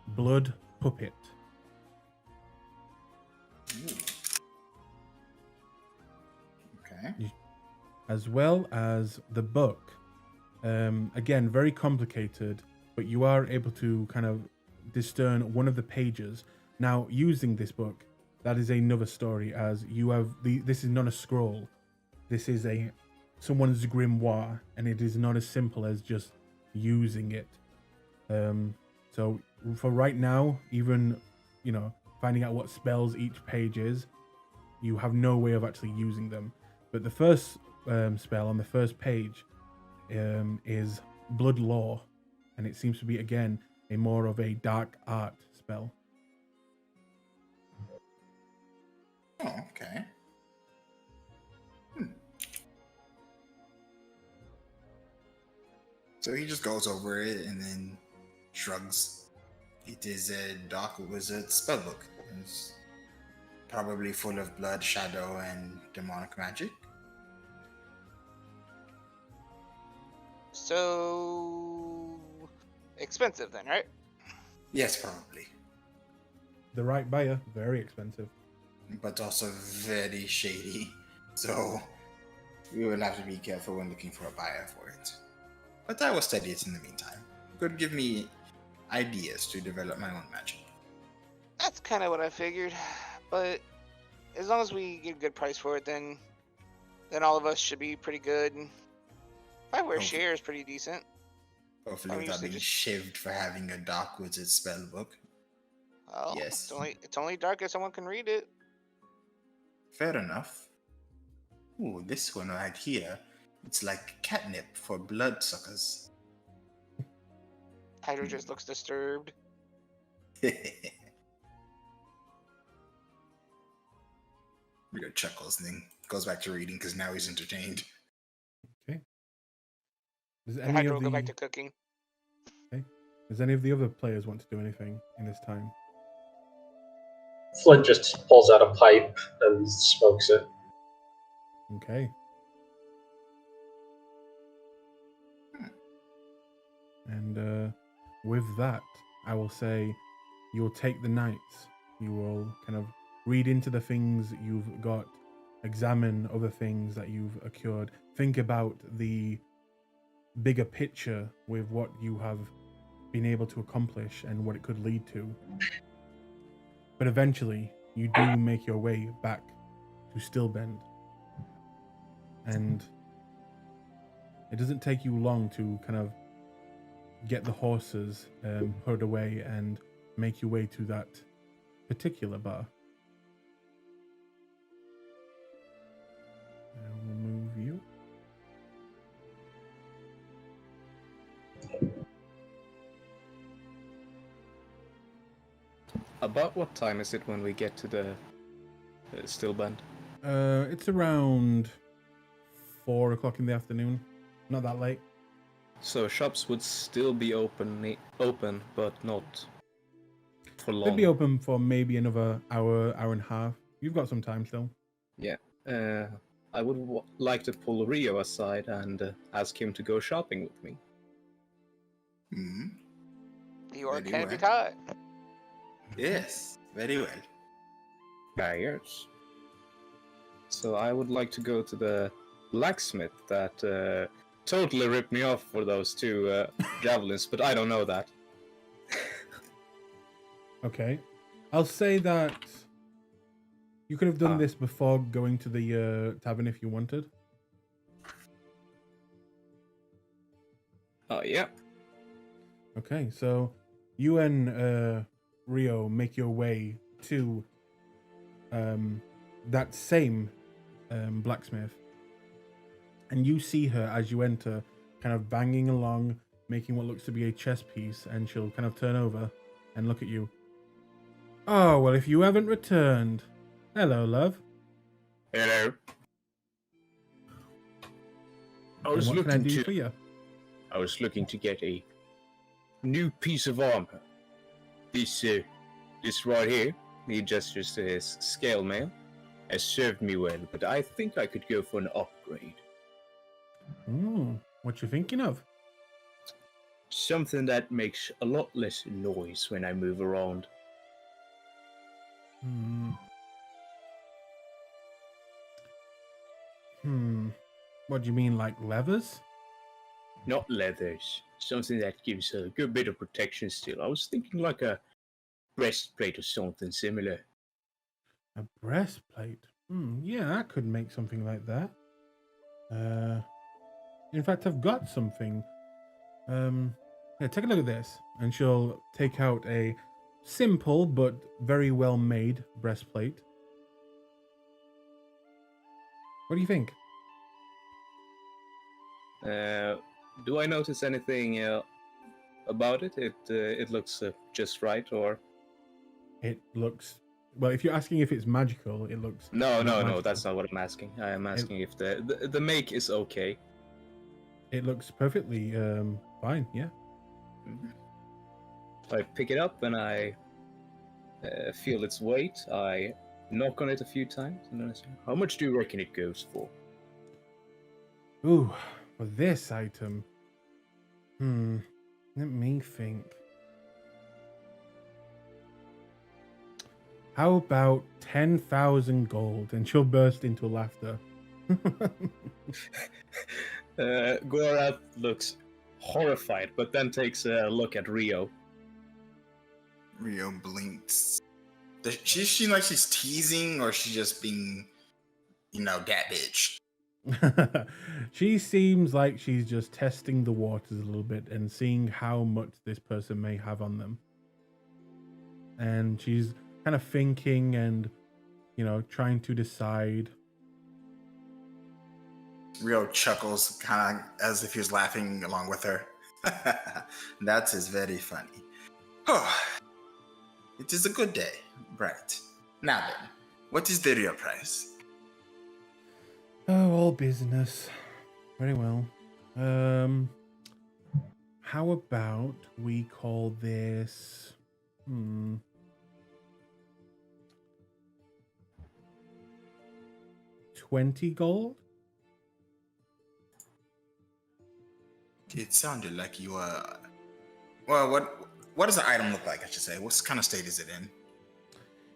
Blood Puppet. Ooh. Okay. As well as the book. Again, very complicated, but you are able to kind of discern one of the pages. Now, using this book, that is another story, as you have this is not a scroll. This is someone's grimoire, and it is not as simple as just using it. So for right now, even, you know, finding out what spells each page is, you have no way of actually using them. But the first spell on the first page is Blood Law, and it seems to be, again, a more of a dark art spell. Oh, okay. So he just goes over it and then shrugs. It is a dark wizard spellbook. It's probably full of blood, shadow, and demonic magic. So expensive then, right? Yes, probably. The right buyer, very expensive. But also very shady. So we will have to be careful when looking for a buyer for it. But I will study it in the meantime. Could give me ideas to develop my own magic. That's kind of what I figured. But as long as we get a good price for it, then all of us should be pretty good. And if I wear Oh. share is pretty decent. Hopefully I'm without used to being just- shivved for having a dark wizard spellbook. Well, Yes. it's only dark if someone can read it. Fair enough. Ooh, this one right here. It's like catnip for bloodsuckers. Hydra just looks disturbed. Rio chuckles and then goes back to reading because now he's entertained. Does And any Hydra will of go back the to cooking. Does any of the other players want to do anything in this time? Flint just pulls out a pipe and smokes it. Okay. And with that, I will say you'll take the nights. You will kind of read into the things you've got, examine other things that you've occurred, think about the bigger picture with what you have been able to accomplish and what it could lead to. But eventually, you do make your way back to Stillbend. And it doesn't take you long to kind of get the horses put away and make your way to that particular bar. And we'll move you. About what time is it when we get to the Stillbend? It's around 4 o'clock in the afternoon. Not that late. So shops would still be open, but not for long. They'd be open for maybe another hour, hour and a half. You've got some time still. Yeah. I would like to pull Rio aside and ask him to go shopping with me. Hmm. Your Very can be well. taught. Yes, very well. Yes. So I would like to go to the blacksmith that totally ripped me off for those two javelins, but I don't know that. Okay. I'll say that you could have done this before going to the tavern if you wanted. Oh, yeah. Okay, so you and Rio make your way to that same blacksmith. And you see her as you enter, kind of banging along, making what looks to be a chess piece, and she'll kind of turn over and look at you. Oh, well, if you haven't returned. Hello, love. Hello. And what can I do for you? I was looking to get a new piece of armor. This right here, He gestures to his scale mail. has served me well, but I think I could go for an upgrade. What you thinking of? Something that makes a lot less noise when I move around. What do you mean, like levers? Not leathers. Something that gives a good bit of protection still. I was thinking like a breastplate or something similar. A breastplate? Yeah, I could make something like that. In fact, I've got something. Yeah, take a look at this. And she'll take out a simple but very well made breastplate. What do you think? Do I notice anything about it? It looks just right, or? It looks... Well, if you're asking if it's magical, it looks... No, magical. that's not what I'm asking. I am asking if the make is okay. It looks perfectly fine, yeah. I pick it up and I feel its weight. I knock on it a few times and then I say, How much do you reckon it goes for? Ooh, for this item... let me think. How about 10,000 gold? And she'll burst into laughter. Gorath looks horrified, but then takes a look at Rio. Rio blinks. Does she seem like she's teasing, or is she just being, that bitch? She seems like she's just testing the waters a little bit and seeing how much this person may have on them. And she's kind of thinking and trying to decide. Rio chuckles, kind of as if he was laughing along with her. That is very funny. Oh, it is a good day, right? Now then, what is the real price? Oh, all business. Very well. How about we call this 20 gold? It sounded like you were. Well, what does the item look like? I should say. What kind of state is it in?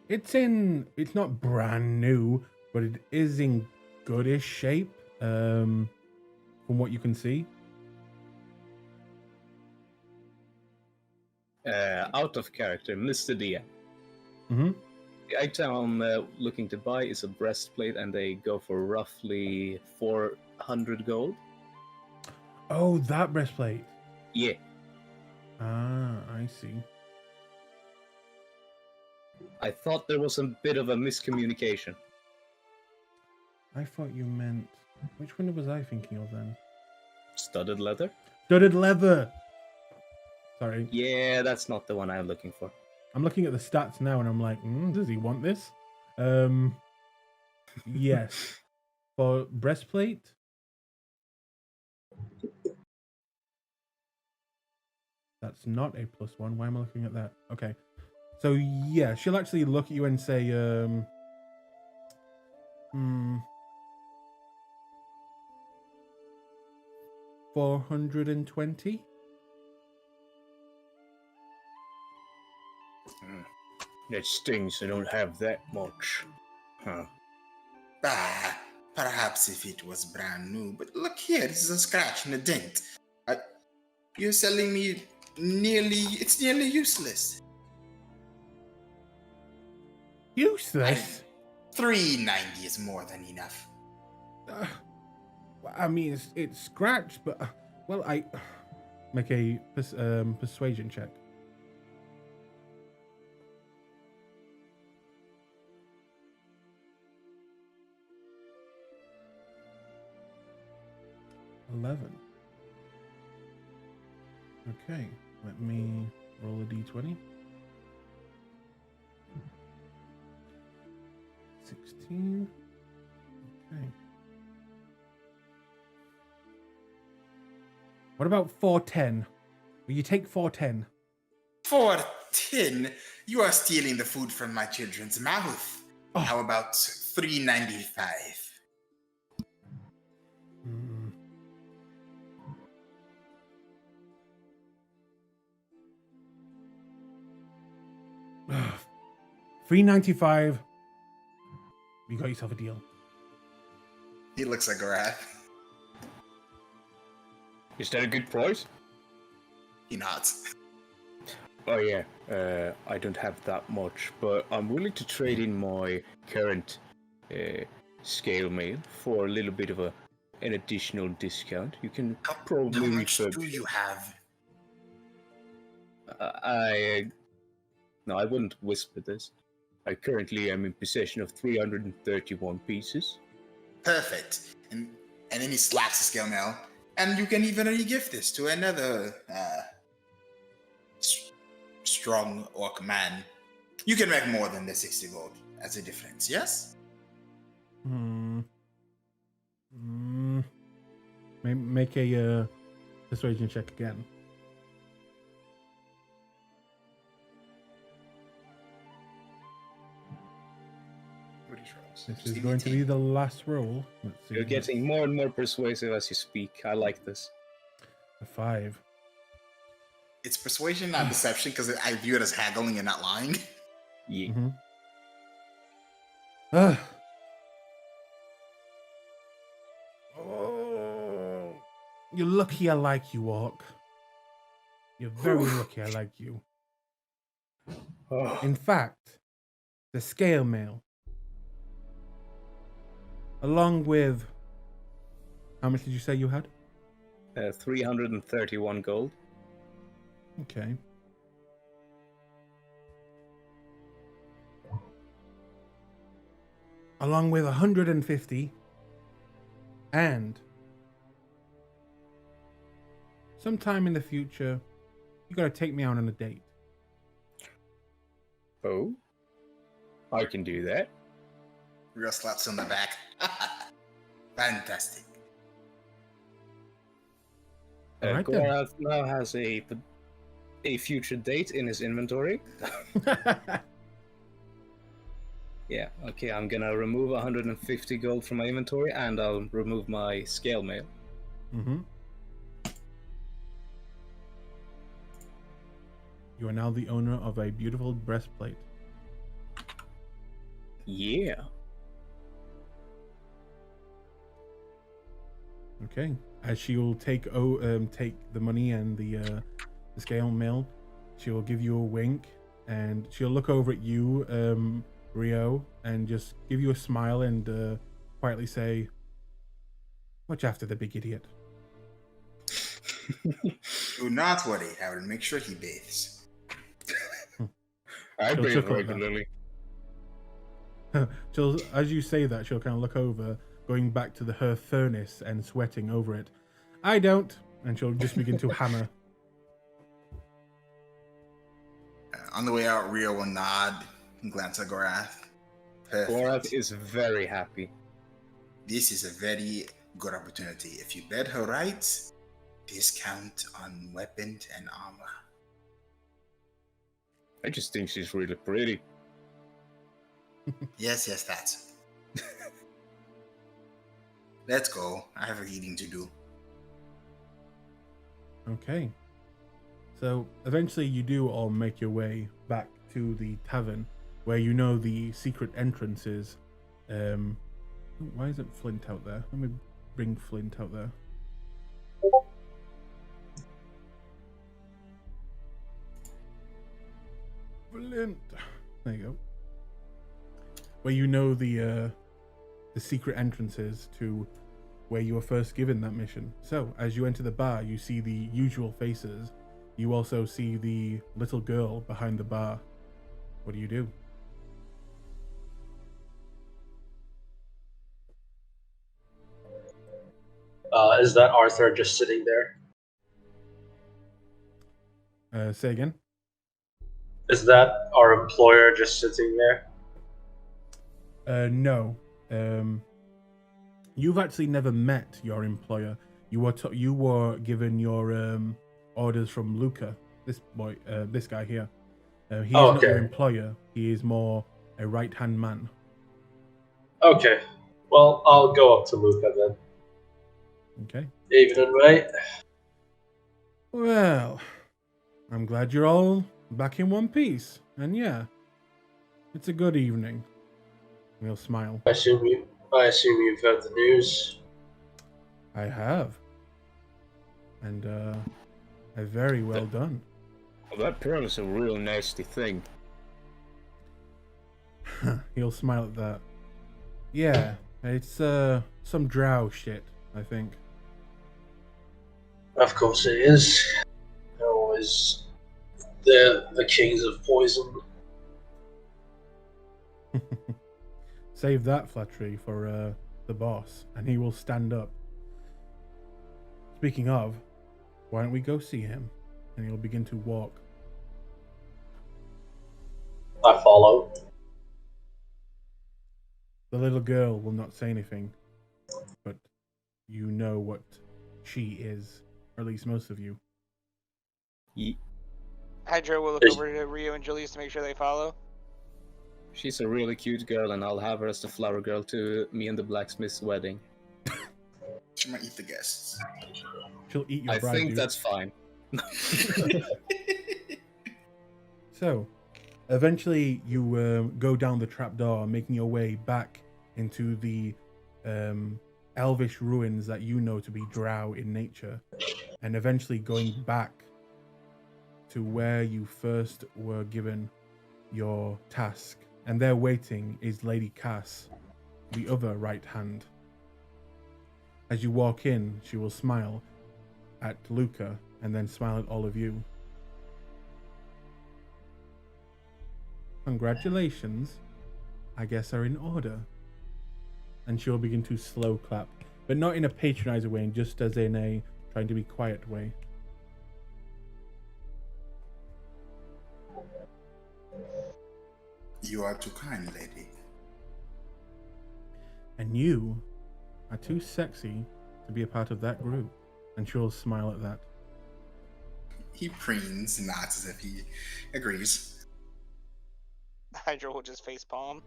It's not brand new, but it is in goodish shape. From what you can see. Out of character, Mr. DM. Mm-hmm. The item I'm looking to buy is a breastplate, and they go for roughly 400 gold. Oh, that breastplate. Yeah. Ah, I see. I thought there was a bit of a miscommunication. I thought you meant... Which one was I thinking of then? Studded leather? Studded leather! Sorry. Yeah, that's not the one I'm looking for. I'm looking at the stats now and I'm like, does he want this? Yes. For breastplate... That's not a +1. Why am I looking at that? Okay. So, yeah, she'll actually look at you and say, 420? That stings. I don't have that much. Huh. Ah, perhaps if it was brand new. But look here, this is a scratch and a dent. You're selling me it's nearly useless. Useless? 390 is more than enough. I mean, it's scratched, but... well, I... Make a persuasion check. $11. Okay, let me roll a d20. 16. Okay. What about 410? Will you take 410? 410? You are stealing the food from my children's mouth. Oh. How about 395? Hmm. $395. You got yourself a deal. He looks like a rat. Is that a good price? He nods. Oh yeah, I don't have that much, but I'm willing to trade in my current scale mail for a little bit of an additional discount. You can probably How much refurbish do you have? No, I wouldn't whisper this. I currently am in possession of 331 pieces. Perfect. And then he slaps the scale mail. And you can even re-gift this to another strong orc man. You can make more than the 60 gold as a difference, yes? Make a persuasion check again. This is going to be the last roll. Let's see. You're getting more and more persuasive as you speak. I like this. A 5. It's persuasion, not deception, because I view it as haggling and not lying. Yeah. Oh, you're lucky I like you, Orc. You're very lucky I like you. In fact, the scale mail, along with... How much did you say you had? 331 gold. Okay. along with 150, and sometime in the future, you gotta take me out on a date. Oh, I can do that. Real slaps on the back. Fantastic. All right, then. Gorath now has a future date in his inventory. Yeah, okay, I'm gonna remove 150 gold from my inventory, and I'll remove my scale mail. Mm-hmm. You are now the owner of a beautiful breastplate. Yeah. Okay. As she will take the money and the scale mail, she will give you a wink, and she'll look over at you, Rio, and just give you a smile and quietly say, "Watch after the big idiot." Do not worry. I will make sure he bathes. I She'll bathe chuckle at that. regularly. She'll, as you say that, she'll kind of look over, going back to her furnace and sweating over it. I don't, and she'll just begin to hammer. On the way out, Rio will nod and glance at Gorath. Perfect. Gorath is very happy. This is a very good opportunity. If you bed her right, discount on weapons and armor. I just think she's really pretty. Yes, that. Let's go. I have reading to do. Okay. So eventually you do all make your way back to the tavern where you know the secret entrance is. Why isn't Flint out there? Let me bring Flint out there. Flint. There you go. Where you know the secret entrances to where you were first given that mission. So as you enter the bar, you see the usual faces. You also see the little girl behind the bar. What do you do? Is that Arthur just sitting there? Say again? Is that our employer just sitting there? No. You've actually never met your employer. You were given your orders from Luca. This boy, this guy here. He is not your employer. He is more a right-hand man. Okay. Well, I'll go up to Luca then. Okay. Evening, mate. Well, I'm glad you're all back in one piece. And yeah, it's a good evening. He'll smile. I assume you've heard the news. I have. And very well done. Well, that pearl is a real nasty thing. He'll smile at that. Yeah, it's some drow shit, I think. Of course it is. They're always the kings of poison. Save that flattery for the boss, and he will stand up. Speaking of, why don't we go see him? And he'll begin to walk. I follow. The little girl will not say anything, but you know what she is, or at least most of you. Hydra will look over to Rio and Julius to make sure they follow. She's a really cute girl, and I'll have her as the flower girl to me and the blacksmith's wedding. She might eat the guests. She'll eat your bride. I think dude. that's fine. So, eventually you go down the trapdoor, making your way back into the elvish ruins that you know to be drow in nature, and eventually going back to where you first were given your task. And there waiting is Lady Cass, the other right hand. As you walk in, she will smile at Luca and then smile at all of you. Congratulations, I guess are in order. and she'll begin to slow clap, but not in a patronizing way, just as in a trying to be quiet way. You are too kind, lady. And you are too sexy to be a part of that group. And she'll smile at that. He preens and nods as if he agrees. Hydra will just facepalm.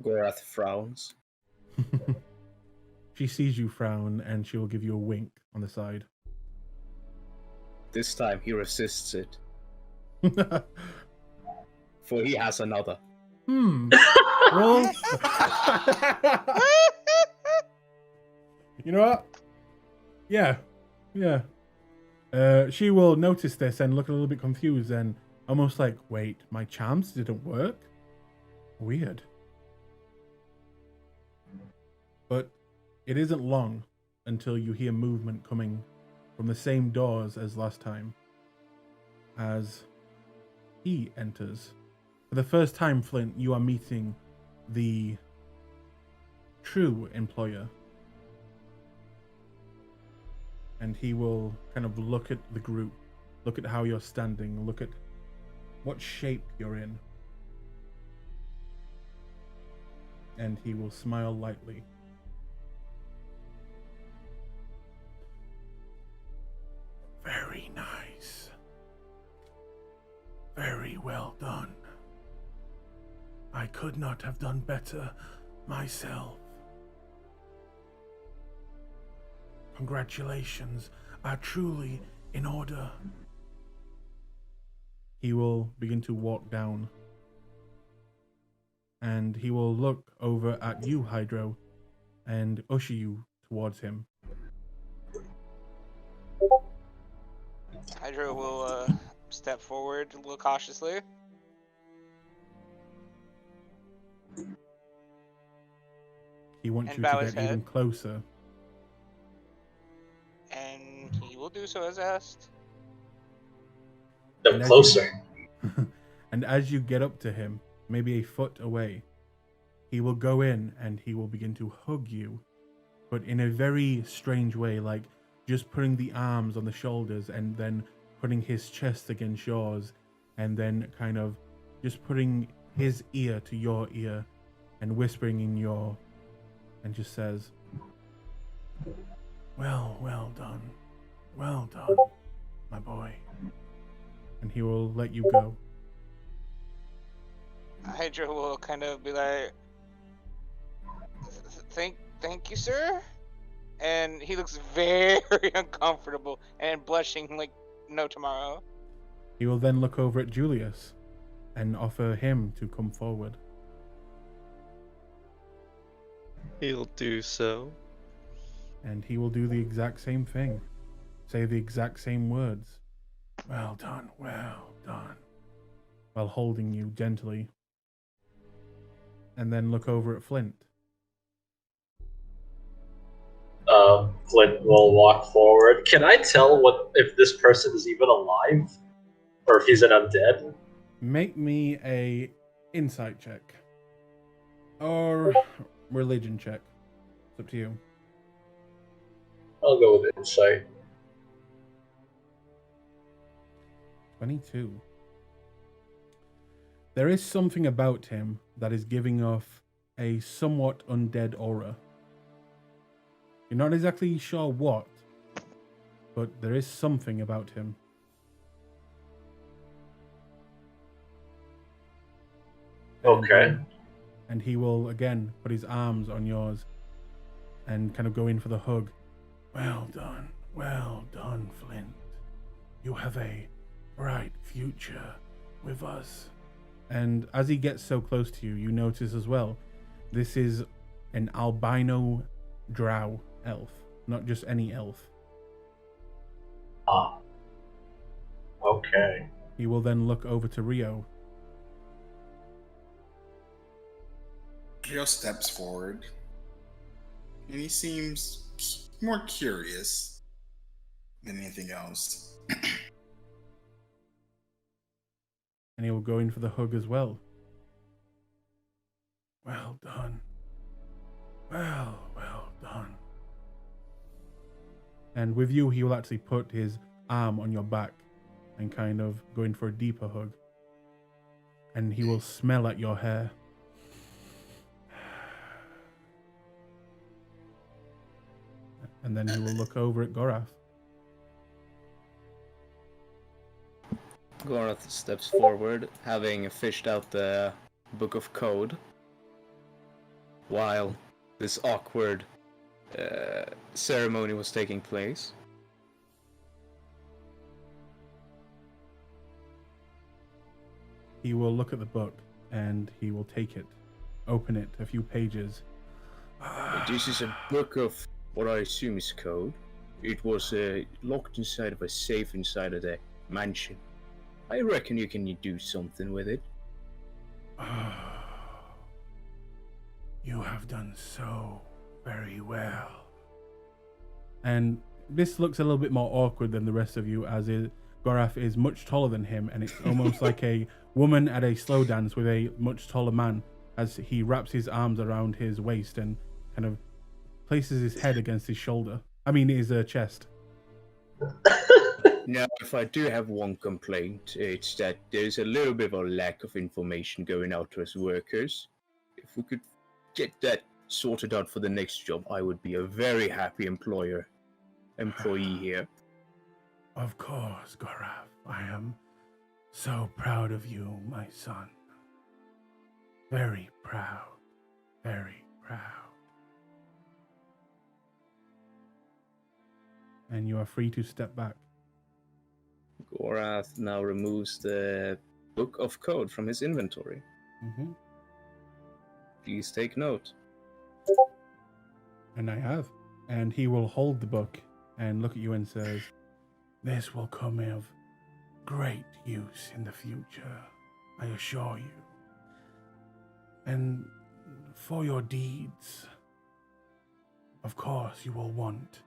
Gorath frowns. She sees you frown, and she will give you a wink on the side. This time he resists it, for he has another. Well, you know what? Yeah. She will notice this and look a little bit confused and almost like, wait, my charms didn't work? Weird. But it isn't long until you hear movement coming from the same doors as last time, as he enters. For the first time, Flint, you are meeting the true employer. And he will kind of look at the group, look at how you're standing, look at what shape you're in. And he will smile lightly. Very nice. Very well done. I could not have done better myself. Congratulations are truly in order. He will begin to walk down. And he will look over at you, Hydro, and usher you towards him. Hydra will step forward a little cautiously. He wants And you bow to his get even head. closer. And he will do so as asked. The closer. And as you get up to him, maybe a foot away, he will go in and he will begin to hug you, but in a very strange way, like just putting the arms on the shoulders and then putting his chest against yours, and then kind of just putting his ear to your ear and whispering in your, and just says, well done, my boy. And he will let you go. Hydra will kind of be like, thank you, sir. And he looks very uncomfortable and blushing like no tomorrow. He will then look over at Julius and offer him to come forward. He'll do so. And he will do the exact same thing. Say the exact same words. Well done. While holding you gently. And then look over at Flint. Flint will walk forward. Can I tell if this person is even alive? Or if he's an undead? Make me a insight check. Or religion check. It's up to you. I'll go with insight. 22. There is something about him that is giving off a somewhat undead aura. You're not exactly sure what, but there is something about him. Okay. And he will again put his arms on yours and kind of go in for the hug. Well done, Flint. You have a bright future with us. And as he gets so close to you, you notice as well, this is an albino drow elf, not just any elf. Ah. Okay. He will then look over to Rio. Rio steps forward, and he seems more curious than anything else. And he will go in for the hug as well. Well done. Well done. And with you, he will actually put his arm on your back and kind of go in for a deeper hug. And he will smell at your hair. And then he will look over at Gorath. Gorath steps forward, having fished out the Book of Code, while this awkward ceremony was taking place. He will look at the book and he will take it, open it, a few pages. This is a book of what I assume is code. It was locked inside of a safe inside of the mansion. I reckon you can do something with it. You have done so very well. And this looks a little bit more awkward than the rest of you, as Gorath is much taller than him, and it's almost like a woman at a slow dance with a much taller man, as he wraps his arms around his waist and kind of places his head against his shoulder. I mean, his chest. Now, if I do have one complaint, it's that there's a little bit of a lack of information going out to us workers. If we could get that sorted out for the next job, I would be a very happy employee here. Of course, Gorath. I am so proud of you, my son. Very proud. Very proud. And you are free to step back. Gorath now removes the Book of Code from his inventory. Mm-hmm. Please take note. And I have. And he will hold the book and look at you and says, "This will come of great use in the future, I assure you. And for your deeds, of course you will want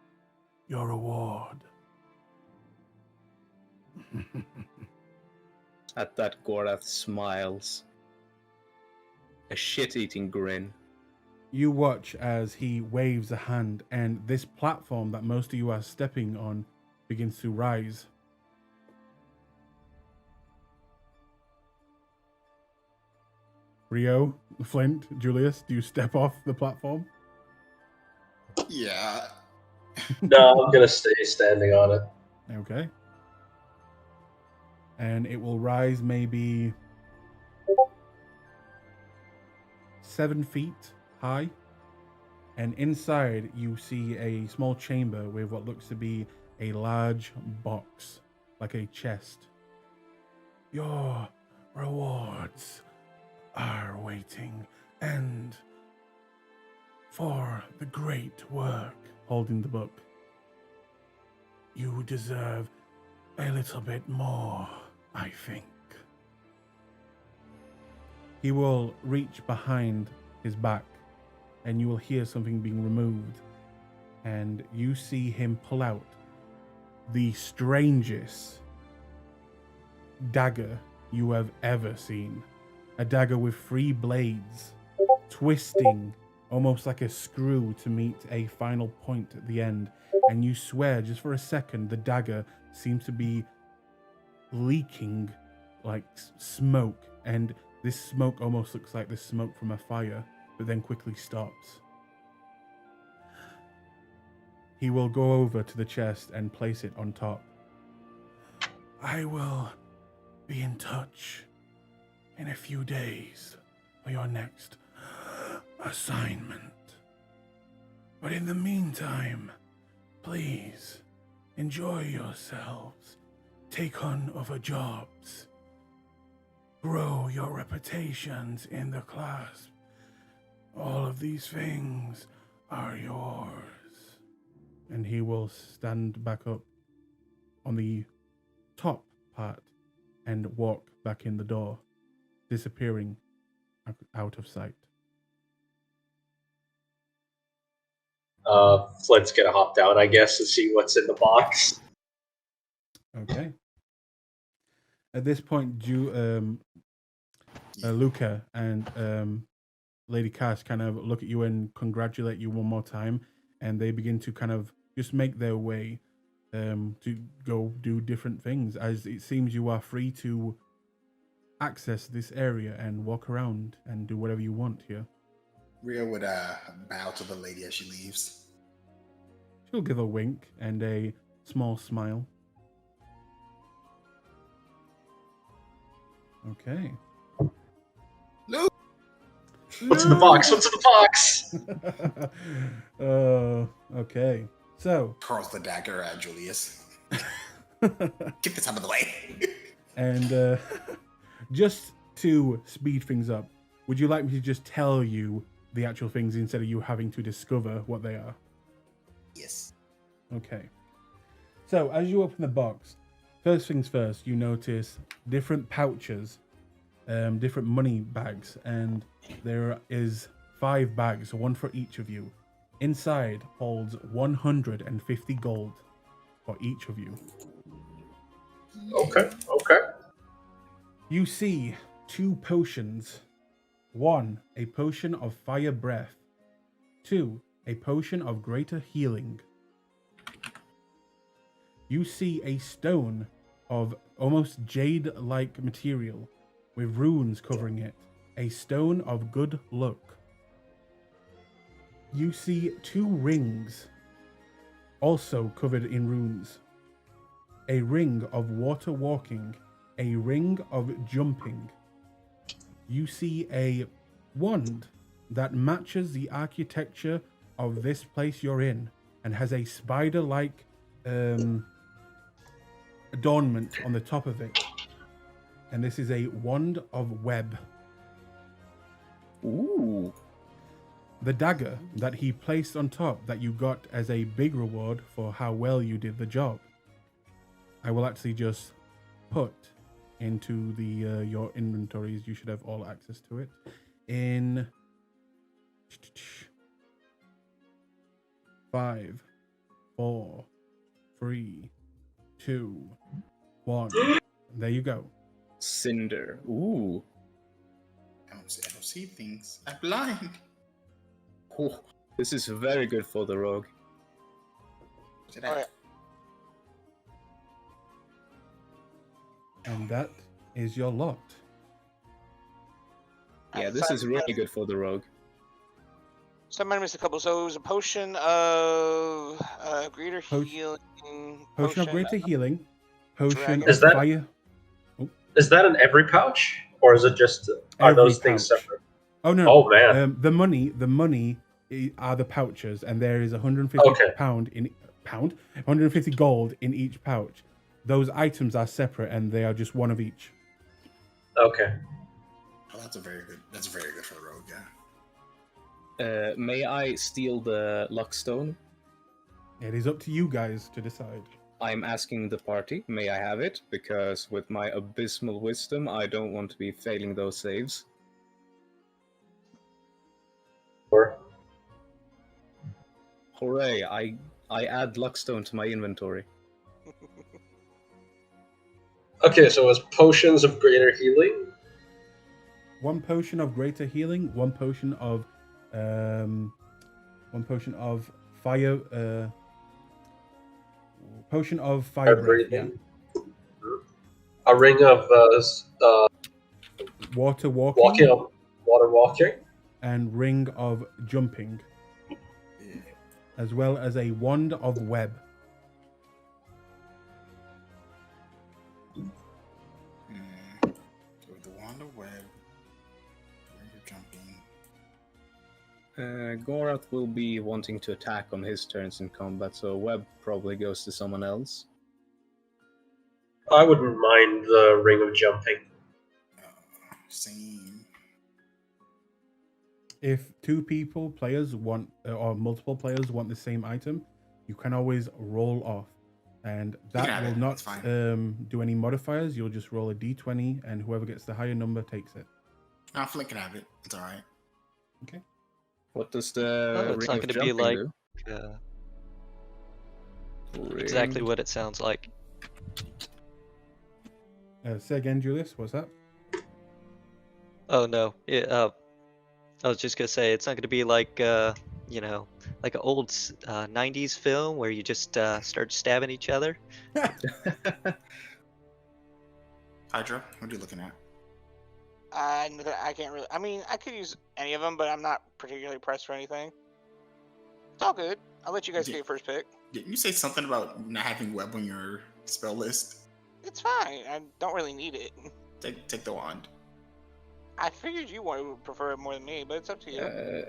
your reward." At that, Gorath smiles. A shit-eating grin. You watch as he waves a hand, and this platform that most of you are stepping on begins to rise. Rio, Flint, Julius, do you step off the platform? Yeah. No, I'm gonna stay standing on it. Okay. And it will rise maybe 7 feet high. And inside you see a small chamber with what looks to be a large box, like a chest. Your rewards are waiting, and for the great work, holding the book, you deserve a little bit more, I think. He will reach behind his back, and you will hear something being removed, and you see him pull out the strangest dagger you have ever seen. A dagger with 3 blades, twisting almost like a screw to meet a final point at the end. And you swear, just for a second, the dagger seems to be leaking like smoke. And this smoke almost looks like the smoke from a fire, but then quickly stops. He will go over to the chest and place it on top. I will be in touch in a few days for your next assignment. But in the meantime, please enjoy yourselves. Take on other jobs. Grow your reputations in the Clasp. All of these things are yours. And he will stand back up on the top part and walk back in the door, disappearing out of sight. Flint's gonna hop down, I guess, and see what's in the box. Okay. At this point, Luca and Lady Cass kind of look at you and congratulate you one more time, and they begin to kind of just make their way to go do different things, as it seems you are free to access this area and walk around and do whatever you want here. Rhea would bow to the lady as she leaves. She'll give a wink and a small smile. Okay. Luke! What's in the box? What's in the box? Okay. So. Curls the dagger at Julius. Get this out of the way. And just to speed things up, would you like me to just tell you the actual things instead of you having to discover what they are? Yes. Okay. So as you open the box, first things first, you notice different pouches, different money bags, and there is 5 bags, one for each of you. Inside holds 150 gold for each of you. Okay. You see 2 potions. 1, a potion of fire breath. 2, a potion of greater healing. You see a stone of almost jade-like material with runes covering it. A stone of good luck. You see 2 rings, also covered in runes. A ring of water walking, a ring of jumping. You see a wand that matches the architecture of this place you're in and has a spider-like adornment on the top of it. And this is a wand of web. Ooh. The dagger that he placed on top that you got as a big reward for how well you did the job, I will actually just put into the your inventories. You should have all access to it. In 5, 4, 3, 2, 1. There you go. Cinder. Ooh. I don't see things. I'm blind. Oh, this is very good for the rogue. Sit down. Alright. And that is your lot. Yeah, this is really good for the rogue. So I might have missed a couple. So it was a potion of greater healing. Potion of greater healing. Potion Dragon. of Is that- fire. Is that in every pouch, or is it just are Every those things pouch. separate? Oh no! Oh man. The money are the pouches, and there is 150 Okay. 150 gold in each pouch. Those items are separate, and they are just one of each. Okay. Oh, that's very good for the rogue, yeah. May I steal the luckstone? It is up to you guys to decide. I'm asking the party, may I have it? Because with my abysmal wisdom, I don't want to be failing those saves. Or Hooray, I add luckstone to my inventory. okay, so it's potions of greater healing. 1 potion of greater healing, 1 potion of fire. Potion of fire breath. Yeah. Breathing. A ring of Water water walking. and ring of jumping, Yeah. as well as a wand of web. So with the wand of web, where you're jumping. Gorath will be wanting to attack on his turns in combat, so web probably goes to someone else. I wouldn't mind the ring of jumping. Same. If 2 players want, or multiple players want the same item, you can always roll off, and that have will it, not that's fine. do any modifiers. You'll just roll a d20, and whoever gets the higher number takes it. I'll flick it have it. It's alright. Okay. What does the it's ring not of going to be jumping like do? exactly Ring- what it sounds like. Say again, Julius. What's that? Oh no, I was just gonna say it's not gonna be like you know, like an old 90s film where you just start stabbing each other. Hydra, what are you looking at? I can't really. I mean, I could use any of them, but I'm not particularly pressed for anything. It's all good. I'll let you guys take first pick. Didn't you say something about not having web on your spell list? It's fine. I don't really need it. Take the wand. I figured you would prefer it more than me, but it's up to you.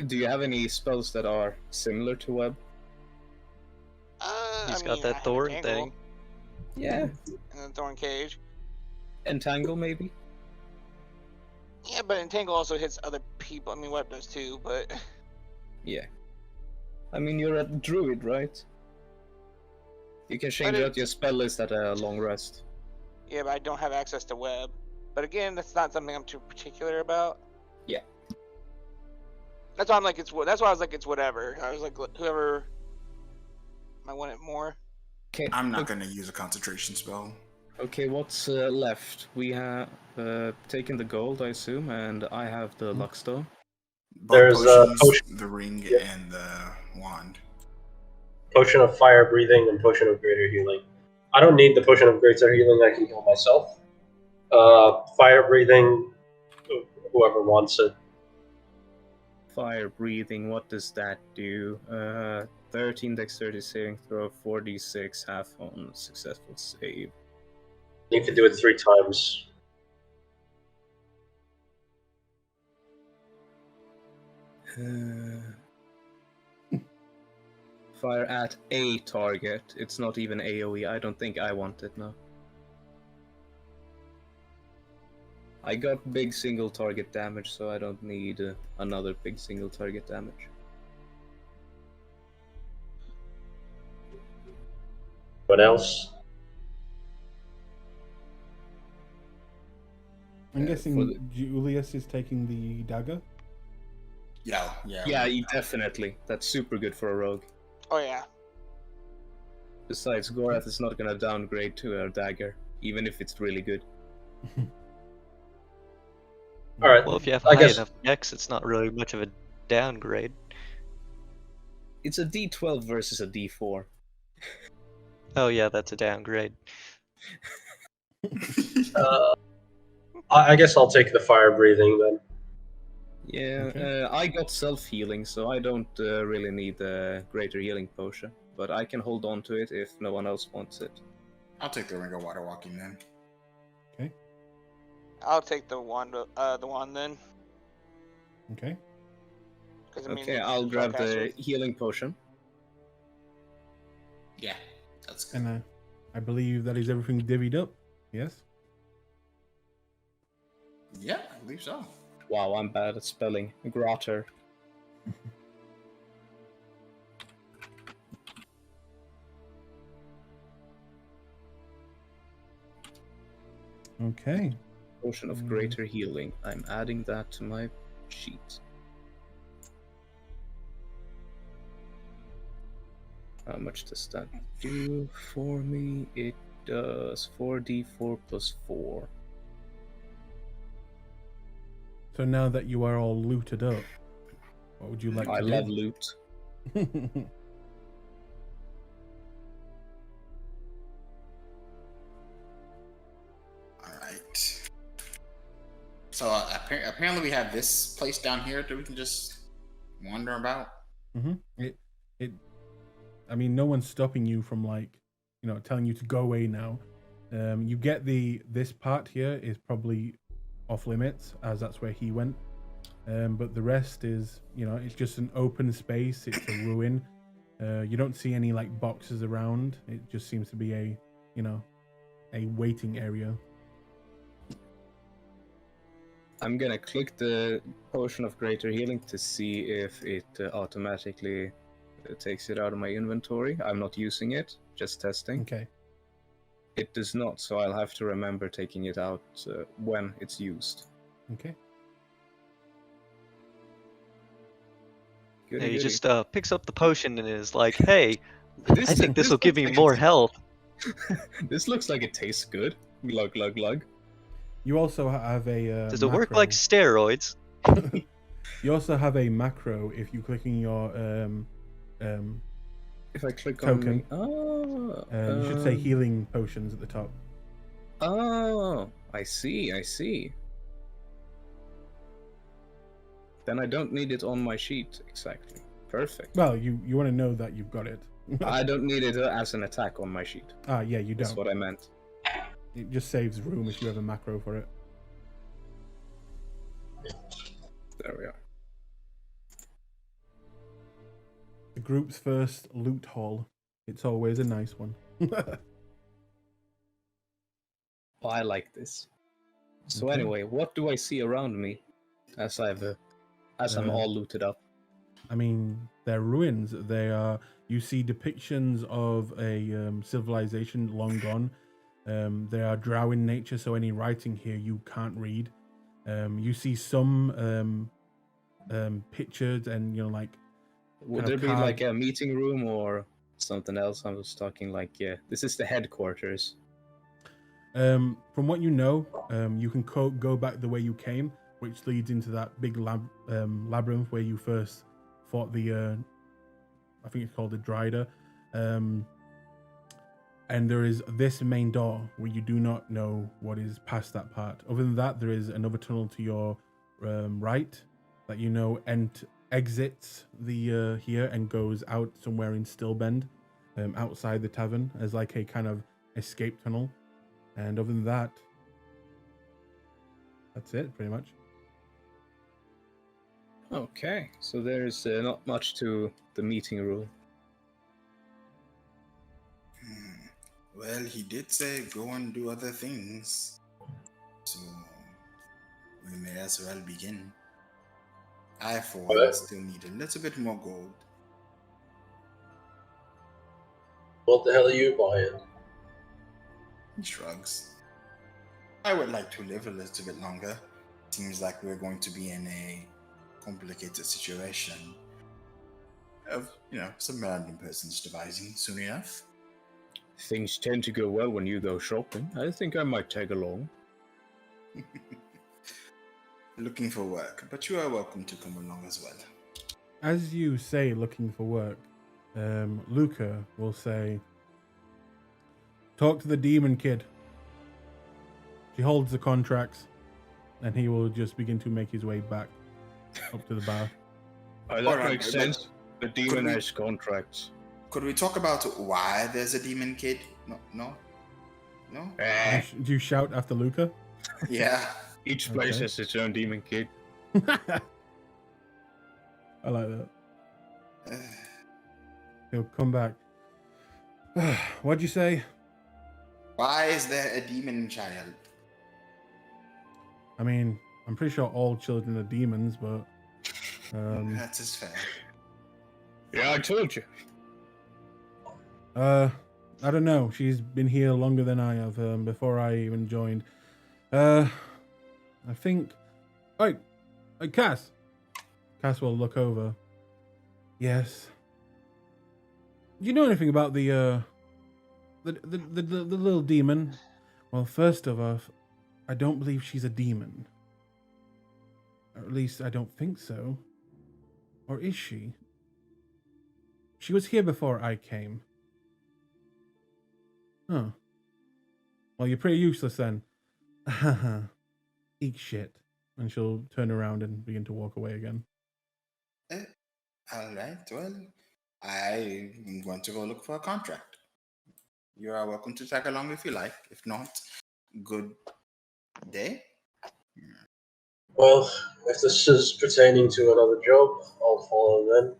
Do you have any spells that are similar to web? He's I got mean, that I have thorn Entangle thing. Yeah. And then Thorn Cage. Entangle, maybe? Yeah, but Entangle also hits other people. I mean, Web does too, but... Yeah. I mean, you're a druid, right? You can change out your spell list at a long rest. Yeah, but I don't have access to Web. But again, that's not something I'm too particular about. Yeah. That's why I'm like, that's why I was like, it's whatever. I was like, whoever might want it more. Okay. I'm not gonna use a concentration spell. Okay, what's left? We have taken the gold, I assume, and I have the luck stone. Both There's potions, potion. the ring, Yeah. and the wand. Potion of fire breathing and potion of greater healing. I don't need the potion of greater healing. I can heal myself. Fire breathing. Whoever wants it. Fire breathing, what does that do? 13 dexterity saving throw, 4d6, half on successful save. You can do it 3 times. Fire at a target. It's not even AoE. I don't think I want it now. I got big single target damage, so I don't need another big single target damage. What else? I'm for guessing Julius is taking the dagger. Yeah. Yeah, definitely. That's super good for a rogue. Oh yeah. Besides, Gorath is not gonna downgrade to a dagger, even if it's really good. Alright. Well, if you have I high guess- enough dex, it's not really much of a downgrade. It's a D12 versus a D4. Oh yeah, that's a downgrade. I guess I'll take the fire breathing then. Yeah, Okay. I got self-healing, so I don't really need a greater healing potion. But I can hold on to it if no one else wants it. I'll take the ring of water walking then. I'll take the wand then. Okay. 'Cause, I mean, Okay, it's I'll grab the spellcaster. healing potion. Yeah, that's good. And I believe that is everything divvied up. Yes. Yeah, I believe so. Wow, I'm bad at spelling. Grater. Okay. Potion of greater healing. I'm adding that to my sheet. How much does that do for me? It does 4d4 plus 4. So now that you are all looted up, what would you like I to love do? loot. Alright. So apparently we have this place down here that we can just wander about. I mean, no one's stopping you from telling you to go away now. You get this part here is probably off limits, as that's where he went. But the rest is, it's just an open space. It's a ruin. You don't see any boxes around. It just seems to be a waiting area. I'm gonna click the potion of greater healing to see if it automatically takes it out of my inventory. I'm not using it, just testing. Okay. It does not, so I'll have to remember taking it out when it's used. Okay. Goody, He goody. just picks up the potion and is like, "Hey, This- I think this will looks give me like more it- health." This looks like it tastes good. Glug glug glug. You also have a. Does it work macro. like steroids? You also have a macro if you click in your If I click token. on You should say healing potions at the top. Oh, I see. Then I don't need it on my sheet, exactly. Perfect. Well, you want to know that you've got it. I don't need it as an attack on my sheet. Ah, yeah, you That's don't. what I meant. It just saves room if you have a macro for it. There we are. The group's first loot haul. It's always a nice one. Oh, I like this. So Okay. anyway, what do I see around me as I'm all looted up? I mean, they're ruins. They are. You see depictions of a civilization long gone. They are drow in nature, so any writing here you can't read. You see some pictures and like. Would kind there of be carved- like a meeting room or something else? I was talking like, yeah, this is the headquarters. From what you know, you can go back the way you came, which leads into that big labyrinth where you first fought the, I think it's called the Drider. And there is this main door where you do not know what is past that part. Other than that, there is another tunnel to your right that you know exits the here and goes out somewhere in Stillbend, outside the tavern as like a kind of escape tunnel. And other than that, that's it, pretty much. Okay, so there's not much to the meeting room. Well, he did say go and do other things. So we may as well begin. I, for one, still need a little bit more gold. What the hell are you buying? He shrugs. I would like to live a little bit longer. Seems like we're going to be in a complicated situation of, some random person's devising soon enough. Things tend to go well when you go shopping. I think I might tag along. Looking for work, but you are welcome to come along as well. As you say looking for work, Luca will say, talk to the demon kid. She holds the contracts, and he will just begin to make his way back up to the bar. That Alright, makes sense. The demon has contracts. Could we talk about why there's a demon kid? No? Do you shout after Luca? Yeah. Each place Okay. has its own demon kid. I like that. He'll come back. What'd you say? Why is there a demon child? I mean, I'm pretty sure all children are demons, but That is fair. Yeah, I told you. I don't know. She's been here longer than I have. Before I even joined. I think. Hey, Cass. Cass will look over. Yes. Do you know anything about the little demon? Well, first of all, I don't believe she's a demon. Or at least I don't think so. Or is she? She was here before I came. Huh. Well, you're pretty useless then. Eat shit. And she'll turn around and begin to walk away again. All right, well, I'm going to go look for a contract. You are welcome to tag along if you like. If not, good day. Well, if this is pertaining to another job, I'll follow then.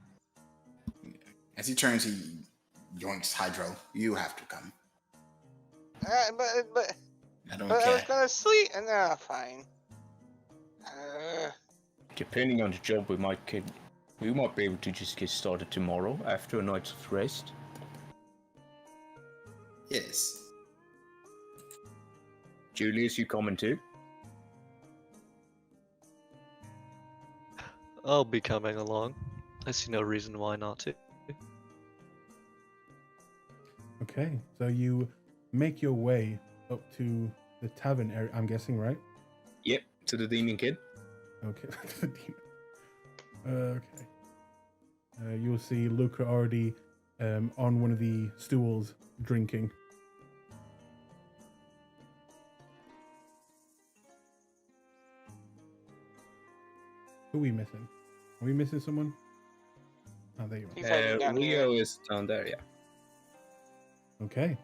As he turns, he yoinks Hydro. You have to come. But I don't I was care. gonna sleep. No, fine. Depending on the job, we might be able to just get started tomorrow after a night's rest. Yes. Julius, you coming too? I'll be coming along. I see no reason why not to. Okay, so you make your way up to the tavern area, I'm guessing, right? Yep, to the demon kid. Okay. Okay. You'll see Luca already on one of the stools drinking. Who are we missing? Are we missing someone? Oh, there you are. He's hiding down here. Leo is down there, yeah. Okay.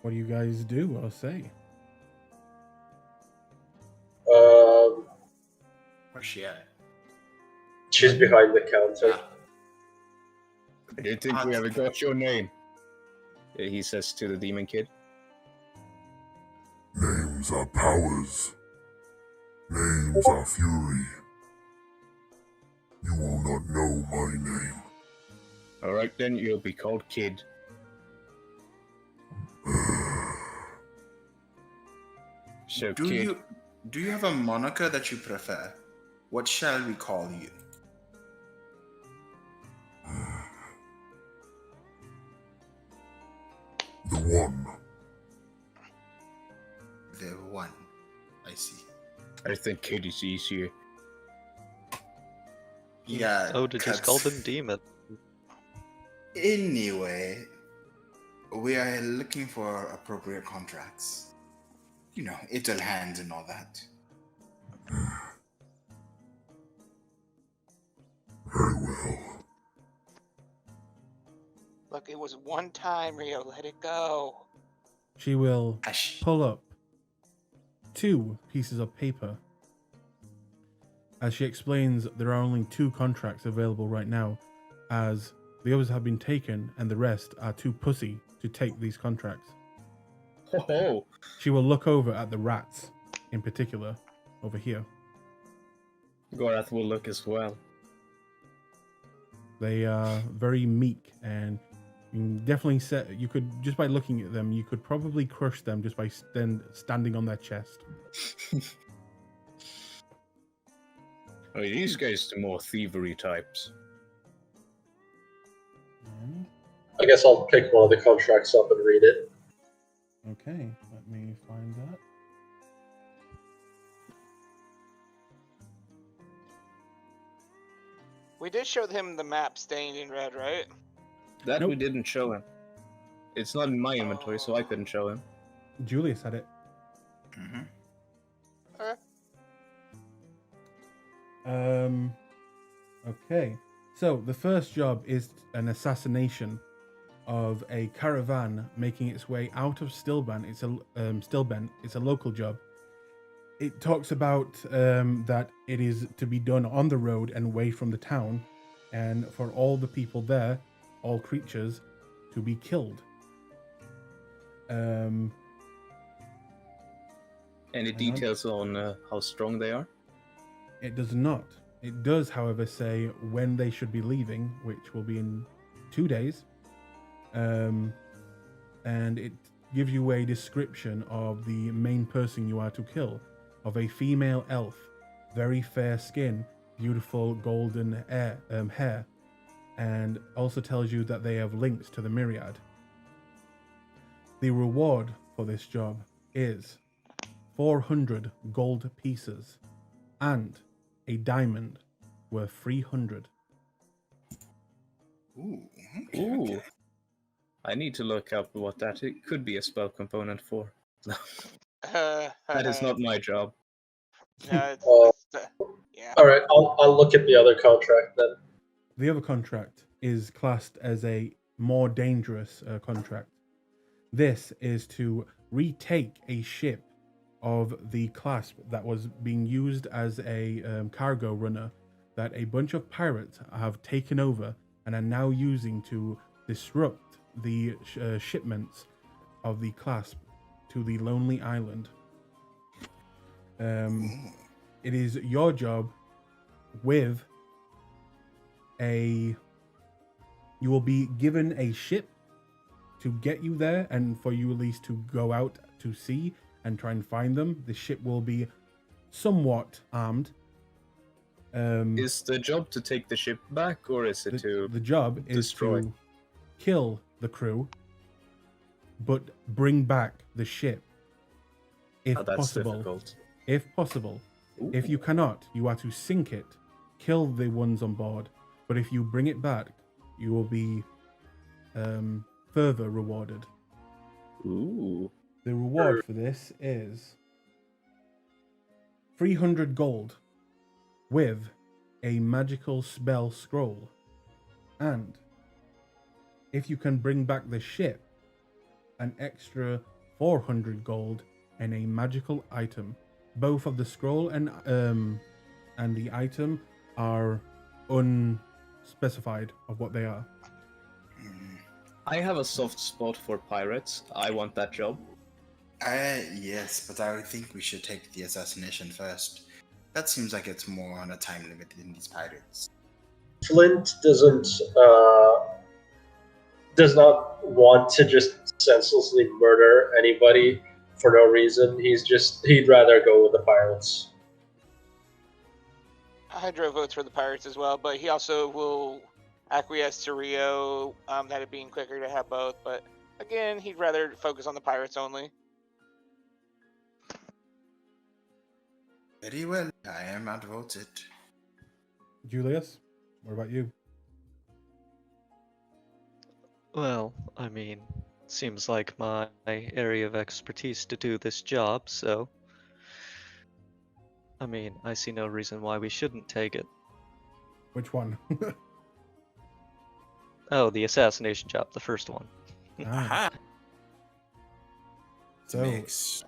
What do you guys do or say? Where's she at? She's behind the counter. Ah, I don't think we ever got your name. He says to the demon kid. Names are powers. Names are fury. You will not know my name. Alright then, you'll be called Kid. So do Kid, you have a moniker that you prefer? What shall we call you? The one. The one. I see. I think Kid is easier. Yeah. I would have just called that's- him Demon. Anyway, we are looking for appropriate contracts. You know, idle hands and all that. Very well. Look, it was one time, Rio. Let it go. She will Ash. pull up 2 pieces of paper. As she explains, there are only 2 contracts available right now, as the others have been taken and the rest are too pussy to take these contracts. Oh, She will look over at the rats, in particular, over here. Gorath will look as well. They are very meek, and you can definitely you could, just by looking at them, you could probably crush them just by standing on their chest. I mean, these guys are more thievery types. I guess I'll pick one of the contracts up and read it. Okay, let me find that. We did show him the map stained in red, right? That Nope. we didn't show him. It's not in my inventory, so I couldn't show him. Julius had it. Mm-hmm. Okay. So the first job is an assassination of a caravan making its way out of Stillben. It's a Stillben. It's a local job. It talks about that it is to be done on the road and away from the town, and for all the people there, all creatures, to be killed. Any Hang on. details on how strong they are? It does not. It does, however, say when they should be leaving, which will be in 2 days. And it gives you a description of the main person you are to kill, of a female elf, very fair skin, beautiful golden hair, and also tells you that they have links to the Myriad. The reward for this job is 400 gold pieces and a diamond worth 300. Ooh. Okay, Ooh. okay. I need to look up what that it could be a spell component for. That is not my job. No, Oh. yeah. All right, I'll look at the other contract then. The other contract is classed as a more dangerous contract. This is to retake a ship of the Clasp that was being used as a cargo runner that a bunch of pirates have taken over and are now using to disrupt the shipments of the Clasp to the Lonely Island. It is your job with you will be given a ship to get you there, and for you at least to go out to sea and try and find them. The ship will be somewhat armed. Is the job to take the ship back, or is it to The job is destroy? to kill the crew, but bring back the ship. If Oh, that's possible, difficult. if possible, if you cannot, you are to sink it, kill the ones on board. But if you bring it back, you will be further rewarded. Ooh. The reward for this is 300 gold with a magical spell scroll. And if you can bring back the ship, an extra 400 gold and a magical item. Both of the scroll and the item are unspecified of what they are. I have a soft spot for pirates. I want that job. Yes, but I think we should take the assassination first. That seems like it's more on a time limit than these pirates. Flint does not want to just senselessly murder anybody for no reason. He'd rather go with the pirates. Hydro votes for the pirates as well, but he also will acquiesce to Rio, that it being quicker to have both. But again, he'd rather focus on the pirates only. Very well, I am outvoted. Julius, what about you? Well, I mean, seems like my area of expertise to do this job, so I mean, I see no reason why we shouldn't take it. Which one? Oh, the assassination job, the first one. Aha! So, Makes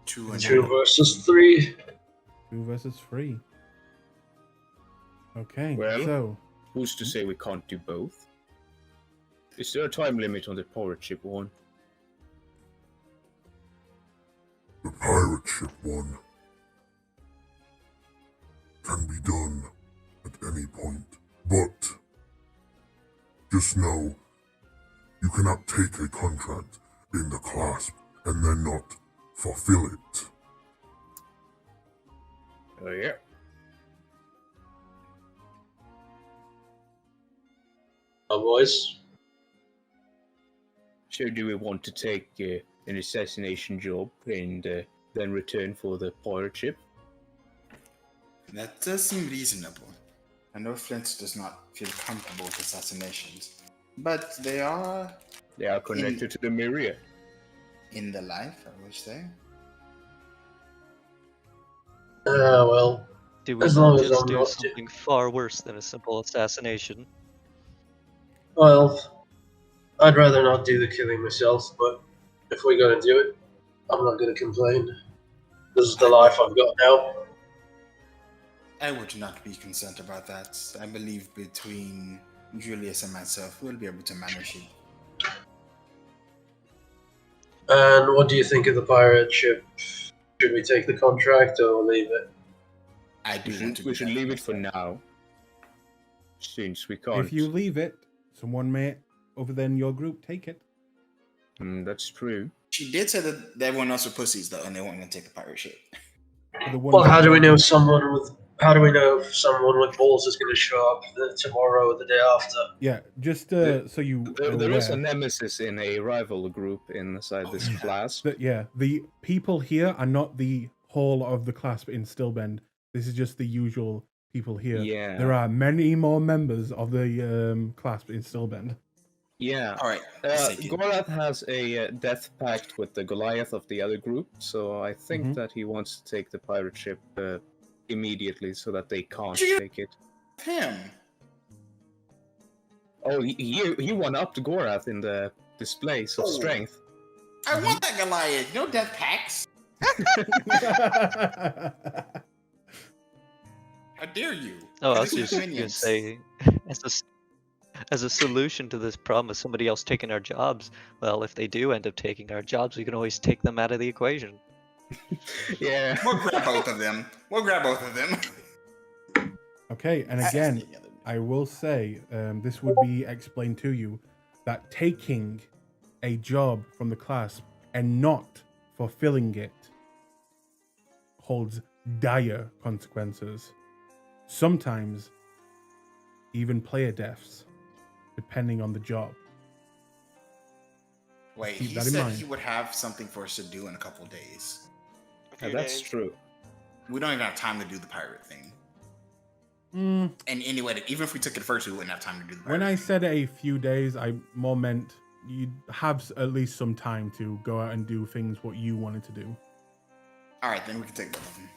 2 and 2 versus 3. 2 versus 3. Okay, Well, so who's to say we can't do both? Is there a time limit on the pirate ship one? The pirate ship one can be done at any point, but just know you cannot take a contract in the Clasp and then not fulfill it. Oh yeah. Boys. So do we want to take an assassination job and then return for the pirate ship? that does seem reasonable. I know Flint does not feel comfortable with assassinations, but they are They are connected to the Myriad. in the life, I would say. Well, Do we As long not as just I'm do not something far worse than a simple assassination? well, I'd rather not do the killing myself, but if we're gonna do it, I'm not gonna complain. This is the life I've got now. I would not be concerned about that. I believe between Julius and myself, we'll be able to manage it. And what do you think of the pirate ship? Should we take the contract or leave it? I do want to We do should that. leave it for now, since we can't. if you leave it, someone may, other than your group, take it. That's true. She did say that everyone else were pussies though, and they weren't gonna take the pirate ship. For the ones Well, how that do we don't- know someone with? How do we know if someone with balls is going to show up tomorrow or the day after? Yeah, just The- so you There is a aware, nemesis in a rival group inside this yeah. class. that the people here are not the whole of the Clasp in Stillbend. This is just the usual people here. Yeah. There are many more members of the Clasp in Stillbend. Yeah. All right, I take it. Gorath has a death pact with the Goliath of the other group, so I think Mhm. that he wants to take the pirate ship immediately so that they can't Yeah. take it. Him. Oh, he one-upped Gorath in the displays of Oh. strength. I want that Goliath. No death packs. How dare you? Oh, I It was is just gonna minions. say, as a solution to this problem of somebody else taking our jobs, well, if they do end up taking our jobs, we can always take them out of the equation. Yeah. We'll grab both of them. We'll grab both of them. Okay, and again, I will say this would be explained to you that taking a job from the Clasp and not fulfilling it holds dire consequences. Sometimes even player deaths, depending on the job. Wait, Keep he that in said mind. he would have something for us to do in a couple days. few that's days. true. We don't even have time to do the pirate thing. Mm, And anyway, even if we took it first, we wouldn't have time to do the pirate when I thing. said a few days, I more meant you'd have at least some time to go out and do things what you wanted to do. All right, then we can take both of them.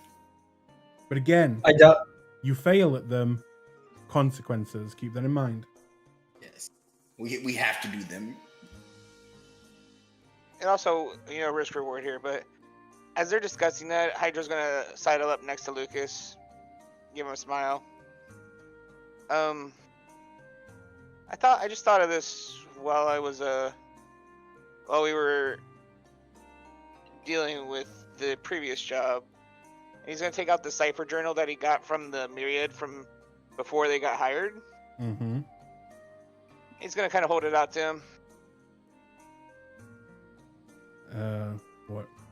But again, I doubt. you fail at them, consequences. Keep that in mind. Yes, we have to do them. And also, risk reward here, but as they're discussing that, Hydra's gonna sidle up next to Lucas, give him a smile. I just thought of this while we were dealing with the previous job. And he's gonna take out the cipher journal that he got from the Myriad from before they got hired. Mm-hmm. He's gonna kind of hold it out to him.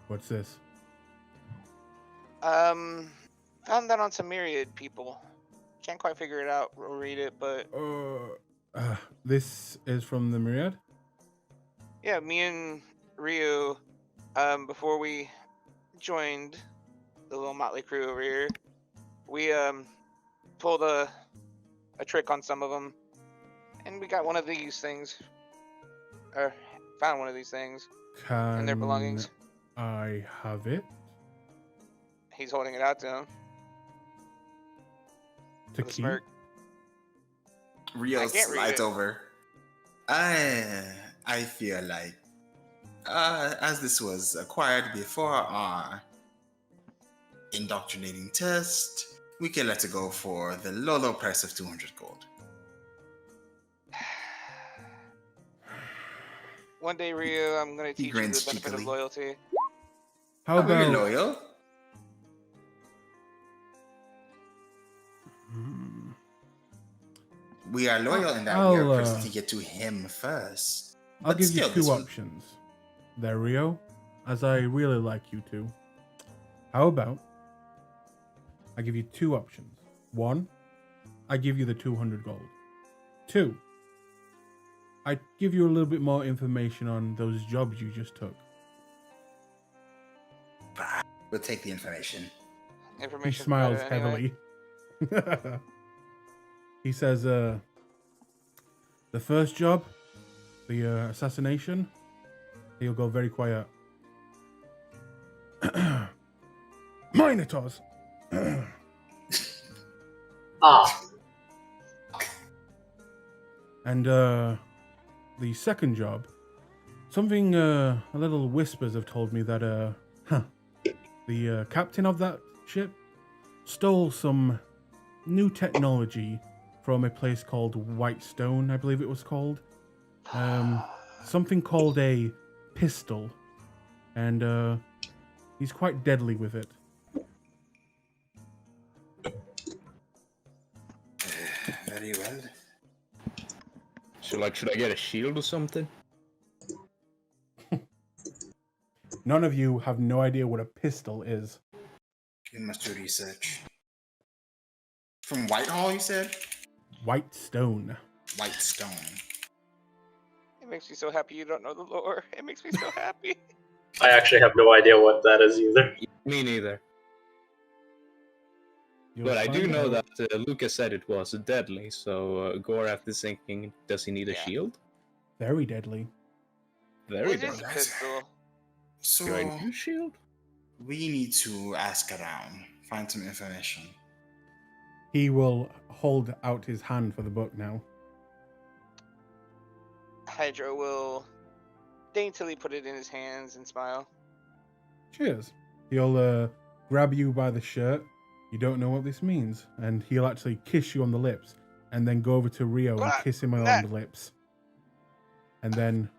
What's this? Found that on some Myriad people. Can't quite figure it out or read it, but This is from the Myriad? yeah, me and Ryu, before we joined the little motley crew over here, we pulled a trick on some of them, and we got one of these things, or found one of these things in their belongings. I have it He's holding it out to him to with a keep. smirk. Rio I can't read slides it. over. I feel like, as this was acquired before our indoctrinating test, we can let it go for the low price of 200 gold. One day, Ryu, I'm gonna He teach you grins the benefit of cheekily. loyalty. How We're about loyal. Hmm. We are loyal in that we are I'll, presenting it to him first. I'll But give still, you this two one- options there, Rio, as I really like you to. How about I give you two options? One, I give you the 200 gold. Two, I give you a little bit more information on those jobs you just took. We'll take the information. He Information smiles heavily. He says, the first job, the assassination, he'll go very quiet. Minotaurs! Ah, And the second job, something a little whispers have told me that the captain of that ship stole some new technology from a place called Whitestone, I believe it was called. Something called a pistol, and he's quite deadly with it. Very well. So, should I get a shield or something? None of you have no idea what a pistol is. We must do research. From Whitehall, you said? Whitestone. Whitestone. It makes me so happy you don't know the lore. It makes me so happy. I actually have no idea what that is either. Me neither. You'll But I do find know out. that Lucas said it was deadly, so Gorath is thinking, does he need a Yeah. shield? Very deadly. Very It is a deadly. Right. pistol. So, Do I need a shield? we need to ask around, find some information. He will hold out his hand for the book now. Hydra will daintily put it in his hands and smile. Cheers. He'll grab you by the shirt. You don't know what this means. And he'll actually kiss you on the lips. And then go over to Rio and kiss him on the lips. And then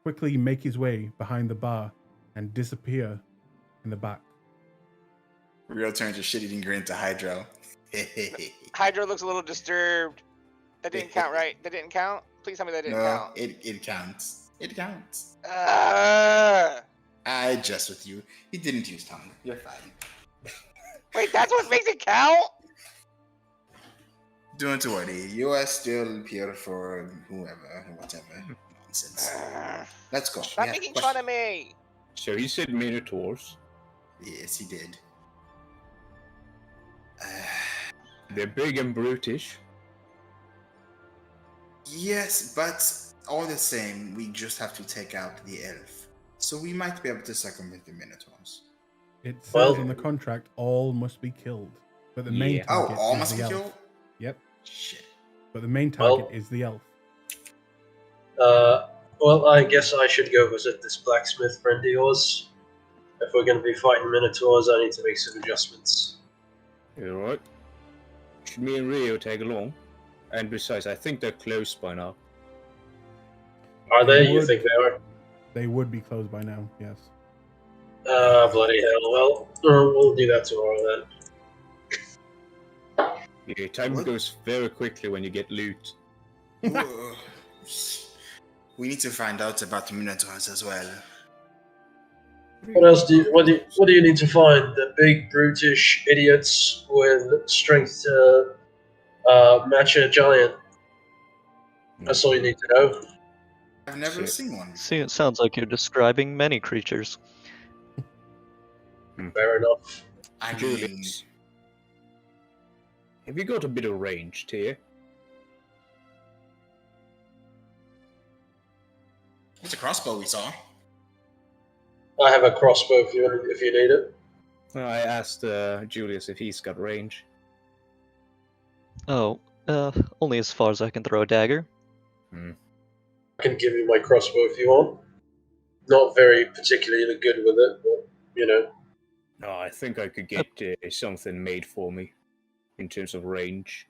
quickly make his way behind the bar and disappear in the back. Rio turns a shit-eating grin to Hydro. Hydra looks a little disturbed. That didn't count, right? That didn't count? Please tell me that didn't No, count. it counts. It counts. Ah! I jest with you. He didn't use tongue. You're fine. Wait, that's what makes it count? Don't worry. You are still here for whoever, whatever. Nonsense. Let's go. Stop Yeah, making question. fun of me. So he said minotaurs. Yes, he did. They're big and brutish. Yes, but all the same, we just have to take out the elf. So we might be able to circumvent the Minotaurs. It says Well- in the contract all must be killed, but the main Yeah. target all is must the be elf. killed? Yep, Shit. but the main target Well- is the elf. Well, I guess I should go visit this blacksmith friend of yours. If we're going to be fighting Minotaurs, I need to make some adjustments. You alright? Should me and Rio tag along? And besides, I think they're close by now. Are They they? You would. think they are? They would be closed by now, yes. Bloody hell. Well, we'll do that tomorrow then. Yeah, time What? goes very quickly when you get loot. Whoa. We need to find out about the Minotaurs as well. What else do you, what do you need to find? The big brutish idiots with strength to match a giant. That's all you need to know. I've never Shit. seen one. See, it sounds like you're describing many creatures. Fair enough. I mean, Julius, have you got a bit of range here? it's a crossbow we saw. I have a crossbow if you need it. I asked Julius if he's got range. Oh, only as far as I can throw a dagger. I can give you my crossbow if you want. Not very particularly good with it, but you know. No, I think I could get something made for me in terms of range.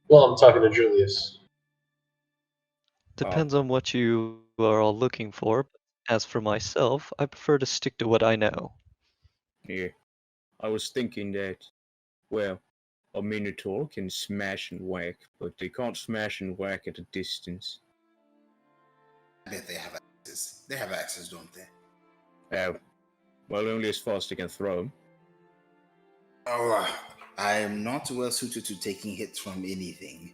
Well, I'm talking to Julius. Depends on what you are all looking for. As for myself, I prefer to stick to what I know. Yeah, I was thinking that, well, a Minotaur can smash and whack, but they can't smash and whack at a distance. I bet they have axes. They have axes, don't they? Well, only as far as they can throw them. Oh, I am not well suited to taking hits from anything,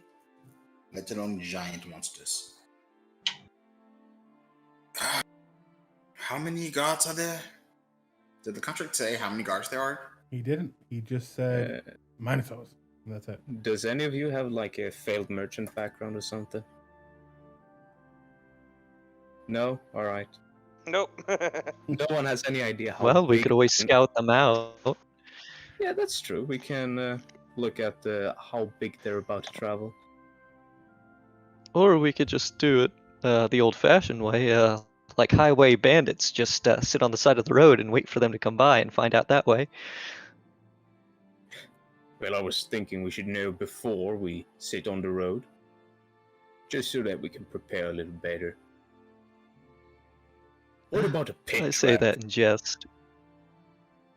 let alone giant monsters. How many guards are there? Did the contract say how many guards there are? He didn't. He just said Minotaurs. And that's it. Does any of you have like a failed merchant background or something? No? Alright. Nope. No one has any idea how Well, we big could always and- scout them out. Yeah, that's true. We can look at how big they're about to travel. Or we could just do it the old-fashioned way, like highway bandits. Just sit on the side of the road and wait for them to come by and find out that way. Well, I was thinking we should know before we sit on the road. Just so that we can prepare a little better. What about a pit I trap? say that in jest.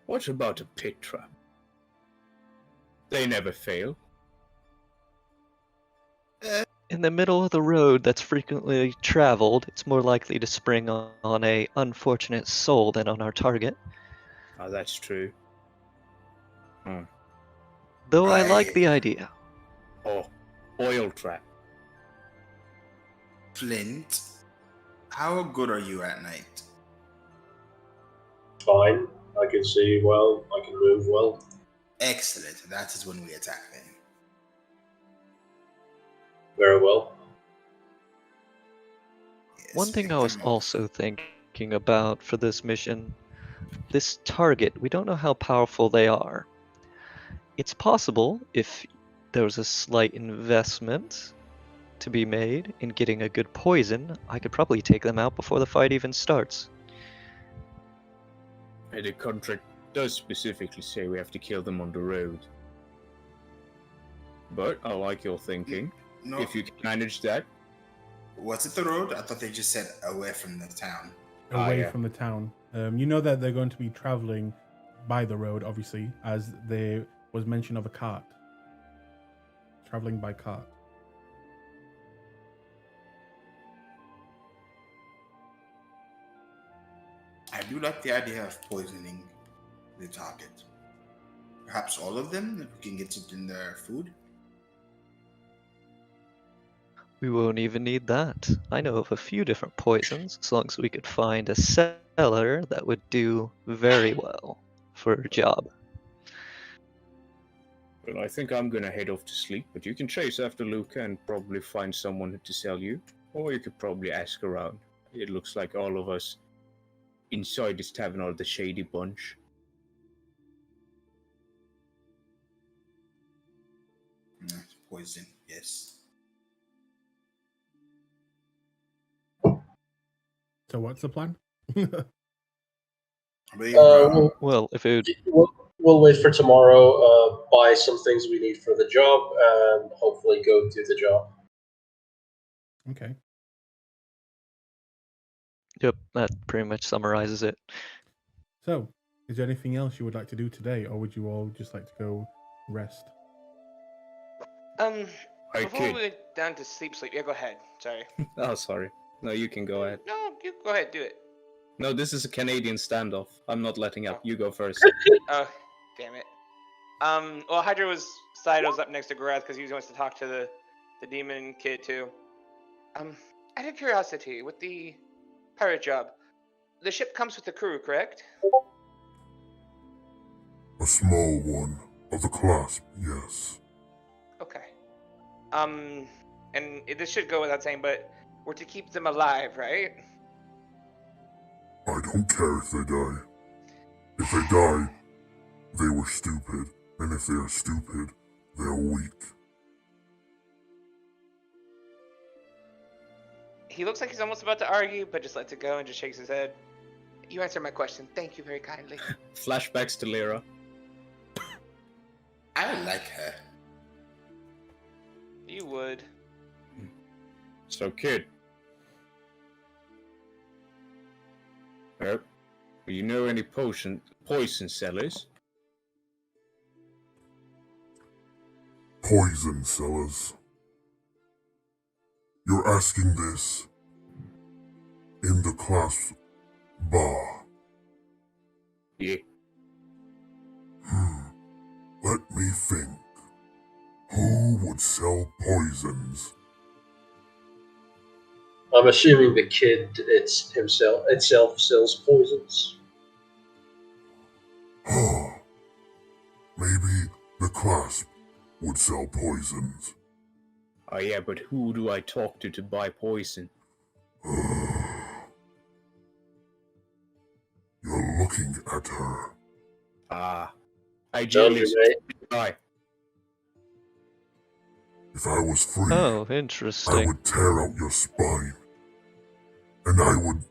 What about a pit trap? They never fail. In the middle of the road that's frequently traveled, it's more likely to spring on a unfortunate soul than on our target. Oh, that's true. Though I like Right. the idea. Oh, oil trap. Flint, how good are you at night? Fine. I can see well. I can move well. Excellent. That is when we attack them. Very well. Yes, One thing pick I was them up. also thinking about for this mission, this target, we don't know how powerful they are. It's possible, if there was a slight investment to be made in getting a good poison, I could probably take them out before the fight even starts. And the contract does specifically say we have to kill them on the road. But I like your thinking. No, If you can manage that. was it the road? I thought they just said away from the town. Away yeah. from the town. You know that they're going to be traveling by the road, obviously, as there was mention of a cart. Traveling by cart. I do like the idea of poisoning the target. Perhaps all of them, if we can get it in their food. We won't even need that. I know of a few different poisons, as long as we could find a seller that would do very well for a job. Well, I think I'm gonna head off to sleep, but you can chase after Luca and probably find someone to sell you. Or you could probably ask around. It looks like all of us inside this tavern are the shady bunch. Poison, yes. So what's the plan? I believe, Well, if it we'll wait for tomorrow, buy some things we need for the job, and hopefully go do the job. Okay. Yep, that pretty much summarizes it. So, is there anything else you would like to do today, or would you all just like to go rest? I Before we could. go down to sleep, yeah, go ahead. Sorry. Oh, sorry. No, you can go ahead. No, you go ahead, do it. No, this is a Canadian standoff. I'm not letting up. Oh. You go first. Oh, damn it. Well, Hydra was up next to Gorath because he wants to talk to the demon kid too. Out of curiosity, with the pirate job, the ship comes with a crew, correct? A small one. Of the Clasp, yes. Okay. And this should go without saying, but we're to keep them alive, right? I don't care if they die. If they die, they were stupid. And if they are stupid, they're weak. He looks like he's almost about to argue, but just lets it go and just shakes his head. You answered my question. Thank you very kindly. Flashbacks to Lyra. I like her. You would. So, kid. Do you know any poison sellers? Poison sellers. You're asking this in the Clasp bar. Yeah. Let me think. Who would sell poisons? I'm assuming the kid itself sells poisons. Maybe the Clasp would sell poisons. Oh yeah, but who do I talk to buy poison? You're looking at her. Ah. I Told generally you, mate. die. If I was free, Oh, I interesting. would tear out your spine. And I would...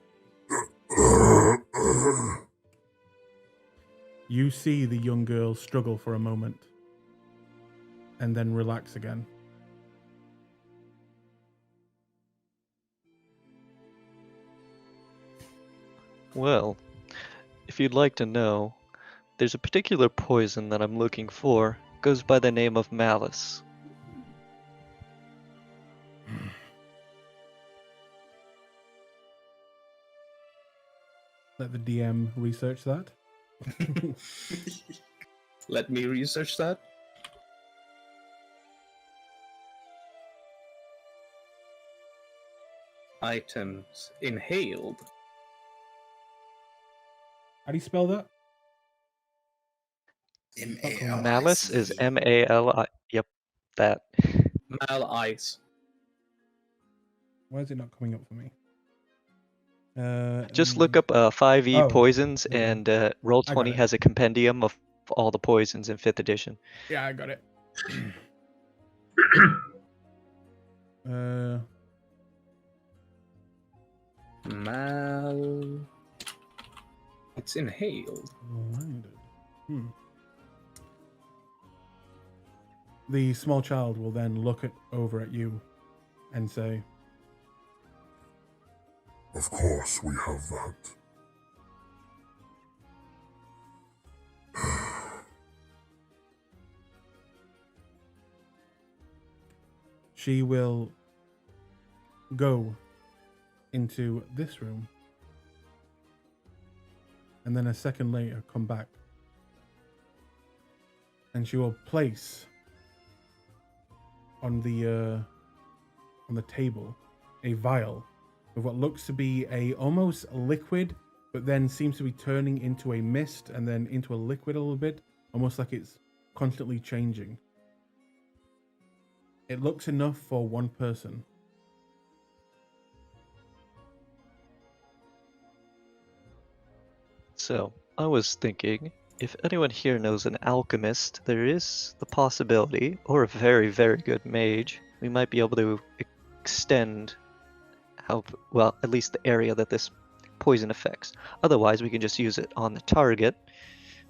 You see the young girl struggle for a moment, and then relax again. Well, if you'd like to know, there's a particular poison that I'm looking for. Goes by the name of malice. Let the DM research that. Let me research that. Items inhaled. How do you spell that? M-A-L-I-C-E. Malice is M-A-L-I. Yep, that. Mal ice. Why is it not coming up for me? Just look up 5e Oh, poisons, there you go. and I got Roll20 it. has a compendium of all the poisons in 5th edition. Yeah, I got it. Mal. It's inhaled. The small child will then look over at you and say, Of course we have that. she will go into this room and then a second later come back, and she will place on the table a vial with what looks to be a almost liquid but then seems to be turning into a mist and then into a liquid a little bit, almost like it's constantly changing. It looks enough for one person. So, I was thinking, if anyone here knows an alchemist, there is the possibility, or a very, very good mage, we might be able to extend how, well, at least the area that this poison affects. Otherwise, we can just use it on the target,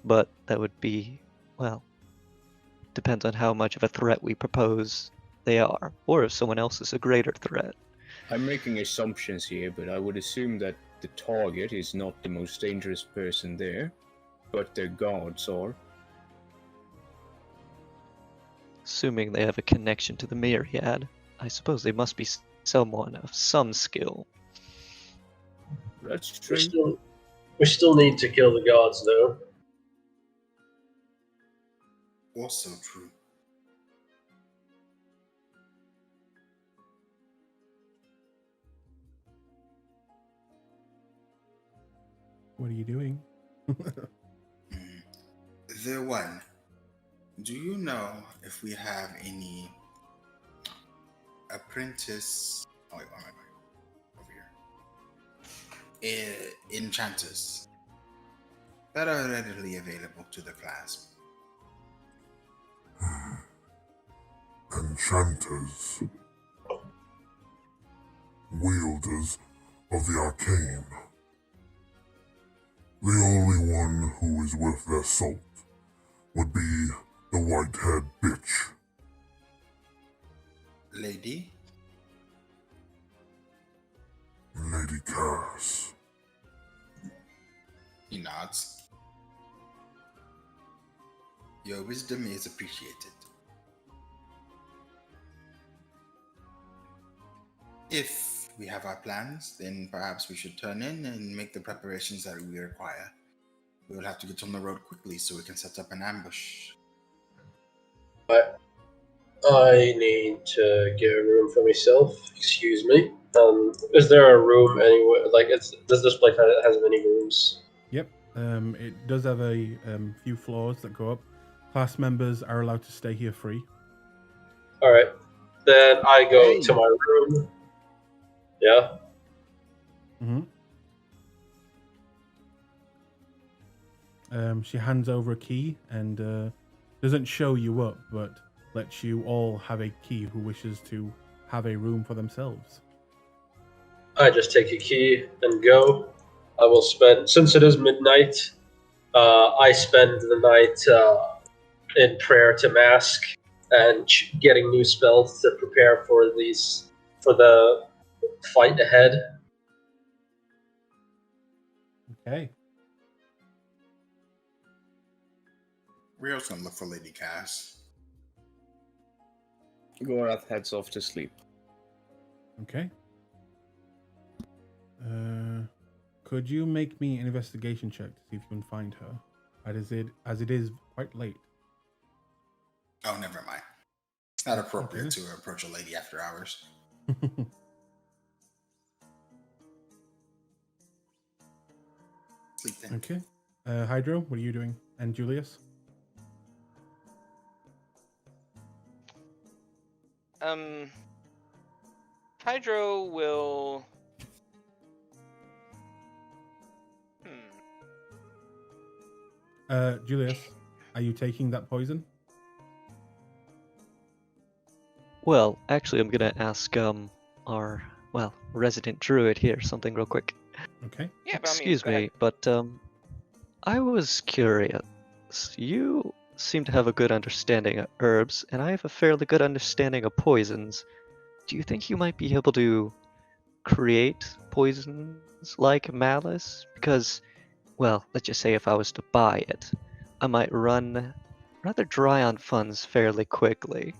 but that would be, well, depends on how much of a threat we propose they are, or if someone else is a greater threat. I'm making assumptions here, but I would assume that the target is not the most dangerous person there, but their guards are. Assuming they have a connection to the myriad, I suppose they must be someone of some skill. That's true. We still need to kill the gods, though. Also true. What are you doing? The one. Do you know if we have any apprentice? Oh, wait, where am I going? Over here. Enchanters that are readily available to the Clasp. Enchanters. Wielders of the arcane. The only one who is worth their salt would be the white-haired bitch. Lady? Lady Cass. He nods. Your wisdom is appreciated. If we have our plans, then perhaps we should turn in and make the preparations that we require. We will have to get on the road quickly so we can set up an ambush. I need to get a room for myself. Excuse me. Is there a room anywhere? Like, does this place has many rooms? Yep. It does have a few floors that go up. Class members are allowed to stay here free. All right. Then I go to my room. Yeah. She hands over a key and doesn't show you up, but lets you all have a key who wishes to have a room for themselves. I just take a key and go. I will spend, since it is midnight, I spend the night in prayer to Mask and getting new spells to prepare for the fight ahead. Okay. We're also gonna look for Lady Cass. Gorath heads off to sleep. Okay. Could you make me an investigation check to see if you can find her? As it is quite late. Oh, never mind. It's not appropriate to approach a lady after hours. Sleep then. Okay. Hydro, what are you doing? And Julius? Hydro will. Julius, are you taking that poison? Well, actually, I'm gonna ask our, well, resident druid here something real quick. Okay. Yeah, Excuse go ahead. me, but I was curious. You seem to have a good understanding of herbs, and I have a fairly good understanding of poisons. Do you think you might be able to create poisons like malice? Because, well, let's just say if I was to buy it, I might run rather dry on funds fairly quickly.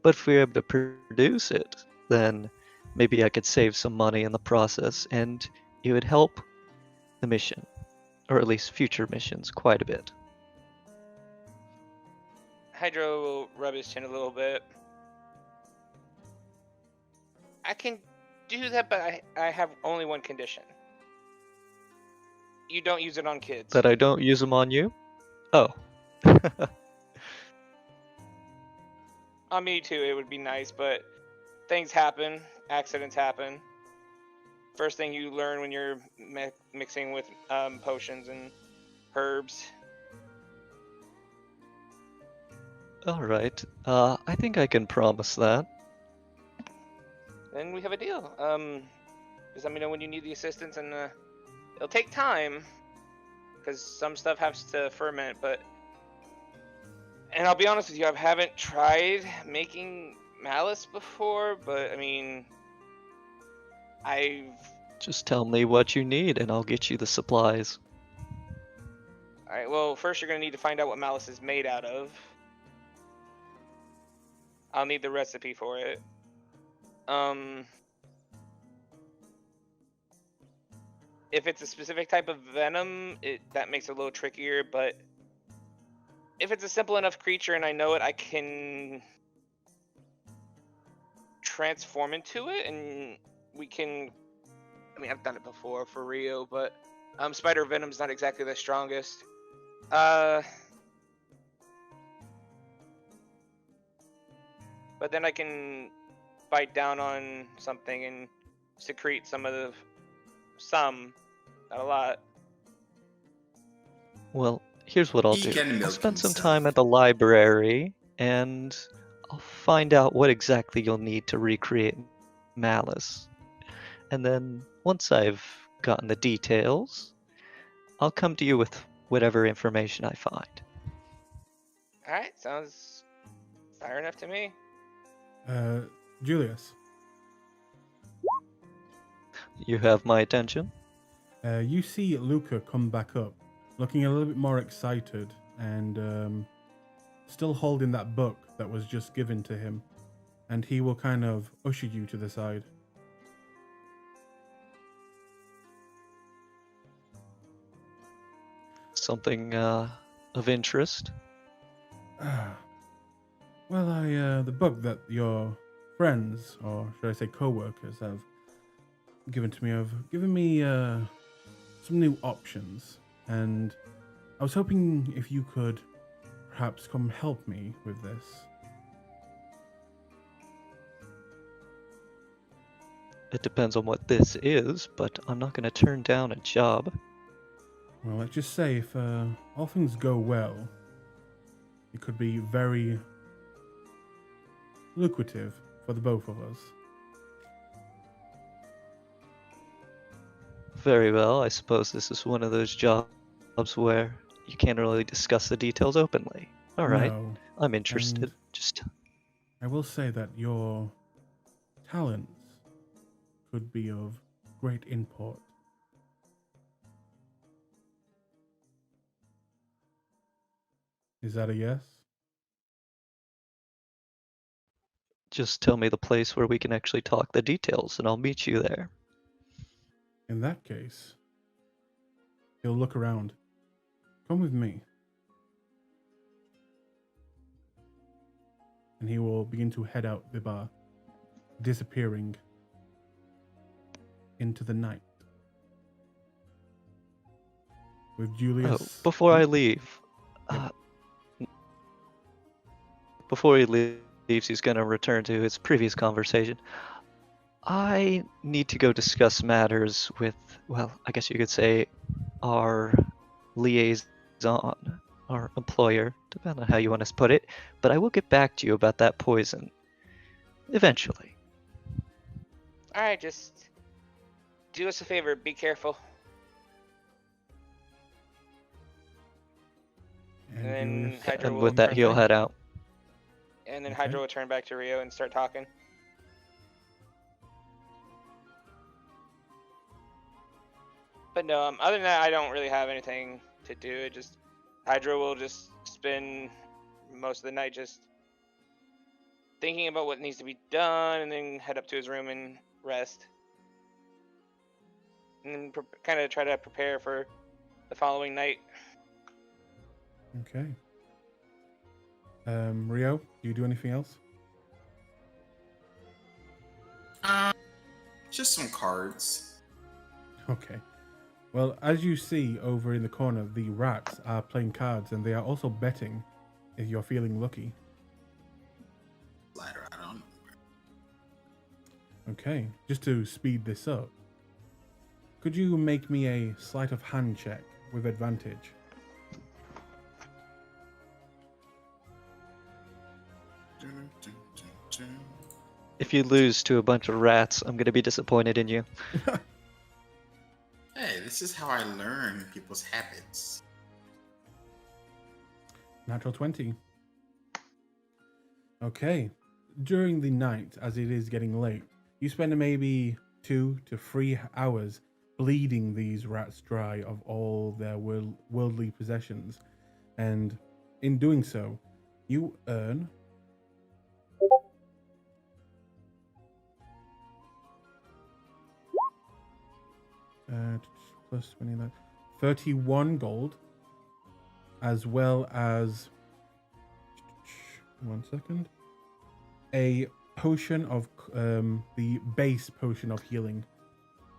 But if we were able to produce it, then maybe I could save some money in the process, and it would help the mission, or at least future missions, quite a bit. Hydro will rub his chin a little bit. I can do that, but I have only one condition. You don't use it on kids. That I don't use them on you? Oh. On me too, it would be nice, but things happen, accidents happen. First thing you learn when you're mixing with potions and herbs. Alright. I think I can promise that. Then we have a deal. Just let me know when you need the assistance, and it'll take time because some stuff has to ferment. But, and I'll be honest with you, I haven't tried making malice before. But I mean, I've. Just tell me what you need and I'll get you the supplies. All right. Well, first you're gonna need to find out what malice is made out of. I'll need the recipe for it. If it's a specific type of venom, that makes it a little trickier, but if it's a simple enough creature and I know it, I can transform into it, and we can... I mean, I've done it before for Rio, but spider venom's not exactly the strongest. But then I can bite down on something and secrete some, not a lot. Well, here's what I'll He do. can I'll milk spend some himself. time at the library, and I'll find out what exactly you'll need to recreate Malice. And then, once I've gotten the details, I'll come to you with whatever information I find. Alright, sounds fair enough to me. Julius, You have my attention? you see Luca come back up, looking a little bit more excited and still holding that book that was just given to him. And he will kind of usher you to the side. Something of interest? Well, the book that your friends, or should I say co-workers, have given to me have given me some new options, and I was hoping if you could perhaps come help me with this. It depends on what this is, but I'm not going to turn down a job. Well, let's just say if all things go well, it could be very lucrative for the both of us. Very well, I suppose this is one of those jobs where you can't really discuss the details openly. Alright, No, I'm interested. and Just I will say that your talents could be of great import. Is that a yes? tell me the place where we can actually talk the details, and I'll meet you there. In that case, he'll look around. Come with me. And he will begin to head out the bar, disappearing into the night. With Julius. Oh, before I leave, Yep. before he leaves, he's going to return to his previous conversation. I need to go discuss matters with, well, I guess you could say, our liaison, our employer, depending on how you want to put it, but I will get back to you about that poison. Eventually. Alright, just do us a favor, be careful. And then Julius- Hydra And will with that, turn he'll back- head out. And then Okay. Hydra will turn back to Rio and start talking. But no, other than that, I don't really have anything to do. It just Hydra will just spend most of the night just thinking about what needs to be done, and then head up to his room and rest, and then kind of try to prepare for the following night. Okay. Rio, do you do anything else? Just some cards. Okay. Well, as you see over in the corner, the rats are playing cards and they are also betting if you're feeling lucky. Slide right on. Okay, just to speed this up, could you make me a sleight of hand check with advantage? Dun, dun, dun, dun. If you lose to a bunch of rats, I'm gonna be disappointed in you. Hey, this is how I learn people's habits. Natural 20. Okay. During the night, as it is getting late, you spend maybe 2 to 3 hours bleeding these rats dry of all their worldly possessions. And in doing so, you earn plus 29, 31 gold, as well as 1 second, a potion of the base potion of healing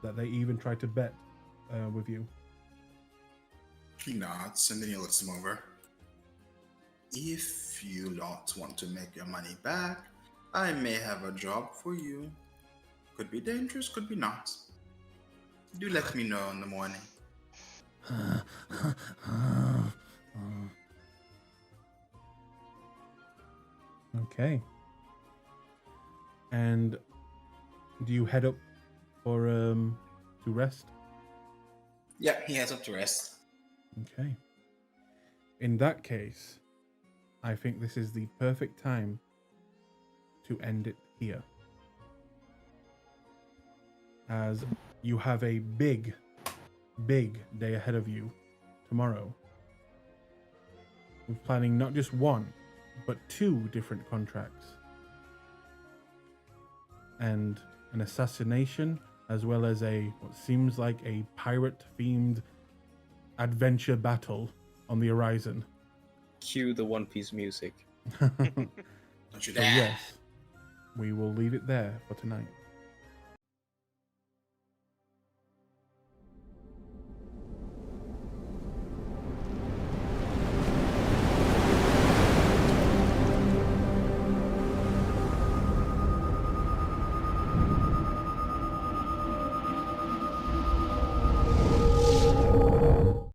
that they even tried to bet with you. He nods and then he looks him over. If you don't want to make your money back, I may have a job for you. Could be dangerous, could be not. Do let me know in the morning. Okay. And do you head up for to rest? Yeah, he has up to rest. Okay. In that case, I think this is the perfect time to end it here. As you have a big day ahead of you tomorrow. We're planning not just one, but 2 different contracts. And an assassination, as well as what seems like a pirate-themed adventure battle on the horizon. Cue the One Piece music. Don't you So dare. yes, we will leave it there for tonight.